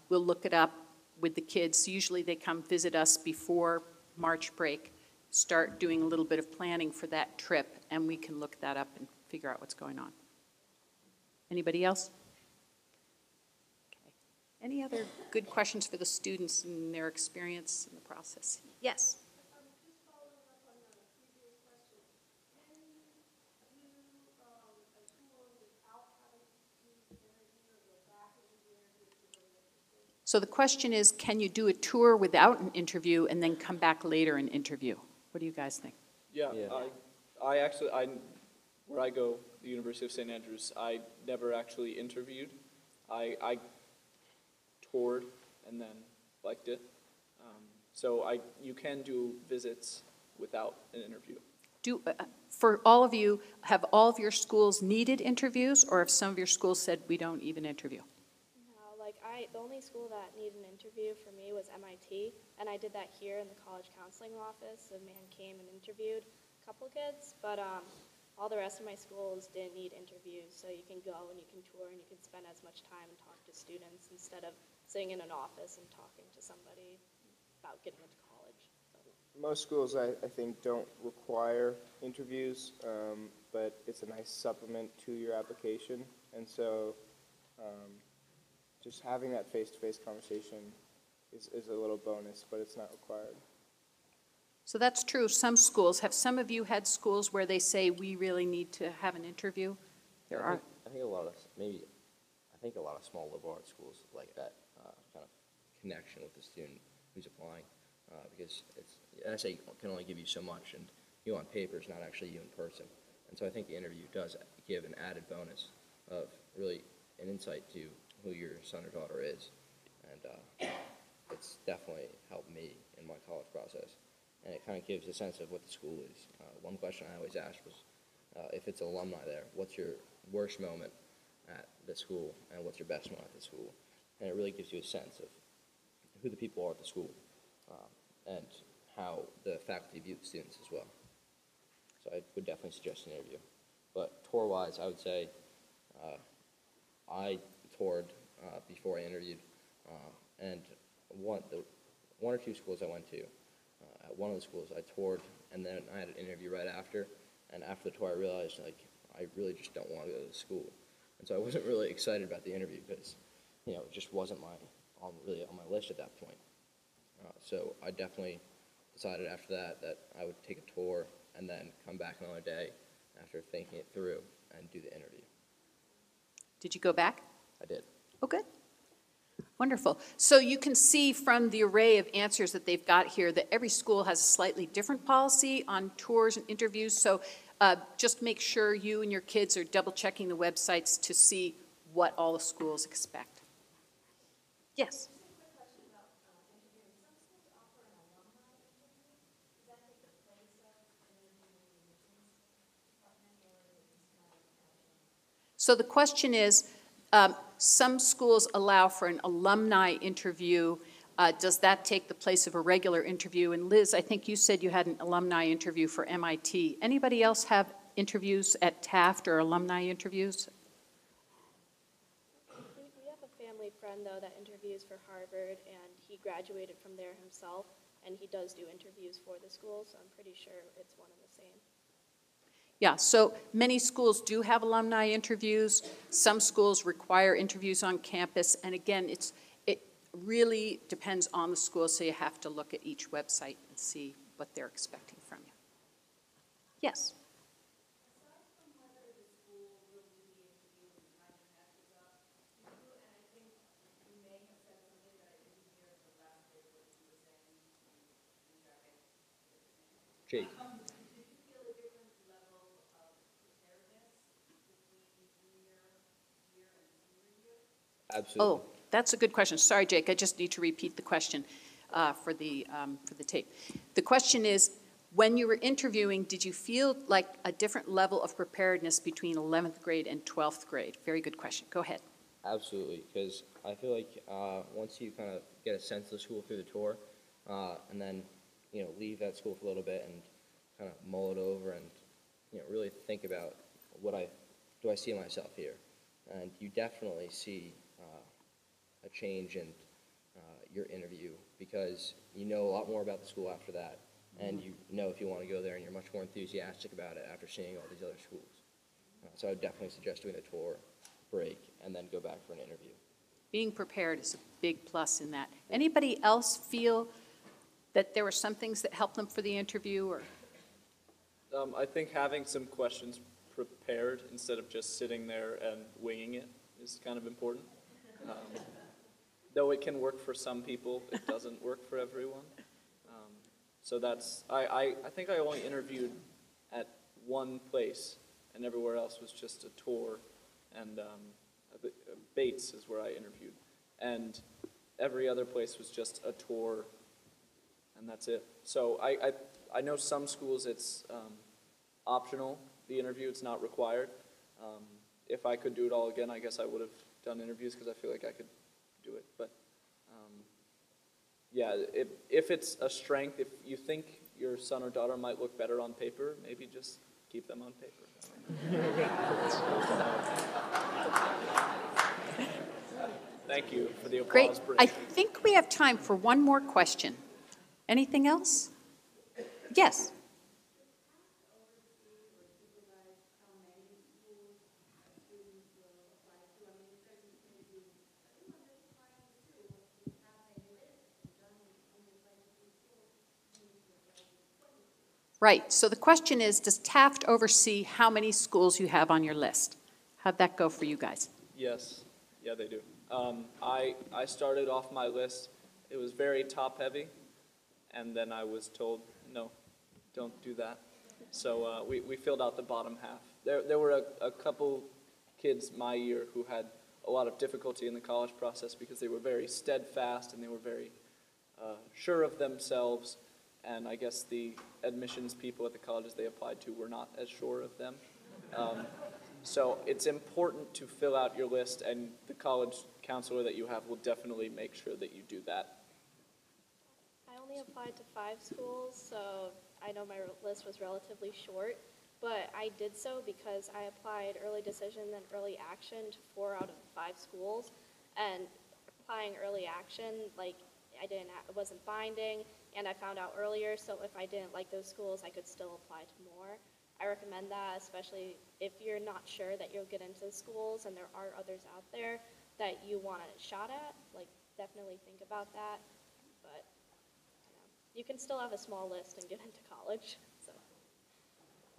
Speaker 6: we'll look it up with the kids. Usually they come visit us before March break, start doing a little bit of planning for that trip, and we can look that up and figure out what's going on. Anybody else? Any other good questions for the students and their experience in the process? Yes.
Speaker 12: Just following up on the previous question, can you do a tour without having to do the interview or go back and do the interview if you're really interested?
Speaker 6: So the question is, can you do a tour without an interview and then come back later and interview? What do you guys think?
Speaker 10: Yeah. I actually, where I go, the University of St. Andrews, I never actually interviewed. I toured and then liked it. So you can do visits without an interview.
Speaker 6: For all of you, have all of your schools needed interviews, or have some of your schools said we don't even interview?
Speaker 7: No, the only school that needed an interview for me was MIT, and I did that here in the college counseling office. A man came and interviewed a couple kids, but all the rest of my schools didn't need interviews, so you can go and you can tour and you can spend as much time and talk to students instead of sitting in an office and talking to somebody about getting into college. So.
Speaker 9: most schools, I think, don't require interviews, but it's a nice supplement to your application. And so just having that face-to-face conversation is a little bonus, but it's not required.
Speaker 6: So that's true of some schools. Have some of you had schools where they say, we really need to have an interview? There are.
Speaker 8: I think a lot of, I think a lot of small liberal arts schools like that kind of connection with the student who's applying, because an essay can only give you so much, and you on paper is not actually you in person. And so I think the interview does give an added bonus of really an insight to who your son or daughter is. And it's definitely helped me in my college process. And it kind of gives a sense of what the school is. One question I always asked was, if it's alumni there, what's your worst moment at the school, and what's your best moment at the school? And it really gives you a sense of who the people are at the school, and how the faculty view the students as well. So I would definitely suggest an interview. But tour-wise, I would say I toured before I interviewed, and one or two schools I went to, at one of the schools I toured, and then I had an interview right after, and after the tour I realized, like, I really just don't want to go to the school. And so I wasn't really excited about the interview because, you know, it just wasn't really on my list at that point. So I definitely decided after that I would take a tour and then come back another day after thinking it through and do the interview.
Speaker 6: Did you go back?
Speaker 8: I did.
Speaker 6: Oh, good. Wonderful. So you can see from the array of answers that they've got here that every school has a slightly different policy on tours and interviews. So just make sure you and your kids are double checking the websites to see what all the schools expect. Yes? So the question is, some schools allow for an alumni interview. Does that take the place of a regular interview? And Liz, I think you said you had an alumni interview for MIT. Anybody else have interviews at Taft or alumni interviews?
Speaker 7: We have a family friend, though, that interviews for Harvard, and he graduated from there himself, and he does do interviews for the school, so I'm pretty sure it's one and the same.
Speaker 6: Yeah, so many schools do have alumni interviews. Some schools require interviews on campus. And again, it really depends on the school, so you have to look at each website and see what they're expecting from you. Yes?
Speaker 8: Jake. Absolutely.
Speaker 6: Oh, that's a good question. Sorry, Jake, I just need to repeat the question for the tape. The question is, when you were interviewing, did you feel like a different level of preparedness between 11th grade and 12th grade? Very good question. Go ahead.
Speaker 8: Absolutely, because I feel like once you kind of get a sense of the school through the tour, and then, you know, leave that school for a little bit and kind of mull it over and, you know, really think about do I see myself here? And you definitely see a change in your interview, because you know a lot more about the school after that, and you know if you want to go there, and you're much more enthusiastic about it after seeing all these other schools. So I would definitely suggest doing a tour, break, and then go back for an interview.
Speaker 6: Being prepared is a big plus in that. Anybody else feel that there were some things that helped them for the interview? Or
Speaker 10: I think having some questions prepared instead of just sitting there and winging it is kind of important. Though it can work for some people, it doesn't work for everyone. So that's, I think I only interviewed at one place, and everywhere else was just a tour, and Bates is where I interviewed. And every other place was just a tour, and that's it. So I know some schools it's optional, the interview, it's not required. If I could do it all again, I guess I would have done interviews because I feel like I could do it. But yeah, if it's a strength, if you think your son or daughter might look better on paper, maybe just keep them on paper. Thank you for the applause
Speaker 6: great.
Speaker 10: break.
Speaker 6: I think we have time for one more question. Anything else? Yes. Right, so the question is, does Taft oversee how many schools you have on your list? How'd that go for you guys?
Speaker 10: Yes, yeah, they do. I started off my list, it was very top-heavy, and then I was told, no, don't do that. So we filled out the bottom half. There were a couple kids my year who had a lot of difficulty in the college process because they were very steadfast and they were very sure of themselves, and I guess the admissions people at the colleges they applied to were not as sure of them. So it's important to fill out your list, and the college counselor that you have will definitely make sure that you do that.
Speaker 7: I only applied to 5 schools, so I know my list was relatively short, but I did so because I applied early decision and early action to 4 out of 5 schools, and applying early action, like, it wasn't binding, and I found out earlier, so if I didn't like those schools, I could still apply to more. I recommend that, especially if you're not sure that you'll get into the schools and there are others out there that you want a shot at, like, definitely think about that. But you can still have a small list and get into college. So.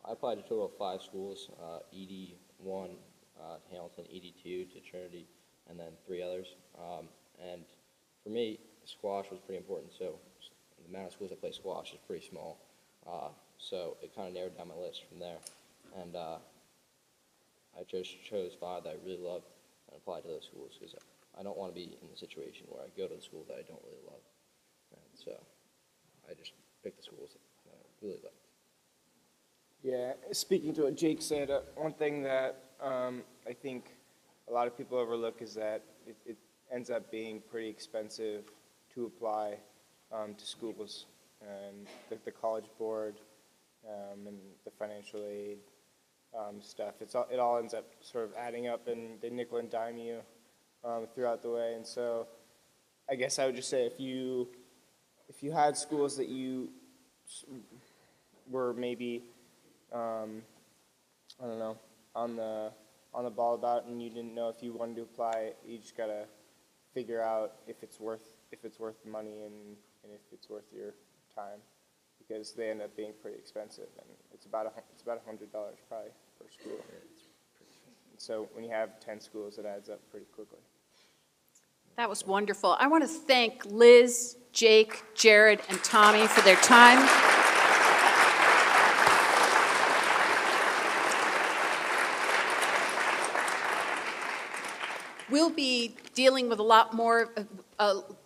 Speaker 8: I applied to a total of 5 schools, ED1 to Hamilton, ED2 to Trinity, and then 3 others. And for me, squash was pretty important, so the amount of schools that play squash is pretty small. So it kind of narrowed down my list from there. And I just chose 5 that I really loved and applied to those schools because I don't want to be in the situation where I go to the school that I don't really love. And so I just picked the schools that I really liked.
Speaker 9: Yeah, speaking to what Jake said, one thing that I think a lot of people overlook is that it ends up being pretty expensive to apply to schools, and the College Board and the financial aid stuff. It all ends up sort of adding up, and they nickel and dime you throughout the way. And so, I guess I would just say if you had schools that you were maybe I don't know, on the ball about, and you didn't know if you wanted to apply, you just gotta figure out if it's worth the money and if it's worth your time, because they end up being pretty expensive, and it's about $100 probably per school. And so when you have 10 schools, it adds up pretty quickly.
Speaker 6: That was wonderful. I want to thank Liz, Jake, Jared, and Tommy for their time. We'll be dealing with a lot more,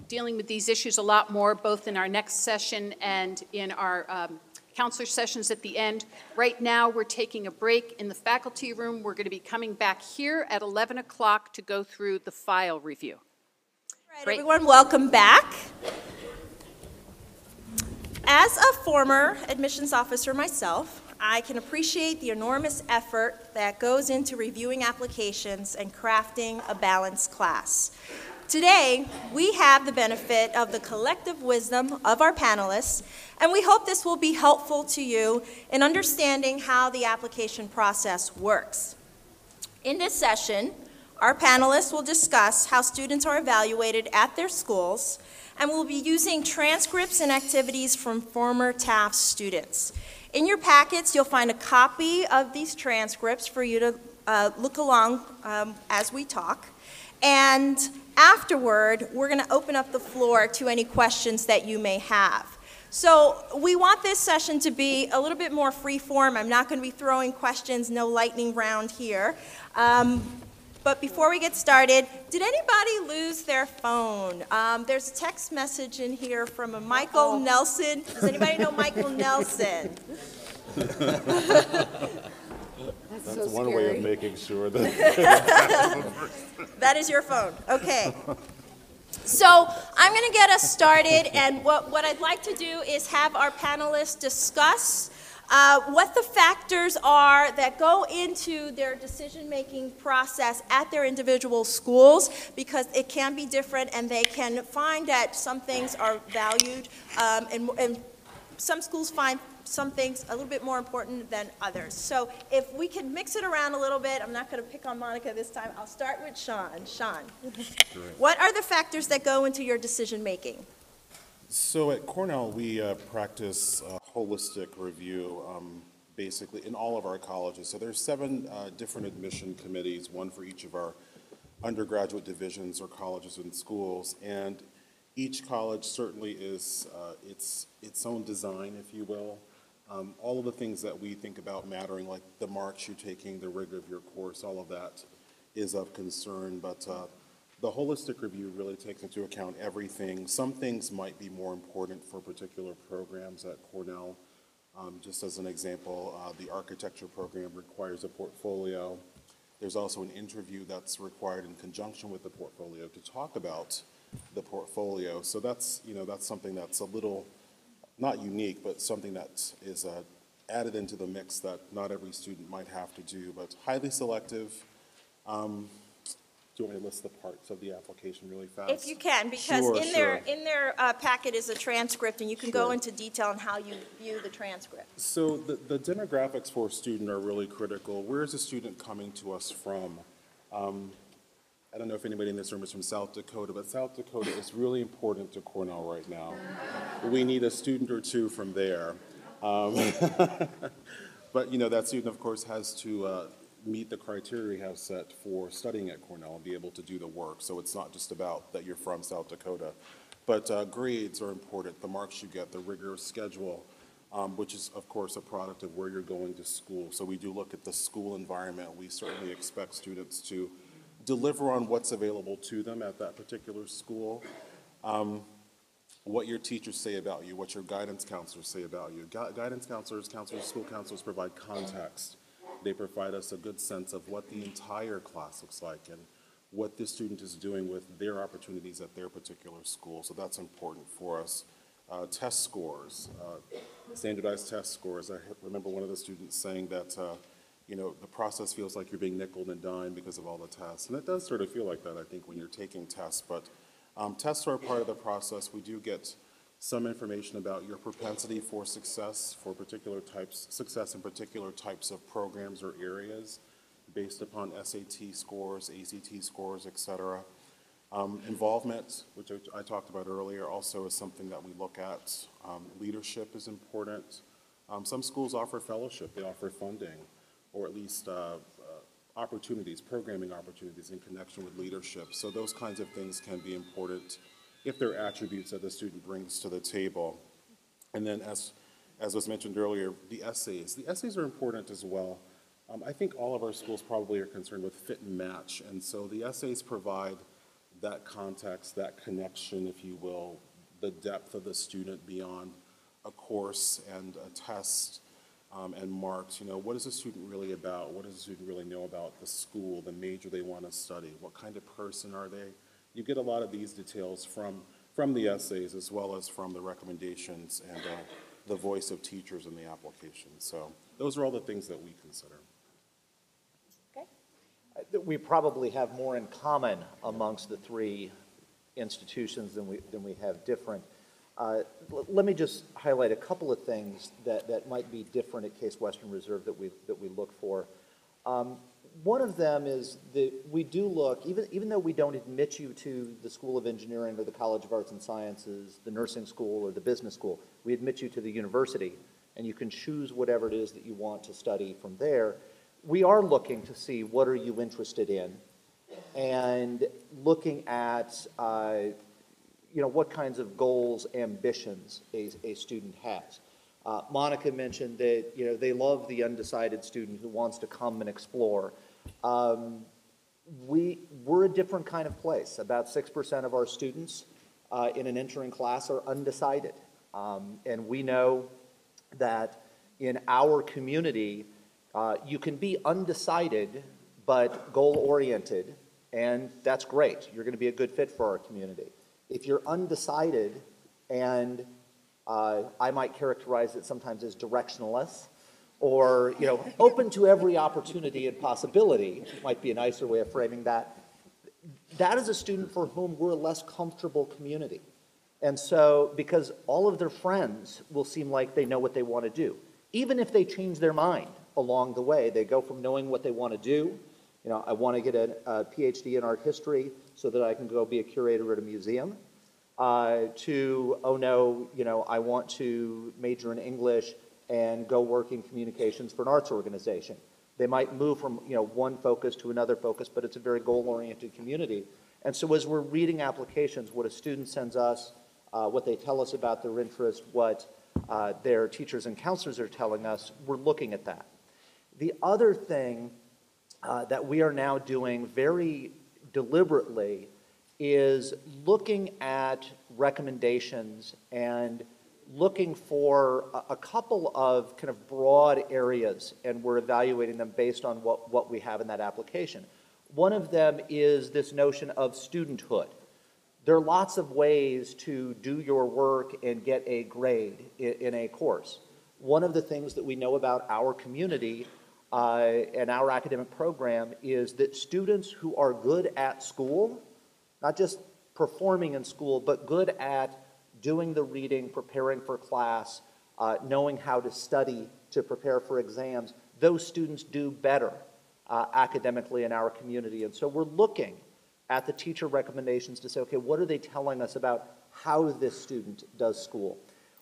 Speaker 6: dealing with these issues a lot more, both in our next session and in our counselor sessions at the end. Right now, we're taking a break in the faculty room. We're going to be coming back here at 11 o'clock to go through the file review.
Speaker 14: All right, everyone, welcome back. As a former admissions officer myself, I can appreciate the enormous effort that goes into reviewing applications and crafting a balanced class. Today, we have the benefit of the collective wisdom of our panelists, and we hope this will be helpful to you in understanding how the application process works. In this session, our panelists will discuss how students are evaluated at their schools, and we'll be using transcripts and activities from former Taft students. In your packets, you'll find a copy of these transcripts for you to look along as we talk. And afterward, we're going to open up the floor to any questions that you may have. So we want this session to be a little bit more free form. I'm not going to be throwing questions, no lightning round here. But before we get started, did anybody lose their phone? There's a text message in here from a Michael Nelson. Does anybody know Michael Nelson?
Speaker 5: That's one way of making sure that.
Speaker 14: That is your phone. Okay. So I'm going to get us started, and what I'd like to do is have our panelists discuss what the factors are that go into their decision-making process at their individual schools, because it can be different, and they can find that some things are valued, and some schools find some things a little bit more important than others. So if we can mix it around a little bit, I'm not going to pick on Monica this time. I'll start with Sean. Sean, what are the factors that go into your decision-making?
Speaker 5: So at Cornell, we practice a holistic review, basically in all of our colleges. So there's 7 different admission committees, one for each of our undergraduate divisions or colleges and schools, and each college certainly is its own design, if you will. All of the things that we think about mattering, like the marks you're taking, the rigor of your course, all of that is of concern, but the holistic review really takes into account everything. Some things might be more important for particular programs at Cornell. Just as an example, the architecture program requires a portfolio. There's also an interview that's required in conjunction with the portfolio to talk about the portfolio. So that's, that's something that's a little, not unique, but something that is added into the mix that not every student might have to do, but highly selective. Do you want me to list the parts of the application really fast?
Speaker 14: If you can, because
Speaker 5: Sure,
Speaker 14: in their packet is a transcript, and you can go into detail on how you view the transcript.
Speaker 5: So the demographics for a student are really critical. Where is a student coming to us from? I don't know if anybody in this room is from South Dakota, but South Dakota is really important to Cornell right now. We need a student or two from there. But, that student, of course, has to meet the criteria we have set for studying at Cornell and be able to do the work. So it's not just about that you're from South Dakota. But grades are important, the marks you get, the rigorous schedule, which is, of course, a product of where you're going to school. So we do look at the school environment. We certainly expect students to deliver on what's available to them at that particular school. What your teachers say about you, what your guidance counselors say about you. Guidance counselors, school counselors provide context. They provide us a good sense of what the entire class looks like and what the student is doing with their opportunities at their particular school. So that's important for us. Test scores, standardized test scores. I remember one of the students saying that, the process feels like you're being nickeled and dimed because of all the tests. And it does sort of feel like that, I think, when you're taking tests. But tests are a part of the process. We do get some information about your propensity for success in particular types of programs or areas based upon SAT scores, ACT scores, et cetera. Involvement, which I talked about earlier, also is something that we look at. Leadership is important. Some schools offer fellowship, they offer funding, or at least opportunities, programming opportunities in connection with leadership. So those kinds of things can be important if they're attributes that the student brings to the table. And then as was mentioned earlier, the essays. The essays are important as well. I think all of our schools probably are concerned with fit and match, and so the essays provide that context, that connection, if you will, the depth of the student beyond a course and a test and marks. What is a student really about? What does a student really know about the school, the major they want to study? What kind of person are they? You get a lot of these details from the essays as well as from the recommendations and the voice of teachers in the application. So those are all the things that we consider.
Speaker 4: We probably have more in common amongst the 3 institutions than we have different. Let me just highlight a couple of things that might be different at Case Western Reserve that we look for. One of them is that we do look, even though we don't admit you to the School of Engineering or the College of Arts and Sciences, the nursing school or the business school, we admit you to the university, and you can choose whatever it is that you want to study from there. We are looking to see what are you interested in, and looking at what kinds of goals, ambitions a student has. Monica mentioned that they love the undecided student who wants to come and explore. We're a different kind of place. About 6% of our students in an entering class are undecided. And we know that in our community, you can be undecided but goal-oriented, and that's great. You're going to be a good fit for our community. If you're undecided and I might characterize it sometimes as directionless, or open to every opportunity and possibility, might be a nicer way of framing that. That is a student for whom we're a less comfortable community. And so, because all of their friends will seem like they know what they want to do. Even if they change their mind along the way, they go from knowing what they want to do, you know, I want to get a PhD in art history so that I can go be a curator at a museum, to, oh no, you know, I want to major in English and go work in communications for an arts organization. They might move from, you know, one focus to another focus, but it's a very goal-oriented community. And so as we're reading applications, what a student sends us, what they tell us about their interest, what their teachers and counselors are telling us, we're looking at that. The other thing that we are now doing very deliberately is looking at recommendations and looking for a couple of kind of broad areas, and we're evaluating them based on what we have in that application. One of them is this notion of studenthood. There are lots of ways to do your work and get a grade in a course. One of the things that we know about our community and our academic program is that students who are good at school, not just performing in school, but good at doing the reading, preparing for class, knowing how to study to prepare for exams, those students do better academically in our community. And so we're looking at the teacher recommendations to say, okay, what are they telling us about how this student does school?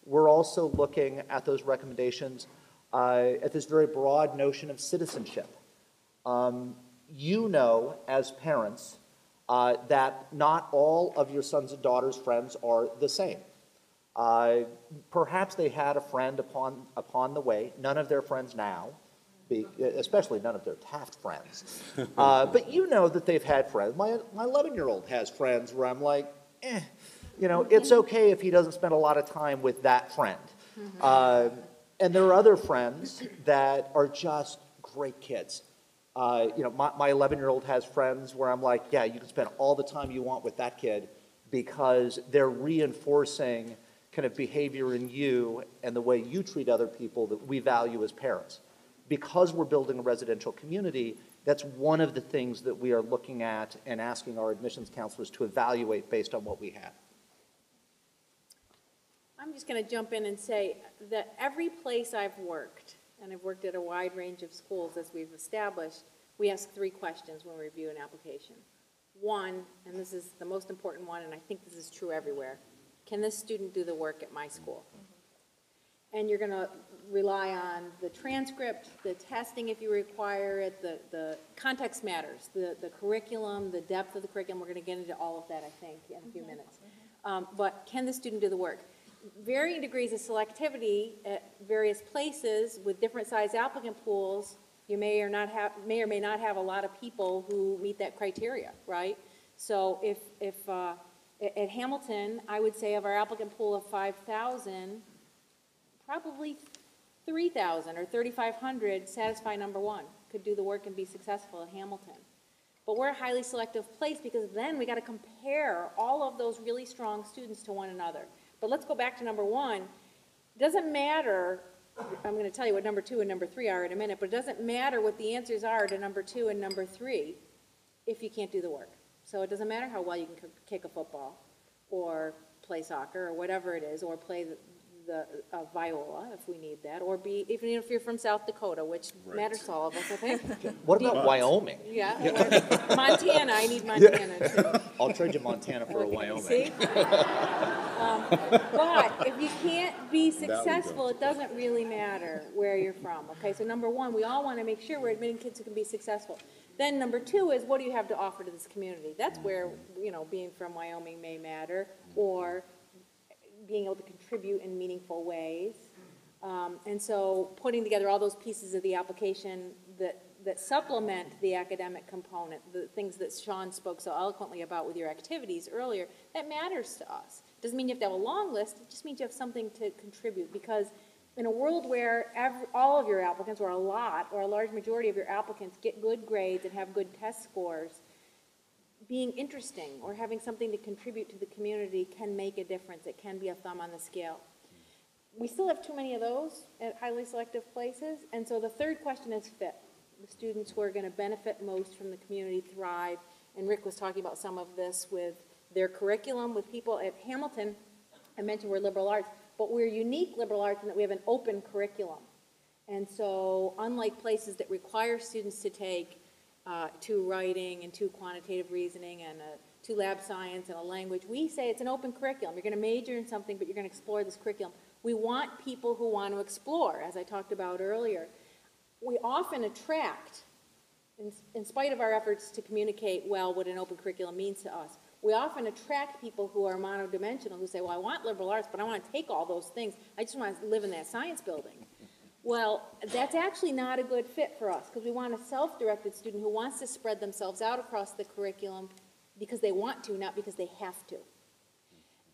Speaker 4: We're also looking at those recommendations at this very broad notion of citizenship. You know, as parents, that not all of your sons and daughters' friends are the same. Perhaps they had a friend upon the way, none of their friends now, especially none of their Taft friends. But you know that they've had friends. My 11-year-old has friends where I'm like, you know, it's okay if he doesn't spend a lot of time with that friend. And there are other friends that are just great kids. You know, my 11-year-old has friends where I'm like, yeah, you can spend all the time you want with that kid because they're reinforcing kind of behavior in you and the way you treat other people that we value as parents. Because we're building a residential community, that's one of the things that we are looking at and asking our admissions counselors to evaluate based on what we have.
Speaker 2: I'm just going to jump in and say that every place I've worked, and I've worked at a wide range of schools as we've established, we ask 3 questions when we review an application. One, and this is the most important one, and I think this is true everywhere, can this student do the work at my school? And you're going to rely on the transcript, the testing if you require it, the context matters, the curriculum, the depth of the curriculum. We're going to get into all of that, I think, in a few minutes. But can the student do the work? Varying degrees of selectivity at various places with different size applicant pools, you may or may not have a lot of people who meet that criteria, right? So if at Hamilton, I would say of our applicant pool of 5,000, probably 3,000 or 3,500 satisfy number 1, could do the work and be successful at Hamilton. But we're a highly selective place because then we got to compare all of those really strong students to one another. But let's go back to number 1. It doesn't matter, I'm going to tell you what number 2 and number 3 are in a minute, but it doesn't matter what the answers are to number 2 and number 3 if you can't do the work. So it doesn't matter how well you can kick a football or play soccer or whatever it is, or play the viola if we need that, or even if you're from South Dakota, which matters to all of us, I think.
Speaker 4: What about Wyoming?
Speaker 2: Yeah, Montana, I need Montana too.
Speaker 4: I'll trade you Montana for a Wyoming.
Speaker 2: See? But if you can't be successful, it doesn't really matter where you're from, okay? So number 1, we all want to make sure we're admitting kids who can be successful. Then number 2 is, what do you have to offer to this community? That's where, you know, being from Wyoming may matter, or being able to contribute in meaningful ways. And so putting together all those pieces of the application that supplement the academic component, the things that Sean spoke so eloquently about with your activities earlier, that matters to us. Doesn't mean you have to have a long list, it just means you have something to contribute, because in a world where all of your applicants, or a large majority of your applicants, get good grades and have good test scores, being interesting or having something to contribute to the community can make a difference. It can be a thumb on the scale. We still have too many of those at highly selective places, and so the third question is fit. The students who are going to benefit most from the community thrive, and Rick was talking about some of this with their curriculum, with people at Hamilton.
Speaker 15: I mentioned we're liberal arts, but we're unique liberal arts in that we have an open curriculum. And so unlike places that require students to take 2 writing and 2 quantitative reasoning and 2 lab science and a language, we say it's an open curriculum. You're going to major in something, but you're going to explore this curriculum. We want people who want to explore, as I talked about earlier. We often attract, in spite of our efforts to communicate well what an open curriculum means to us, we often attract people who are monodimensional, who say, well, I want liberal arts, but I want to take all those things. I just want to live in that science building. Well, that's actually not a good fit for us, because we want a self-directed student who wants to spread themselves out across the curriculum because they want to, not because they have to.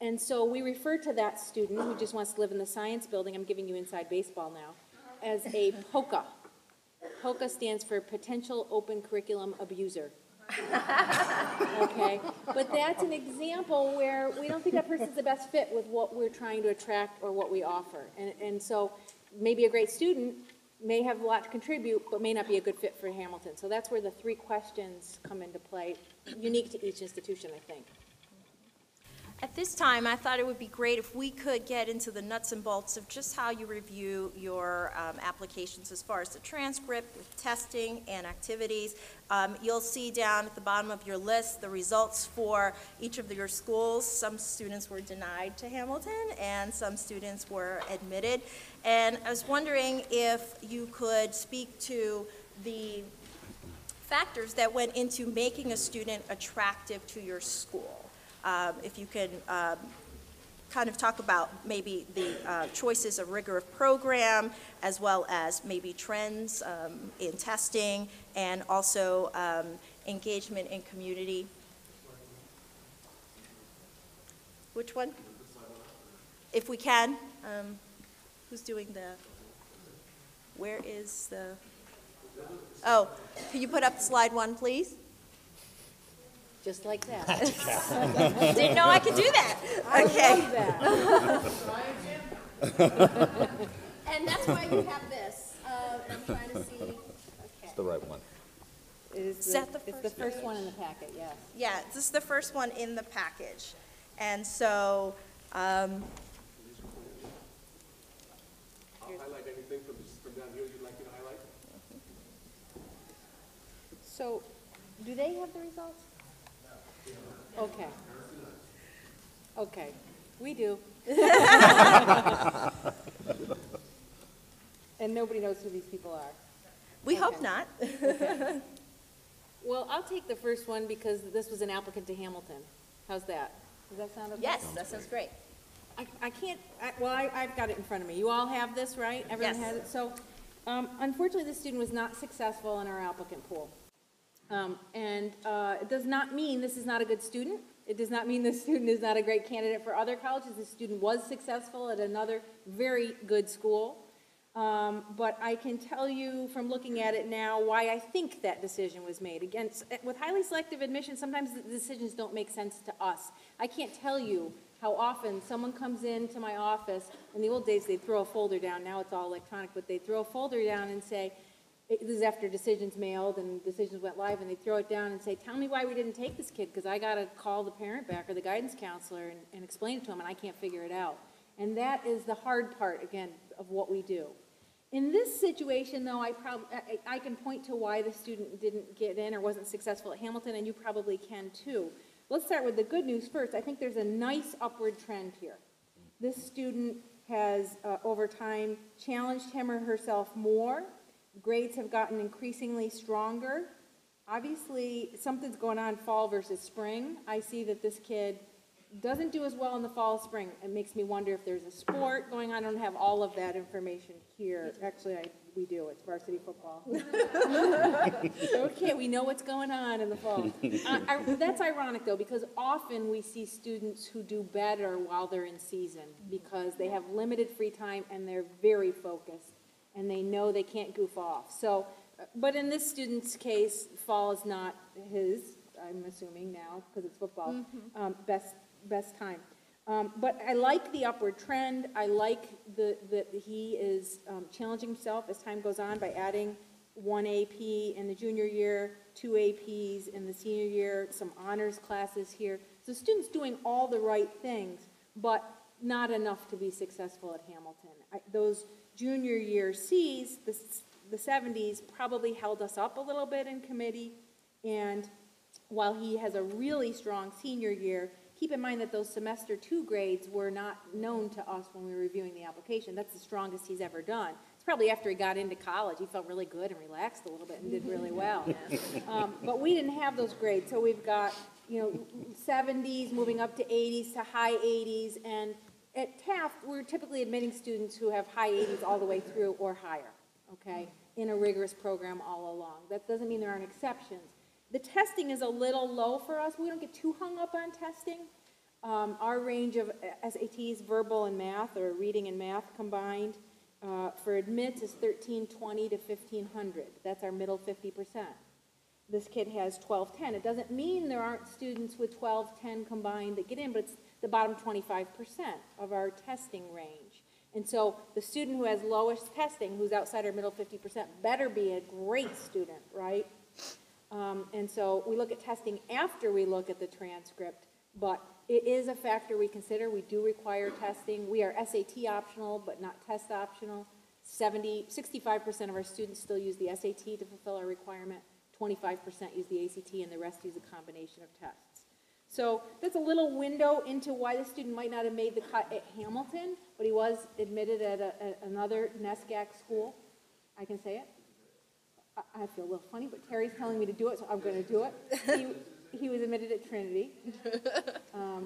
Speaker 15: And so we refer to that student who just wants to live in the science building, I'm giving you inside baseball now, as a POCA. POCA stands for Potential Open Curriculum Abuser. Okay, but that's an example where we don't think that person's the best fit with what we're trying to attract or what we offer. And so maybe a great student may have a lot to contribute, but may not be a good fit for Hamilton. So that's where the 3 questions come into play, unique to each institution, I think.
Speaker 14: At this time, I thought it would be great if we could get into the nuts and bolts of just how you review your applications as far as the transcript, with testing, and activities. You'll see down at the bottom of your list the results for each of your schools. Some students were denied to Hamilton, and some students were admitted. And I was wondering if you could speak to the factors that went into making a student attractive to your school. If you can kind of talk about maybe the choices of rigor of program, as well as maybe trends in testing, and also engagement in community. Which one? If we can. Who's doing the, where is the, oh, can you put up slide 1, please?
Speaker 15: Just like that.
Speaker 14: Didn't know I could do that. Okay. And that's why you have this. And I'm trying to see. Okay.
Speaker 4: It's the right one.
Speaker 15: It's the first one in the packet, yes.
Speaker 14: Yeah, this is the first one in the package. And so,
Speaker 1: I'll highlight anything from down here you'd like me to highlight.
Speaker 15: So, do they have the results? Okay. Okay, we do. And nobody knows who these people are.
Speaker 14: we hope not.
Speaker 15: Okay. Well, I'll take the first one because this was an applicant to Hamilton. How's that? Does that sound okay?
Speaker 14: Yes, that sounds great.
Speaker 15: I've got it in front of me. You all have this, right? Everyone
Speaker 14: Yes.
Speaker 15: has it? So, unfortunately, this student was not successful in our applicant pool. It does not mean this is not a good student. It does not mean this student is not a great candidate for other colleges. This student was successful at another very good school. But I can tell you from looking at it now why I think that decision was made. Again, with highly selective admission, sometimes the decisions don't make sense to us. I can't tell you how often someone comes into my office. In the old days, they'd throw a folder down. Now it's all electronic, but they'd throw a folder down and say, this is after decisions mailed and decisions went live, and they throw it down and say, tell me why we didn't take this kid, because I got to call the parent back or the guidance counselor and explain it to him, and I can't figure it out. And that is the hard part, again, of what we do. In this situation, though, I can point to why the student didn't get in or wasn't successful at Hamilton, and you probably can too. Let's start with the good news first. I think there's a nice upward trend here. This student has, over time, challenged him or herself more. Grades have gotten increasingly stronger. Obviously, something's going on fall versus spring. I see that this kid doesn't do as well in the fall or spring. It makes me wonder if there's a sport going on. I don't have all of that information here. Actually, we do. It's varsity football. Okay, we know what's going on in the fall. That's ironic, though, because often we see students who do better while they're in season because they have limited free time and they're very focused and they know they can't goof off. So, but in this student's case, fall is not his, I'm assuming now, because it's football, best time. But I like the upward trend. I like that he is challenging himself as time goes on by adding 1 AP in the junior year, 2 APs in the senior year, some honors classes here. So students doing all the right things, but not enough to be successful at Hamilton. Those junior year Cs, the 70s, probably held us up a little bit in committee, and while he has a really strong senior year, keep in mind that those semester 2 grades were not known to us when we were reviewing the application. That's the strongest he's ever done. It's probably after he got into college, he felt really good and relaxed a little bit and did really well. But we didn't have those grades, so we've got, 70s moving up to 80s to high 80s, and at Taft, we're typically admitting students who have high 80s all the way through or higher, okay, in a rigorous program all along. That doesn't mean there aren't exceptions. The testing is a little low for us. We don't get too hung up on testing. Our range of SATs, verbal and math, or reading and math combined, for admits is 1320 to 1500. That's our middle 50%. This kid has 1210. It doesn't mean there aren't students with 1210 combined that get in, but it's the bottom 25% of our testing range. And so the student who has lowest testing, who's outside our middle 50%, better be a great student, right? And so we look at testing after we look at the transcript, but it is a factor we consider. We do require testing. We are SAT optional, but not test optional. 65% of our students still use the SAT to fulfill our requirement. 25% use the ACT, and the rest use a combination of tests. So that's a little window into why the student might not have made the cut at Hamilton, but he was admitted at another NESCAC school. I can say it. I feel a little funny, but Terry's telling me to do it, so I'm going to do it. He was admitted at Trinity.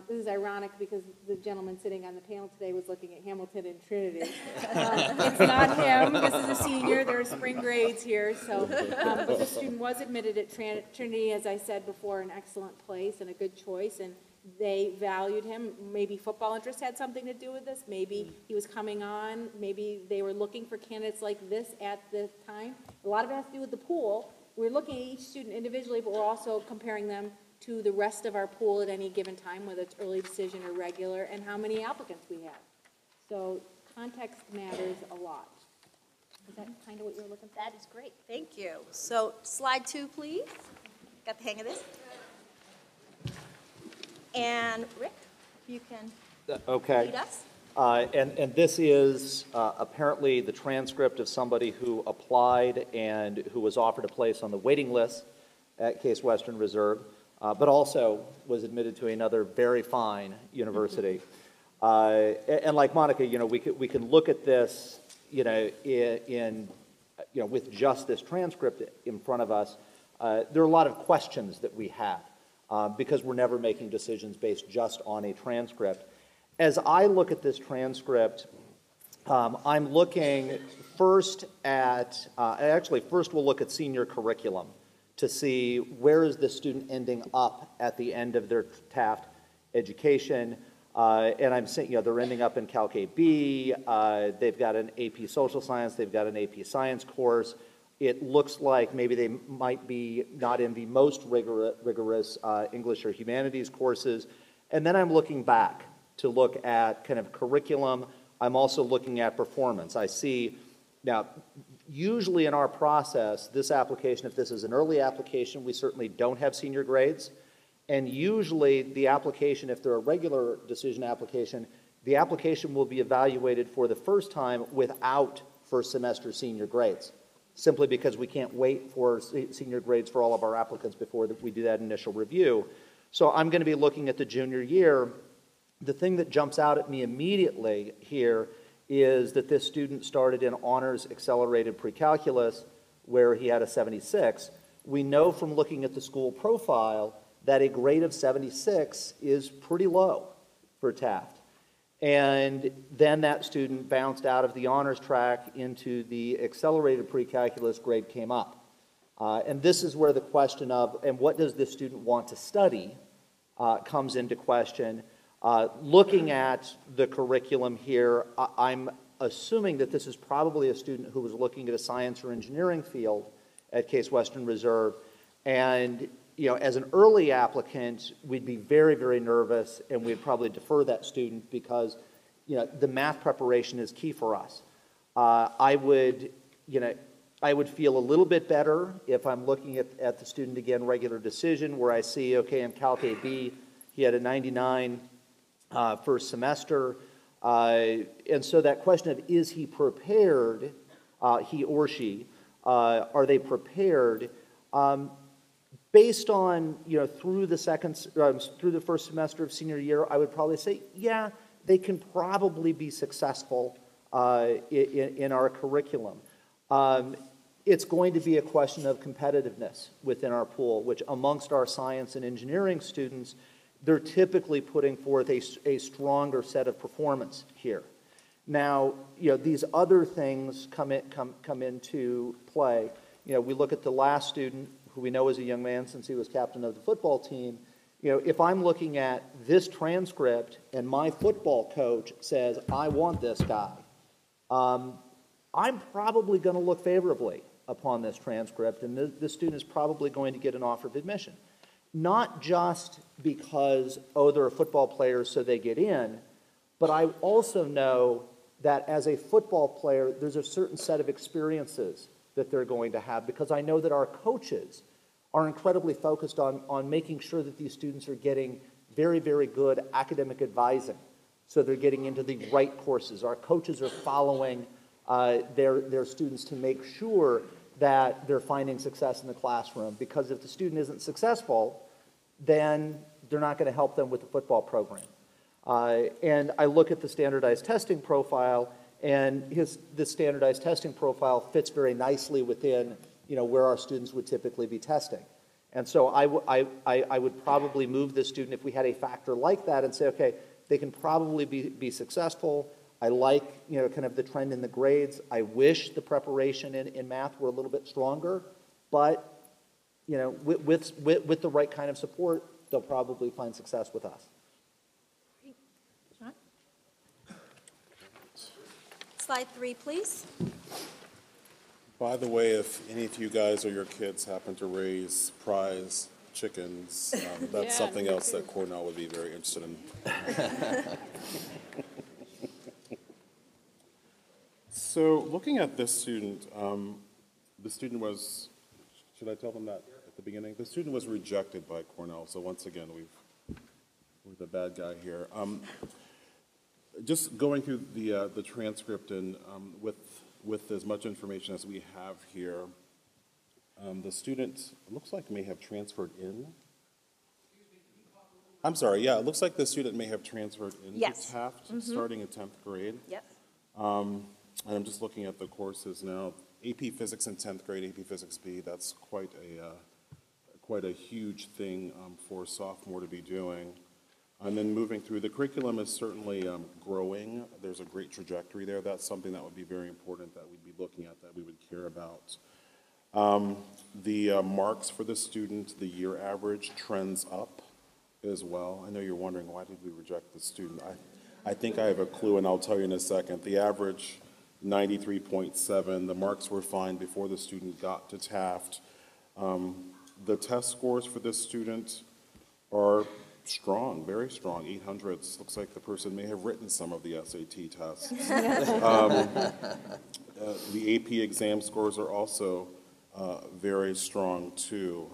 Speaker 15: This is ironic because the gentleman sitting on the panel today was looking at Hamilton and Trinity. It's not him. This is a senior. There are spring grades here. So, but the student was admitted at Trinity, as I said before, an excellent place and a good choice. And they valued him. Maybe football interest had something to do with this. Maybe he was coming on. Maybe they were looking for candidates like this at the time. A lot of it has to do with the pool. We're looking at each student individually, but we're also comparing them to the rest of our pool at any given time, whether it's early decision or regular, and how many applicants we have. So context matters a lot. Is that kind of what you're looking for?
Speaker 14: That is great. Thank you. So slide 2, please. Got the hang of this? And Rick, you can lead us.
Speaker 4: And this is apparently the transcript of somebody who applied and who was offered a place on the waiting list at Case Western Reserve, but also was admitted to another very fine university. And like Monica, we can look at this, with just this transcript in front of us. There are a lot of questions that we have because we're never making decisions based just on a transcript. As I look at this transcript, I'm looking first at, first we'll look at senior curriculum to see where is the student ending up at the end of their Taft education. And I'm saying, they're ending up in Calc AB, they've got an AP Social Science, they've got an AP Science course. It looks like maybe they might be not in the most rigorous English or humanities courses. And then I'm looking back to look at kind of curriculum. I'm also looking at performance. I see, now, usually in our process, this application, if this is an early application, we certainly don't have senior grades. And usually the application, if they're a regular decision application, the application will be evaluated for the first time without first semester senior grades, simply because we can't wait for senior grades for all of our applicants before we do that initial review. So I'm going to be looking at the junior year. The thing that jumps out at me immediately here is that this student started in honors accelerated pre-calculus where he had a 76. We know from looking at the school profile that a grade of 76 is pretty low for Taft. And then that student bounced out of the honors track into the accelerated pre-calculus, grade came up. And this is where the question of, and what does this student want to study, comes into question. Looking at the curriculum here, I'm assuming that this is probably a student who was looking at a science or engineering field at Case Western Reserve. And as an early applicant, we'd be very, very nervous, and we'd probably defer that student because, the math preparation is key for us. I would feel a little bit better if I'm looking at the student again, regular decision, where I see, okay, in Calc AB, he had a 99 first semester. And so that question of is he prepared, he or she, are they prepared? Based on, through the first semester of senior year, I would probably say, yeah, they can probably be successful in our curriculum. It's going to be a question of competitiveness within our pool, which amongst our science and engineering students, they're typically putting forth a stronger set of performance here. Now, these other things come into play. We look at the last student, who we know is a young man since he was captain of the football team. If I'm looking at this transcript and my football coach says, I want this guy, I'm probably going to look favorably upon this transcript, and this student is probably going to get an offer of admission. Not just because, they're a football player, so they get in, but I also know that as a football player, there's a certain set of experiences that they're going to have, because I know that our coaches are incredibly focused on making sure that these students are getting very, very good academic advising, so they're getting into the right courses. Our coaches are following their students to make sure that they're finding success in the classroom, because if the student isn't successful, then they're not going to help them with the football program. And I look at the standardized testing profile, and the standardized testing profile fits very nicely within where our students would typically be testing. And so I would probably move this student if we had a factor like that and say, okay, they can probably be successful. I like, kind of the trend in the grades. I wish the preparation in math were a little bit stronger, but, with the right kind of support, they'll probably find success with us.
Speaker 14: Slide 3, please.
Speaker 5: By the way, if any of you guys or your kids happen to raise prize chickens, that's something else that Cornell would be very interested in. So looking at this student, the student was, should I tell them that at the beginning? The student was rejected by Cornell, so once again, we're the bad guy here. Just going through the transcript and with as much information as we have here, the student, it looks like may have transferred in. I'm sorry, yeah, it looks like the student may have transferred into Taft, starting in 10th grade.
Speaker 14: Yep.
Speaker 5: And I'm just looking at the courses now. AP Physics in 10th grade, AP Physics B, that's quite a huge thing for a sophomore to be doing. And then moving through, the curriculum is certainly growing. There's a great trajectory there. That's something that would be very important that we'd be looking at, that we would care about. The marks for the student, the year average trends up as well. I know you're wondering, why did we reject the student? I think I have a clue, and I'll tell you in a second. The average, 93.7. The marks were fine before the student got to Taft. The test scores for this student are strong, very strong, 800s. Looks like the person may have written some of the SAT tests. The AP exam scores are also very strong, too.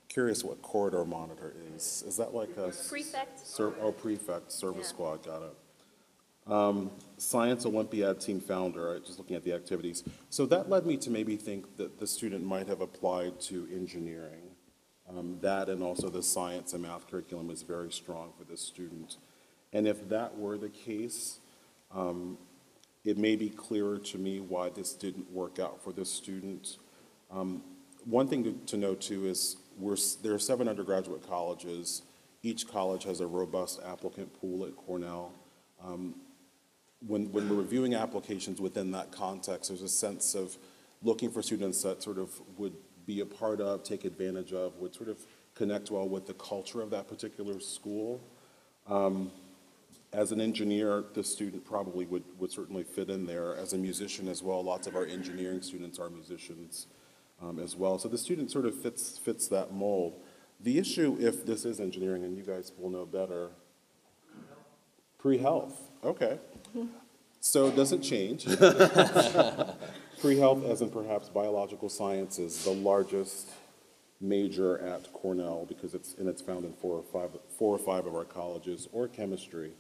Speaker 5: Curious what corridor monitor is. Is that like a...
Speaker 14: Prefect.
Speaker 5: Prefect, service squad, got it. Science Olympiad team founder, just looking at the activities. So that led me to maybe think that the student might have applied to engineering. That and also the science and math curriculum is very strong for this student. And if that were the case, it may be clearer to me why this didn't work out for this student. One thing to note too is there are 7 undergraduate colleges. Each college has a robust applicant pool at Cornell. When we're reviewing applications within that context, there's a sense of looking for students that sort of would be a part of, take advantage of, would sort of connect well with the culture of that particular school. As an engineer, the student probably would certainly fit in there. As a musician as well, lots of our engineering students are musicians as well. So the student sort of fits that mold. The issue, if this is engineering, and you guys will know better, pre-health, okay. So it doesn't change. Pre-health, as in perhaps biological sciences, the largest major at Cornell because it's found in 4 or 5 of our colleges, or chemistry.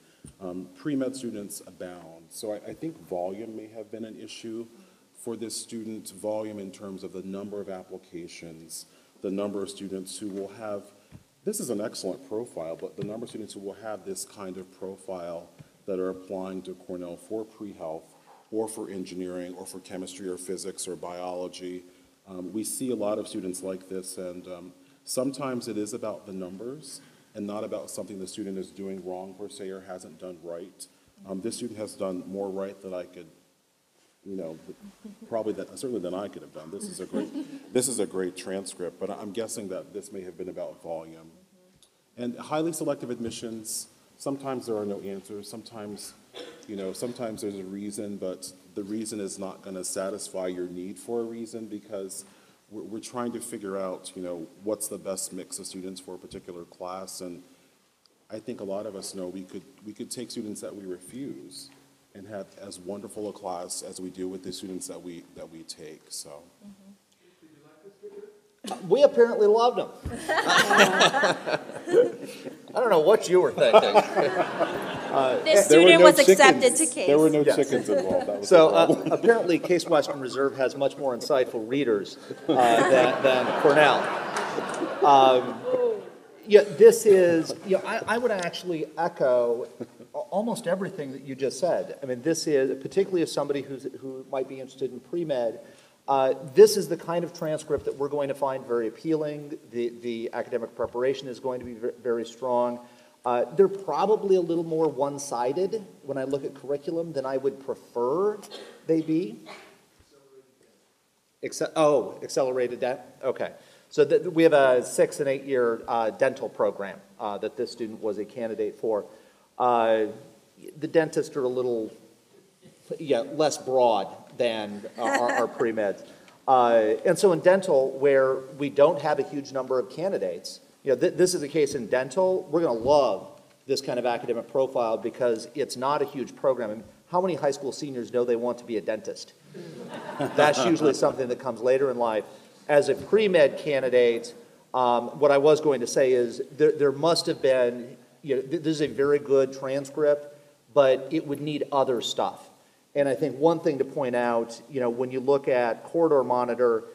Speaker 5: Pre-med students abound. So I think volume may have been an issue for this student, volume in terms of the number of applications, the number of students who will have, this is an excellent profile, but the number of students who will have this kind of profile that are applying to Cornell for pre-health or for engineering or for chemistry or physics or biology. We see a lot of students like this, and sometimes it is about the numbers and not about something the student is doing wrong per se or hasn't done right. This student has done more right than I could, probably certainly than I could have done. This is a great transcript, but I'm guessing that this may have been about volume. And highly selective admissions, sometimes there are no answers. Sometimes there's a reason, but the reason is not going to satisfy your need for a reason because we're trying to figure out, what's the best mix of students for a particular class. And I think a lot of us know we could take students that we refuse and have as wonderful a class as we do with the students that we take. So.
Speaker 4: We apparently loved him. I don't know what you were thinking.
Speaker 14: This student was accepted to Case.
Speaker 5: There were no chickens involved. That was
Speaker 4: So apparently Case Western Reserve has much more insightful readers than Cornell. This is, I would actually echo almost everything that you just said. I mean, this is, particularly as somebody who might be interested in pre-med, this is the kind of transcript that we're going to find very appealing. The academic preparation is going to be very strong. They're probably a little more one-sided when I look at curriculum than I would prefer they be. Accelerated debt? Okay. So we have a 6- and 8-year dental program that this student was a candidate for. The dentists are a little less broad than our pre-meds. And so in dental, where we don't have a huge number of candidates, this is the case in dental, we're going to love this kind of academic profile because it's not a huge program. I mean, how many high school seniors know they want to be a dentist? That's usually something that comes later in life. As a pre-med candidate, what I was going to say is there must have been, this is a very good transcript, but it would need other stuff. And I think one thing to point out, when you look at corridor monitor,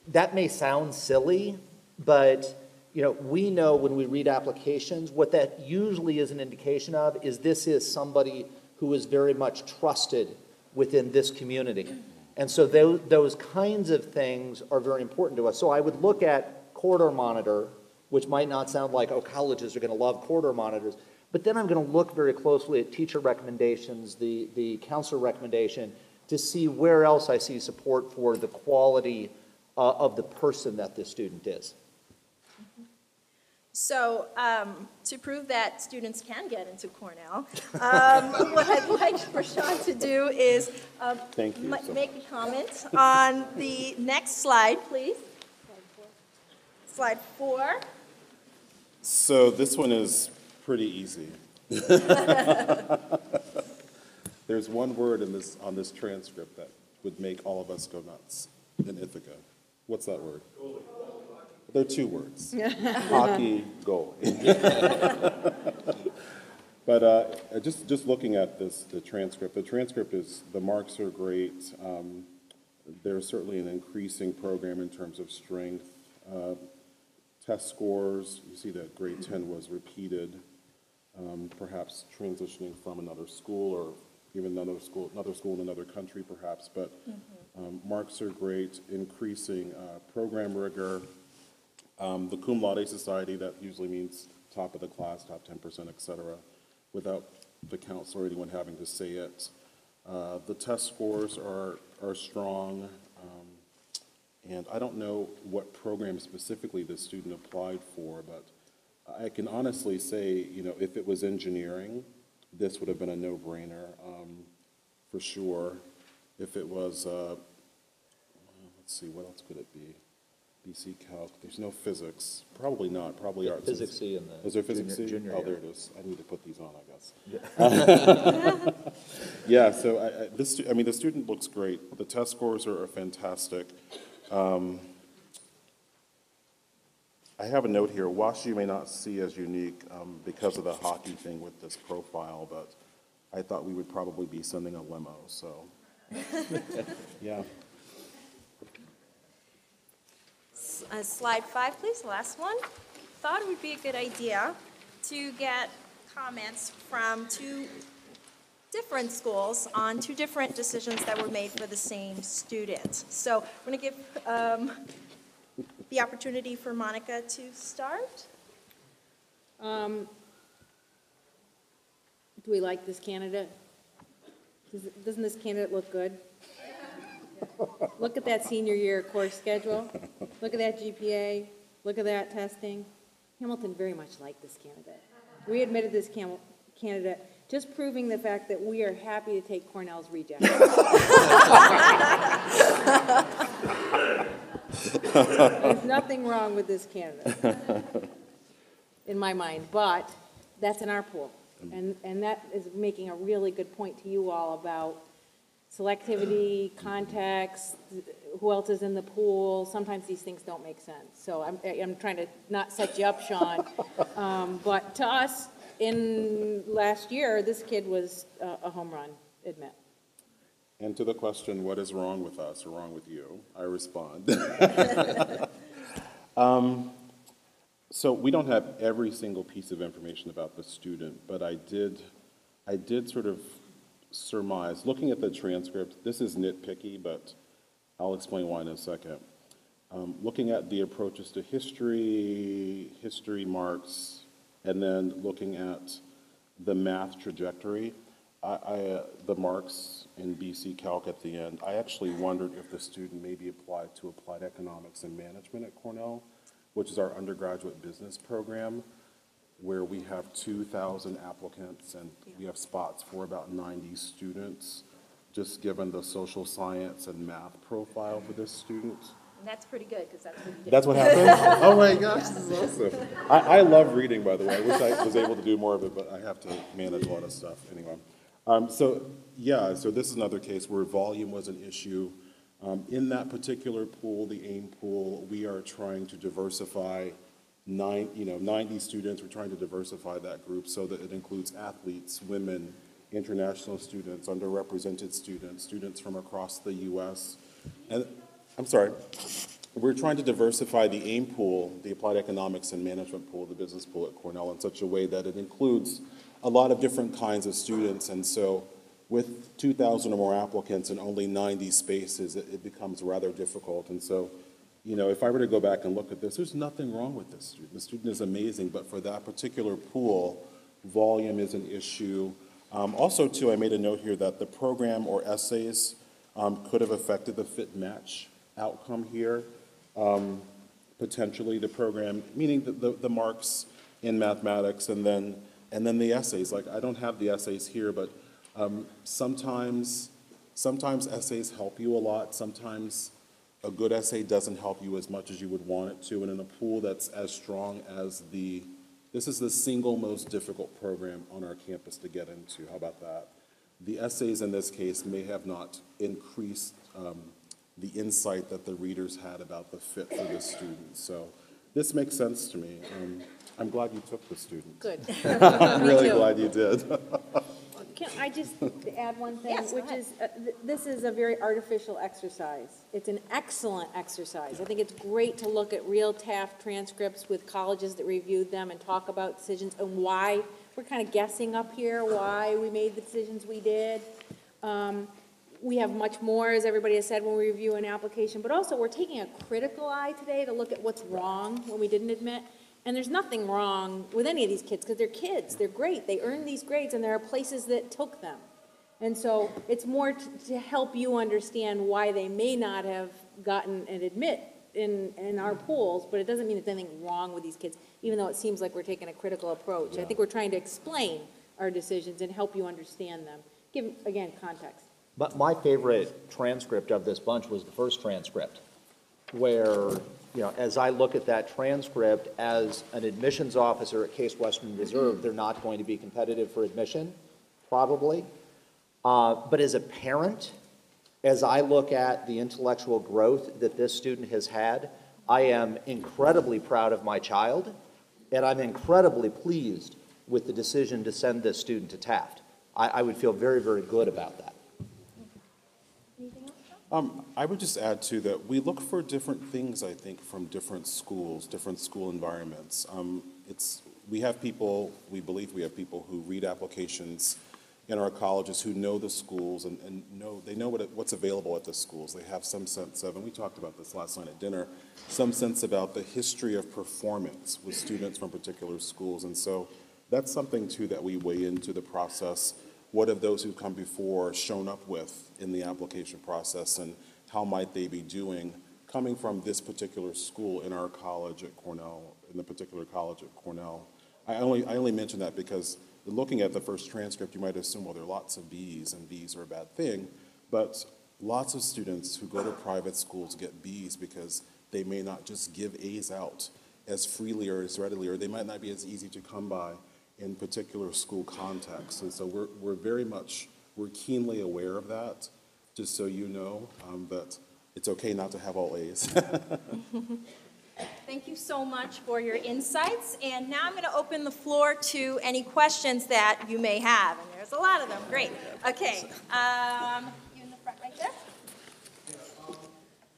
Speaker 4: that may sound silly, but we know when we read applications, what that usually is an indication of is this is somebody who is very much trusted within this community. And so those kinds of things are very important to us. So I would look at corridor monitor, which might not sound like, oh, colleges are going to love corridor monitors, but then I'm going to look very closely at teacher recommendations, the counselor recommendation, to see where else I see support for the quality of the person that this student is.
Speaker 14: So to prove that students can get into Cornell, what I'd like for Sean to do is make a comment on the next slide, please. Slide 4.
Speaker 5: So this one is pretty easy. There's one word on this transcript that would make all of us go nuts in Ithaca. What's that word? There are 2 words. Hockey, goal. But just looking at the transcript is, the marks are great. There's certainly an increasing program in terms of strength. Test scores, you see that grade 10 was repeated, perhaps transitioning from another school or even another school in another country perhaps, but marks are great, increasing program rigor. The cum laude society, that usually means top of the class, top 10%, et cetera, without the counselor or anyone having to say it. The test scores are strong, and I don't know what program specifically this student applied for, but I can honestly say, if it was engineering, this would have been a no-brainer for sure. If it was, let's see, what else could it be? BC Calc, there's no physics, probably not, probably arts.
Speaker 4: Physics C in the
Speaker 5: is there physics C?
Speaker 4: junior
Speaker 5: Oh, there
Speaker 4: year.
Speaker 5: it is. I need to put these on, I guess. Yeah, so the student looks great. The test scores are fantastic. I have a note here. Wash you may not see as unique because of the hockey thing with this profile, but I thought we would probably be sending a limo, so. Yeah.
Speaker 14: Slide 5, please, last one. Thought it would be a good idea to get comments from 2 different schools on 2 different decisions that were made for the same student. So I'm going to give the opportunity for Monica to start.
Speaker 15: Do we like this candidate? Doesn't this candidate look good? Look at that senior year course schedule. Look at that GPA. Look at that testing. Hamilton very much liked this candidate. We admitted this candidate, just proving the fact that we are happy to take Cornell's reject. There's nothing wrong with this candidate, in my mind, but that's in our pool. And that is making a really good point to you all about selectivity, context, who else is in the pool. Sometimes these things don't make sense. So I'm trying to not set you up, Sean. But to us, in last year, this kid was a home run, admit.
Speaker 5: And to the question, what is wrong with us or wrong with you, I respond. So we don't have every single piece of information about the student, but I did sort of surmise, looking at the transcript, this is nitpicky, but I'll explain why in a second. Looking at the approaches to history marks, and then looking at the math trajectory, the marks in BC Calc at the end, I actually wondered if the student maybe applied to Applied Economics and Management at Cornell, which is our undergraduate business program, where we have 2,000 applicants and we have spots for about 90 students, just given the social science and math profile for this student.
Speaker 14: And that's pretty good, because that's what you did.
Speaker 5: That's what happened? Oh my gosh, this is awesome. I love reading, by the way. I wish I was able to do more of it, but I have to manage a lot of stuff anyway. So this is another case where volume was an issue. In that particular pool, the AIM pool, we are trying to diversify 90 students. We're trying to diversify that group so that it includes athletes, women, international students, underrepresented students, students from across the U.S. And I'm sorry, we're trying to diversify the AIM pool, the Applied Economics and Management pool, the business pool at Cornell, in such a way that it includes a lot of different kinds of students. And so with 2,000 or more applicants and only 90 spaces, it becomes rather difficult. And so, if I were to go back and look at this, there's nothing wrong with this student. The student is amazing, but for that particular pool, volume is an issue. Also, too, I made a note here that the program or essays could have affected the fit match outcome here. Potentially the program, meaning the marks in mathematics and then the essays. Like, I don't have the essays here, but sometimes essays help you a lot. Sometimes a good essay doesn't help you as much as you would want it to. And in a pool that's as strong as this is the single most difficult program on our campus to get into. How about that? The essays in this case may have not increased the insight that the readers had about the fit for the student. So this makes sense to me. I'm glad you took the student.
Speaker 15: Good.
Speaker 5: I'm really
Speaker 15: too.
Speaker 5: glad you did.
Speaker 15: Can I just add one thing?
Speaker 14: Yes, go
Speaker 15: which is, this is a very artificial exercise. It's an excellent exercise. I think it's great to look at real Taft transcripts with colleges that reviewed them and talk about decisions and why we're kind of guessing up here, why we made the decisions we did. We have much more, as everybody has said, when we review an application, but also we're taking a critical eye today to look at what's wrong when we didn't admit. And there's nothing wrong with any of these kids, because they're kids, they're great, they earned these grades, and there are places that took them. And so it's more to help you understand why they may not have gotten an admit in our pools, but it doesn't mean there's anything wrong with these kids, even though it seems like we're taking a critical approach. I think we're trying to explain our decisions and help you understand them. Give, again, context.
Speaker 4: But my favorite transcript of this bunch was the first transcript, where, as I look at that transcript, as an admissions officer at Case Western Reserve, they're not going to be competitive for admission, probably. But as a parent, as I look at the intellectual growth that this student has had, I am incredibly proud of my child, and I'm incredibly pleased with the decision to send this student to Taft. I would feel very, very good about that.
Speaker 5: I would just add too that we look for different things, I think, from different schools, different school environments. We believe we have people who read applications in our colleges who know the schools and know what's available at the schools. They have some sense of, and we talked about this last night at dinner, some sense about the history of performance with students from particular schools. And so that's something too that we weigh into the process. What have those who come before shown up with in the application process, and how might they be doing coming from this particular school in our college at Cornell, in the particular college at Cornell? I only mention that because looking at the first transcript, you might assume, well, there are lots of Bs, and Bs are a bad thing, but lots of students who go to private schools get Bs because they may not just give As out as freely or as readily, or they might not be as easy to come by in particular school contexts. And so we're keenly aware of that, just so you know, that it's okay not to have all A's.
Speaker 14: Thank you so much for your insights. And now I'm going to open the floor to any questions that you may have. And there's a lot of them. Great. Okay. You in the front right there.
Speaker 13: On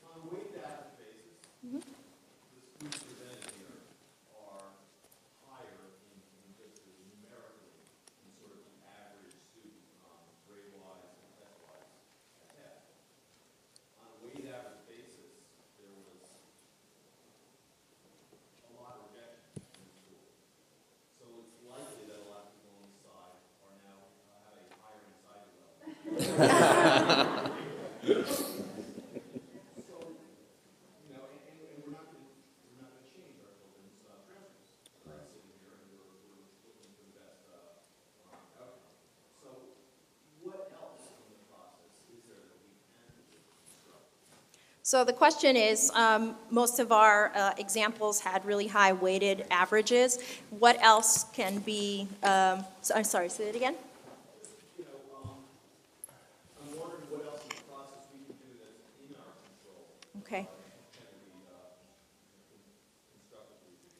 Speaker 13: a weighted average basis, the students presented here are higher in just numerically than sort of the average student, grade-wise and test-wise at Taft. On a weighted average basis, there was a lot of rejection in the school. So it's likely that a lot of people on the side are now have a higher anxiety level. So, you know, and we're not going to change our children's transcripts. Sitting here, and we're looking for the best outcome. So, what else in the process is there that we can do?
Speaker 14: So the question is, most of our examples had really high weighted averages. What else can be, I'm sorry, say it again?
Speaker 13: You know, I'm wondering what else in the process we can do that's in our control.
Speaker 14: Okay.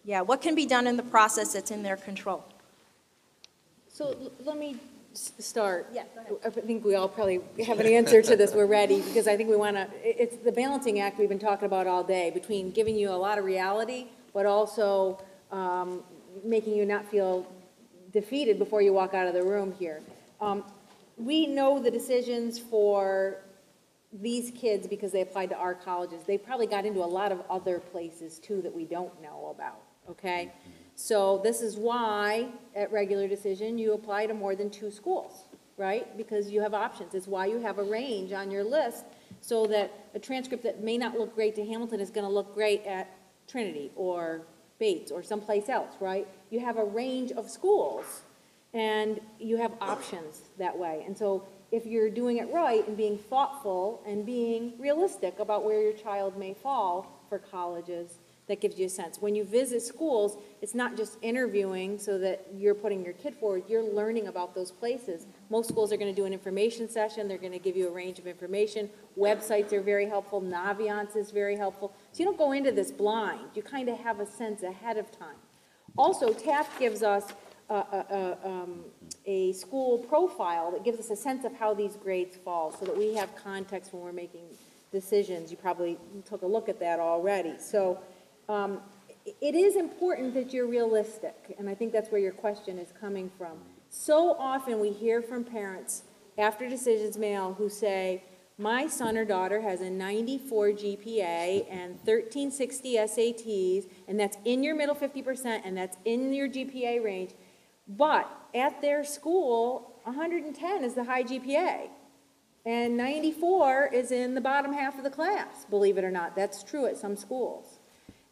Speaker 14: Yeah, what can be done in the process that's in their control?
Speaker 15: So let me start.
Speaker 14: Yeah, go ahead.
Speaker 15: I think we all probably have an answer to this. We're ready, because I think we want to, it's the balancing act we've been talking about all day, between giving you a lot of reality, but also making you not feel defeated before you walk out of the room here. We know the decisions for these kids because they applied to our colleges. They probably got into a lot of other places too that we don't know about, okay? So this is why, at regular decision, you apply to more than 2 schools, right? Because you have options. It's why you have a range on your list, so that a transcript that may not look great to Hamilton is going to look great at Trinity or Bates or someplace else, right? You have a range of schools, and you have options that way. And so if you're doing it right and being thoughtful and being realistic about where your child may fall for colleges, that gives you a sense. When you visit schools, it's not just interviewing so that you're putting your kid forward, you're learning about those places. Most schools are going to do an information session, they're going to give you a range of information. Websites are very helpful, Naviance is very helpful. So you don't go into this blind, you kind of have a sense ahead of time. Also, Taft gives us a school profile that gives us a sense of how these grades fall, so that we have context when we're making decisions. You probably took a look at that already. So it is important that you're realistic, and I think that's where your question is coming from. So often we hear from parents after decisions mail who say, my son or daughter has a 94 GPA and 1360 SATs, and that's in your middle 50%, and that's in your GPA range, but at their school, 110 is the high GPA, and 94 is in the bottom half of the class, believe it or not. That's true at some schools.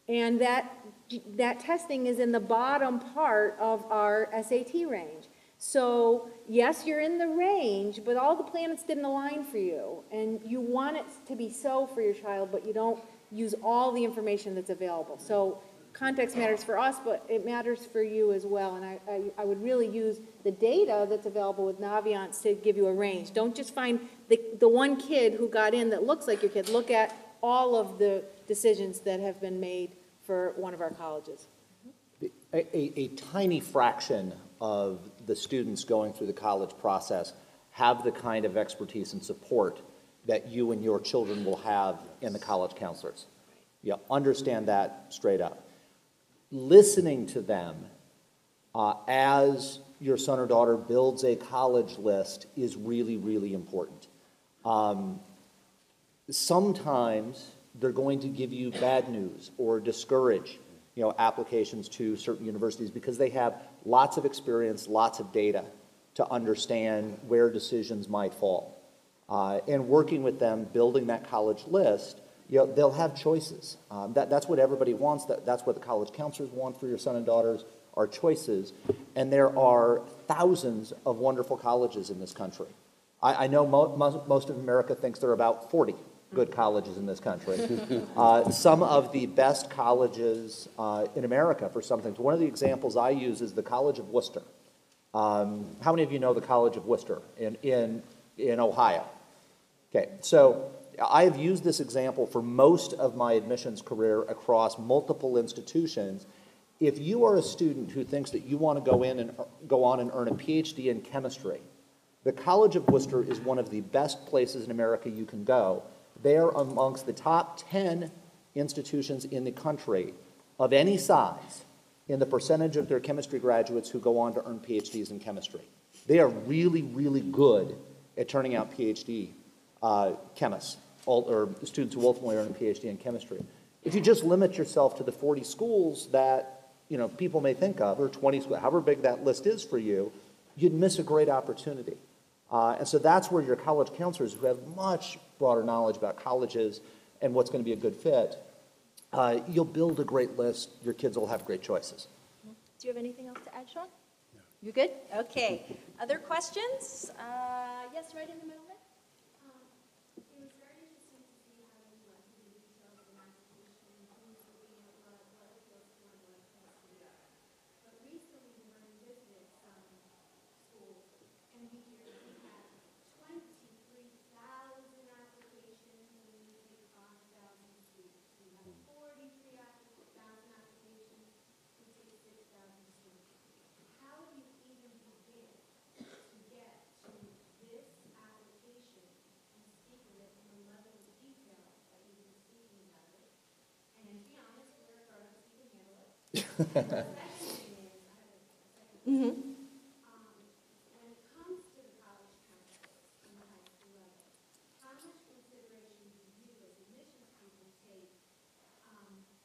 Speaker 15: And that testing is in the bottom part of our SAT range. So yes, you're in the range, but all the planets didn't align for you. And you want it to be so for your child, but you don't use all the information that's available. So context matters for us, but it matters for you as well. And I would really use the data that's available with Naviance to give you a range. Don't just find the one kid who got in that looks like your kid. Look at all of the decisions that have been made for one of our colleges.
Speaker 4: A tiny fraction of the students going through the college process have the kind of expertise and support that you and your children will have in the college counselors. You understand that straight up. Listening to them as your son or daughter builds a college list is really, really important. Sometimes they're going to give you bad news or discourage, applications to certain universities because they have lots of experience, lots of data to understand where decisions might fall. And working with them, building that college list, they'll have choices. That's what everybody wants. That's what the college counselors want for your son and daughters, are choices. And there are thousands of wonderful colleges in this country. I know most of America thinks there are about 40 good colleges in this country. Some of the best colleges in America for some things. One of the examples I use is the College of Worcester. How many of you know the College of Worcester in Ohio? Okay, so I've used this example for most of my admissions career across multiple institutions. If you are a student who thinks that you want to go on and earn a PhD in chemistry, the College of Worcester is one of the best places in America you can go. They are amongst the top 10 institutions in the country of any size in the percentage of their chemistry graduates who go on to earn PhDs in chemistry. They are really, really good at turning out PhD chemists, or students who ultimately earn a PhD in chemistry. If you just limit yourself to the 40 schools that people may think of, or 20 schools, however big that list is for you, you'd miss a great opportunity. And so that's where your college counselors, who have much broader knowledge about colleges and what's going to be a good fit, you'll build a great list. Your kids will have great choices.
Speaker 14: Do you have anything else to add, Sean? You good? Okay. Other questions? Yes, right in the middle there.
Speaker 12: It was very interesting to see how you went through the details of an application, who's looking at what appeals to one, what appeals to the other. But recently, we were in visited some schools, and we had 23,000 applications, and we take 5,000 students. We have 43,000 applications, we take 6,000 students. How do you even begin to get to this application and speak of it in the level of detail that you've been speaking about it? And to be honest, we're grown-ups, we can handle it. The second thing is, I have a second question. When it comes to the college counselors in the high school level, how much consideration do you as admissions people take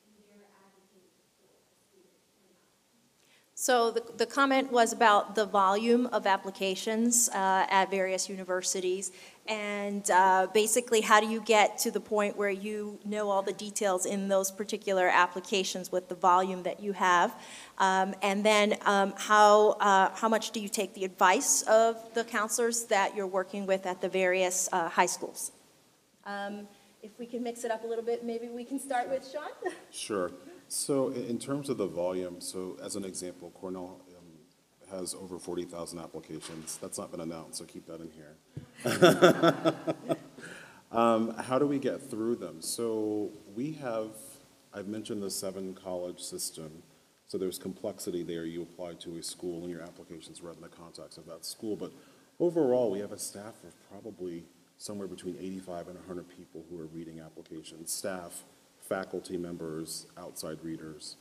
Speaker 12: in their advocating for a student or not?
Speaker 14: So the comment was about the volume of applications at various universities, and basically how do you get to the point where you know all the details in those particular applications with the volume that you have, and then how much do you take the advice of the counselors that you're working with at the various high schools? If we can mix it up a little bit, maybe we can start with Sean.
Speaker 5: Sure. So in terms of the volume, so as an example, Cornell has over 40,000 applications. That's not been announced, so keep that in here. How do we get through them? So I've mentioned the 7-college system. So there's complexity there. You apply to a school and your application's read in the context of that school. But overall, we have a staff of probably somewhere between 85 and 100 people who are reading applications. Staff, faculty members, outside readers,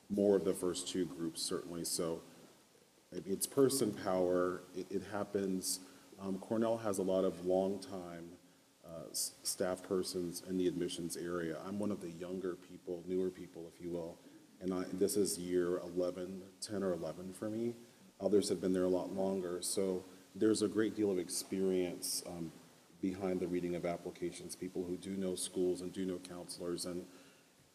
Speaker 5: more of the first two groups certainly. So it's person power. It happens. Cornell has a lot of long-time staff persons in the admissions area. I'm one of the younger people, newer people, if you will, and this is year 10 or 11 for me. Others have been there a lot longer. So there's a great deal of experience behind the reading of applications, people who do know schools and do know counselors and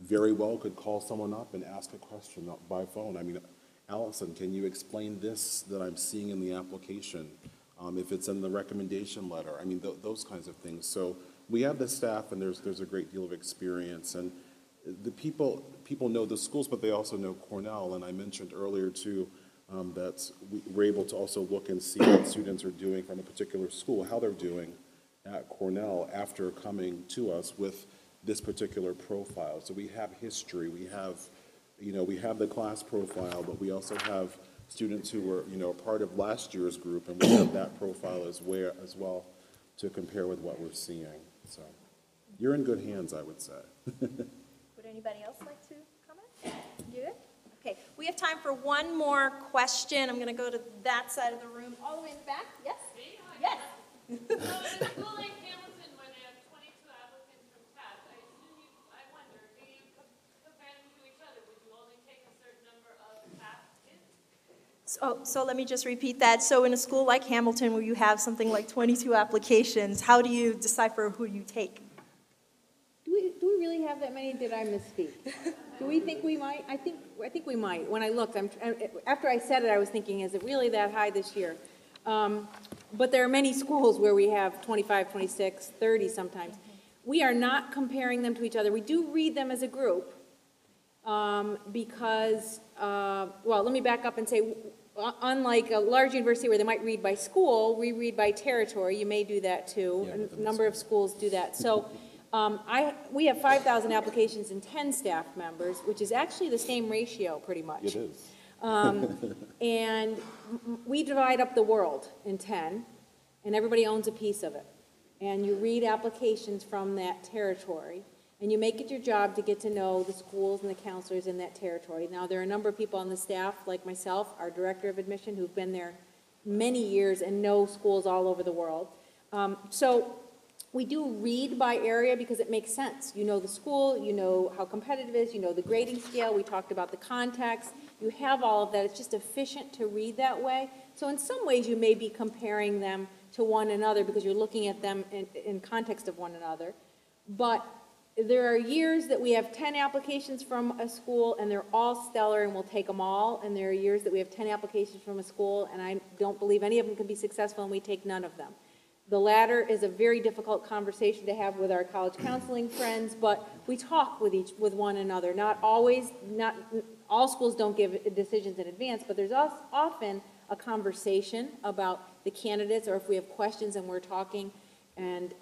Speaker 5: very well could call someone up and ask a question by phone. I mean, Allison, can you explain this that I'm seeing in the application? If it's in the recommendation letter, I mean, those kinds of things. So we have the staff and there's a great deal of experience, and the people know the schools, but they also know Cornell. And I mentioned earlier too, that we're able to also look and see what students are doing from a particular school, how they're doing, at Cornell after coming to us with this particular profile. So we have history, we have, we have the class profile, but we also have students who were, part of last year's group, and we have that profile as well to compare with what we're seeing. So you're in good hands, I would say.
Speaker 14: Would anybody else like to comment? You good? Okay, we have time for one more question. I'm going to go to that side of the room, all the way in the back. Yes? Yes.
Speaker 16: So in a school like Hamilton, where they have 22 applicants from Taft, I wonder, do you compare them to each other? Would you only take a certain number of Taft kids?
Speaker 14: So let me just repeat that. So in a school like Hamilton, where you have something like 22 applications, how do you decipher who you take?
Speaker 15: Do we really have that many? Did I misspeak? Do we think we might? I think we might. When I looked, after I said it, I was thinking, is it really that high this year? But there are many schools where we have 25, 26, 30 sometimes. We are not comparing them to each other. We do read them as a group because, well, let me back up and say, unlike a large university where they might read by school, we read by territory. You may do that too. A number of schools do that. So we have 5,000 applications and 10 staff members, which is actually the same ratio pretty much.
Speaker 5: It is.
Speaker 15: And we divide up the world in 10, and everybody owns a piece of it. And you read applications from that territory, and you make it your job to get to know the schools and the counselors in that territory. Now, there are a number of people on the staff, like myself, our director of admission, who've been there many years and know schools all over the world. So we do read by area because it makes sense. You know the school, you know how competitive it is, you know the grading scale, we talked about the context, you have all of that. It's just efficient to read that way. So in some ways you may be comparing them to one another because you're looking at them in context of one another. But there are years that we have 10 applications from a school and they're all stellar and we'll take them all. And there are years that we have 10 applications from a school and I don't believe any of them can be successful and we take none of them. The latter is a very difficult conversation to have with our college counseling friends, but we talk with one another. Not all schools don't give decisions in advance, but there's often a conversation about the candidates, or if we have questions and we're talking. And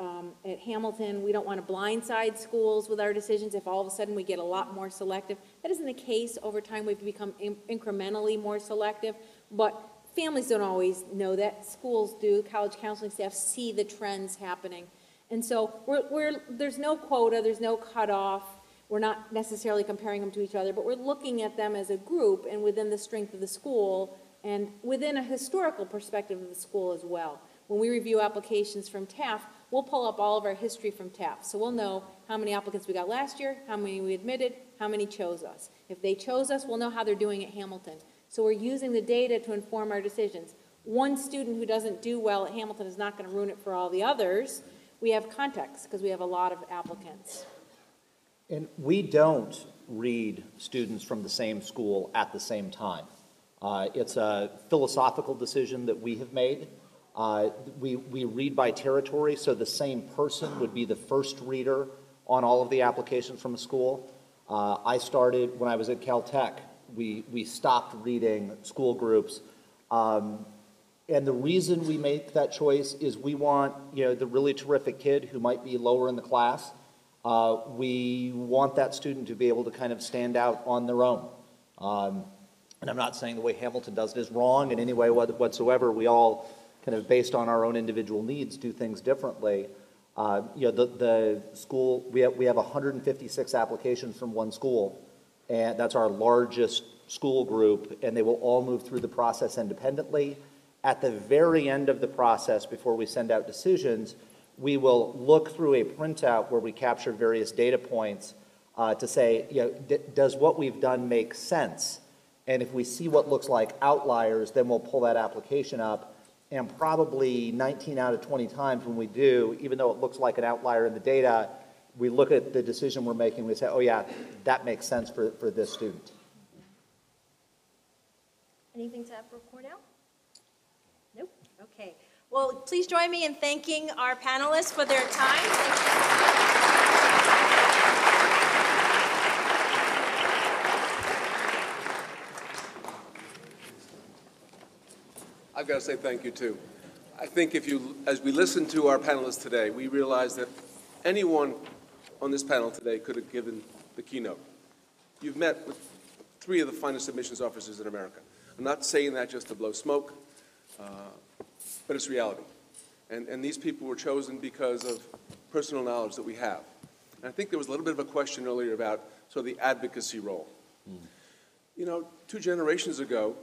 Speaker 15: at Hamilton, we don't want to blindside schools with our decisions if all of a sudden we get a lot more selective. That isn't the case. Over time, we've become incrementally more selective, but families don't always know that. Schools do. College counseling staff see the trends happening. And so there's no quota, there's no cutoff. We're not necessarily comparing them to each other, but we're looking at them as a group and within the strength of the school and within a historical perspective of the school as well. When we review applications from Taft, we'll pull up all of our history from Taft. So we'll know how many applicants we got last year, how many we admitted, how many chose us. If they chose us, we'll know how they're doing at Hamilton. So we're using the data to inform our decisions. One student who doesn't do well at Hamilton is not going to ruin it for all the others. We have context because we have a lot of applicants.
Speaker 4: And we don't read students from the same school at the same time. It's a philosophical decision that we have made. We read by territory, so the same person would be the first reader on all of the applications from a school. I started when I was at Caltech. We stopped reading school groups. And the reason we make that choice is we want, the really terrific kid who might be lower in the class, we want that student to be able to kind of stand out on their own. And I'm not saying the way Hamilton does it is wrong in any way whatsoever. We all kind of based on our own individual needs do things differently. The school, we have 156 applications from one school. And that's our largest school group, and they will all move through the process independently. At the very end of the process, before we send out decisions, we will look through a printout where we capture various data points to say, does what we've done make sense? And if we see what looks like outliers, then we'll pull that application up. And probably 19 out of 20 times when we do, even though it looks like an outlier in the data, we look at the decision we're making, we say, oh yeah, that makes sense for this student.
Speaker 14: Anything to add for Cornell? Nope. Okay. Well, please join me in thanking our panelists for their time.
Speaker 1: I've got to say thank you too. I think as we listen to our panelists today, we realize that anyone on this panel today could have given the keynote. You've met with 3 of the finest admissions officers in America. I'm not saying that just to blow smoke, but it's reality. And these people were chosen because of personal knowledge that we have. And I think there was a little bit of a question earlier about sort of the advocacy role. You know, 2 generations ago,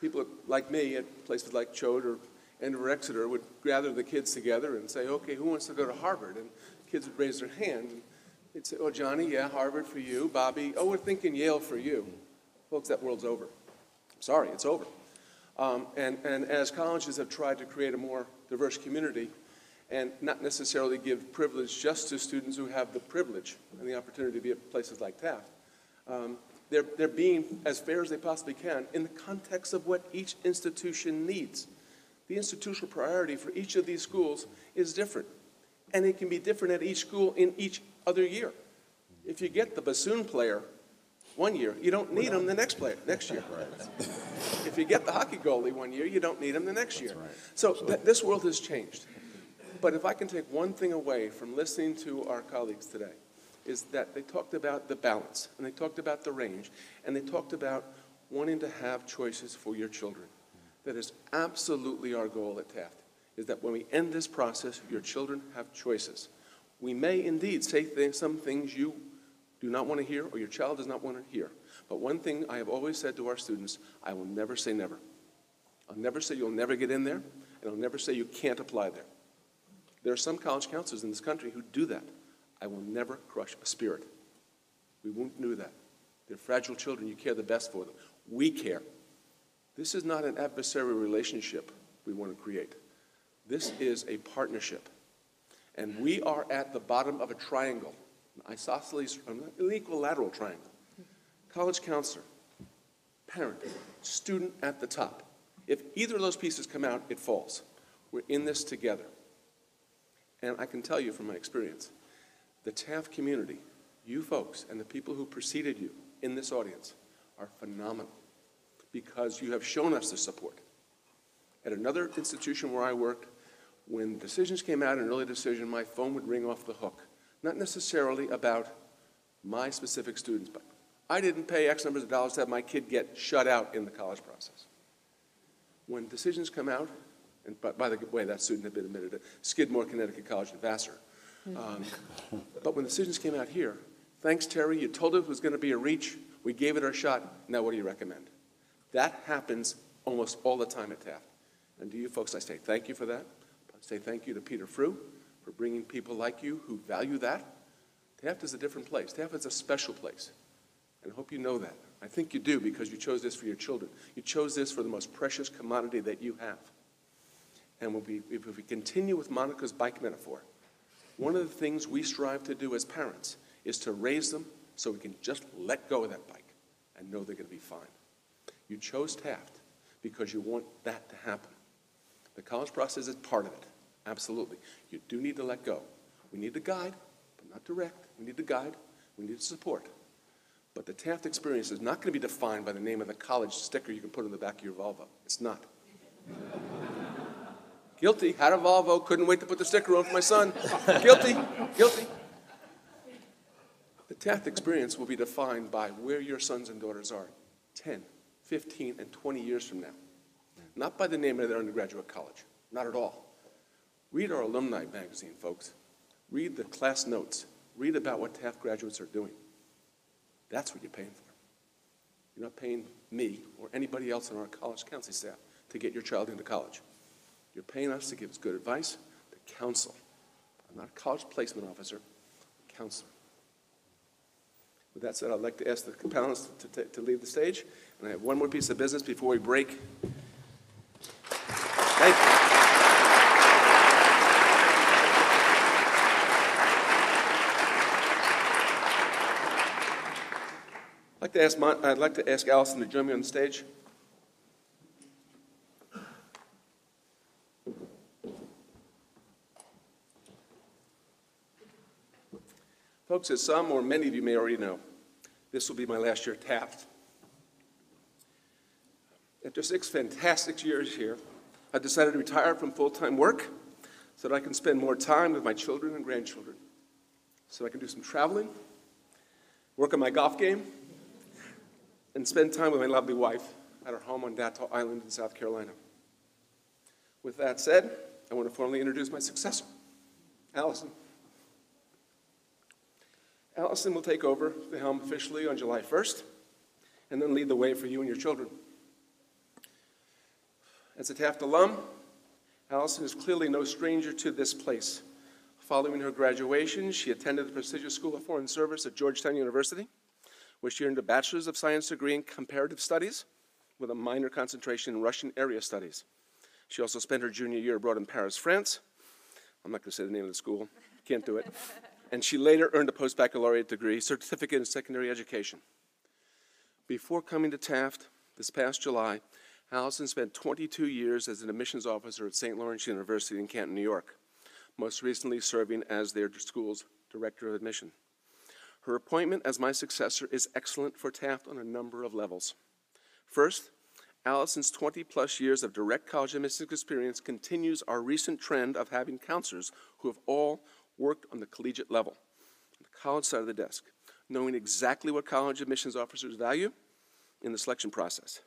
Speaker 1: people like me at places like Choate or Andover, Exeter would gather the kids together and say, okay, who wants to go to Harvard? And kids would raise their hand. And they'd say, oh, Johnny, yeah, Harvard for you. Bobby, oh, we're thinking Yale for you. Folks, that world's over. I'm sorry, it's over. And as colleges have tried to create a more diverse community and not necessarily give privilege just to students who have the privilege and the opportunity to be at places like Taft, they're being as fair as they possibly can in the context of what each institution needs. The institutional priority for each of these schools is different, and it can be different at each school in each other year. If you get the bassoon player one year, you don't need him the next year. If you get the hockey goalie one year, you don't need him the next year. So this world has changed. But if I can take one thing away from listening to our colleagues today, is that they talked about the balance, and they talked about the range, and they talked about wanting to have choices for your children. That is absolutely our goal at Taft, is that when we end this process, your children have choices. We may indeed say some things you do not want to hear or your child does not want to hear. But one thing I have always said to our students, I will never say never. I'll never say you'll never get in there, and I'll never say you can't apply there. There are some college counselors in this country who do that. I will never crush a spirit. We won't do that. They're fragile children. You care the best for them. We care. This is not an adversarial relationship we want to create. This is a partnership. And we are at the bottom of a triangle, an equilateral triangle. College counselor, parent, student at the top. If either of those pieces come out, it falls. We're in this together. And I can tell you from my experience, the Taft community, you folks, and the people who preceded you in this audience are phenomenal because you have shown us the support. At another institution where I worked, when decisions came out, an early decision, my phone would ring off the hook. Not necessarily about my specific students, but I didn't pay X numbers of dollars to have my kid get shut out in the college process. When decisions come out, and by the way, that student had been admitted at Skidmore, Connecticut College in Vassar. But when decisions came out here, thanks, Terry, you told us it was going to be a reach. We gave it our shot. Now what do you recommend? That happens almost all the time at Taft. And to you folks, I say thank you for that. I say thank you to Peter Frew for bringing people like you who value that. Taft is a different place. Taft is a special place. And I hope you know that. I think you do because you chose this for your children. You chose this for the most precious commodity that you have. And if we continue with Monica's bike metaphor, one of the things we strive to do as parents is to raise them so we can just let go of that bike and know they're going to be fine. You chose Taft because you want that to happen. The college process is part of it, absolutely. You do need to let go. We need to guide, but not direct. We need to guide. We need to support. But the Taft experience is not going to be defined by the name of the college sticker you can put on the back of your Volvo. It's not. Guilty. Had a Volvo, couldn't wait to put the sticker on for my son. Guilty. Guilty. The Taft experience will be defined by where your sons and daughters are 10, 15, and 20 years from now. Not by the name of their undergraduate college. Not at all. Read our alumni magazine, folks. Read the class notes. Read about what Taft graduates are doing. That's what you're paying for. You're not paying me or anybody else on our college counseling staff to get your child into college. You're paying us to give us good advice, to counsel. I'm not a college placement officer, I'm a counselor. With that said, I'd like to ask the panelists to leave the stage. And I have one more piece of business before we break. Thank you. I'd like to ask Allison to join me on the stage. Folks, as some or many of you may already know, this will be my last year at Taft. After 6 fantastic years here, I decided to retire from full-time work so that I can spend more time with my children and grandchildren, so I can do some traveling, work on my golf game, and spend time with my lovely wife at our home on Nassau Island in South Carolina. With that said, I want to formally introduce my successor, Allison. Allison will take over the helm officially on July 1st, and then lead the way for you and your children. As a Taft alum, Allison is clearly no stranger to this place. Following her graduation, she attended the prestigious School of Foreign Service at Georgetown University, where she earned a Bachelor's of Science degree in Comparative Studies with a minor concentration in Russian area studies. She also spent her junior year abroad in Paris, France. I'm not going to say the name of the school. Can't do it. And she later earned a post-baccalaureate degree, certificate in secondary education. Before coming to Taft this past July, Allison spent 22 years as an admissions officer at St. Lawrence University in Canton, New York, most recently serving as their school's director of admission. Her appointment as my successor is excellent for Taft on a number of levels. First, Allison's 20-plus years of direct college admissions experience continues our recent trend of having counselors who have all worked on the collegiate level, on the college side of the desk, knowing exactly what college admissions officers value in the selection process.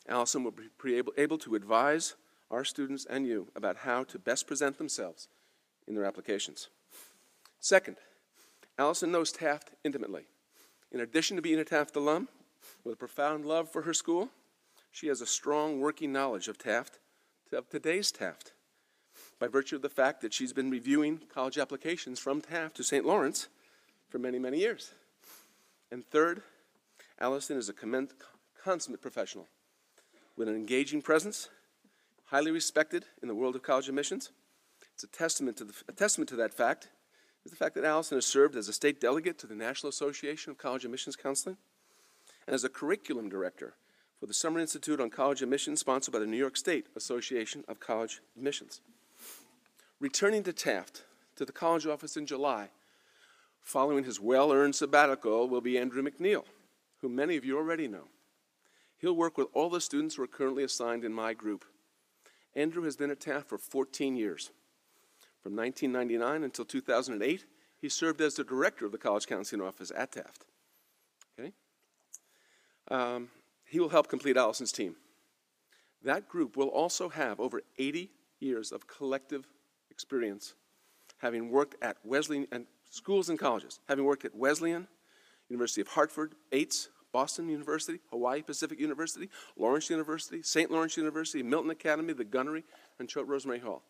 Speaker 1: Allison will be able to advise our students and you about how to best present themselves in their applications. Second, Allison knows Taft intimately. In addition to being a Taft alum with a profound love for her school, she has a strong working knowledge of Taft, of today's Taft, by virtue of the fact that she's been reviewing college applications from Taft to St. Lawrence for many, many years. And third, Allison is a consummate professional with an engaging presence, highly respected in the world of college admissions. It's a testament to that fact is the fact that Allison has served as a state delegate to the National Association of College Admissions Counseling and as a curriculum director for the Summer Institute on College Admissions sponsored by the New York State Association of College Admissions. Returning to Taft, to the college office in July, following his well-earned sabbatical, will be Andrew McNeil, who many of you already know. He'll work with all the students who are currently assigned in my group. Andrew has been at Taft for 14 years. From 1999 until 2008, he served as the director of the College Counseling Office at Taft. Okay? He will help complete Allison's team. That group will also have over 80 years of collective experience, having worked at Wesleyan and schools and colleges, having worked at Wesleyan, University of Hartford, Bates, Boston University, Hawaii Pacific University, Lawrence University, St. Lawrence University, Milton Academy, the Gunnery, and Choate Rosemary Hall.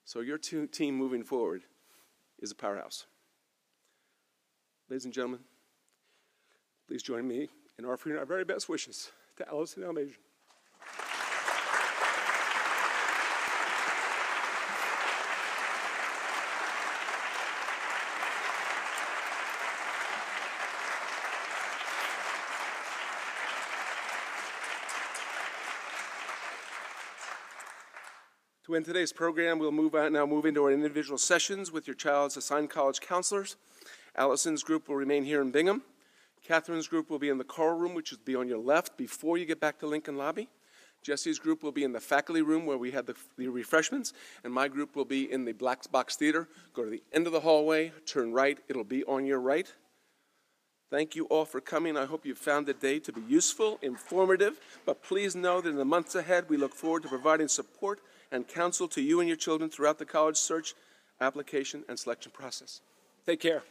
Speaker 1: So your team moving forward is a powerhouse. Ladies and gentlemen, please join me in offering our very best wishes to Allison Almazian. To end today's program, we'll now move into our individual sessions with your child's assigned college counselors. Allison's group will remain here in Bingham. Catherine's group will be in the choral room, which will be on your left before you get back to Lincoln Lobby. Jesse's group will be in the faculty room where we have the refreshments, and my group will be in the Black Box Theater. Go to the end of the hallway, turn right, it'll be on your right. Thank you all for coming. I hope you found the day to be useful, informative, but please know that in the months ahead, we look forward to providing support and counsel to you and your children throughout the college search, application, and selection process. Take care.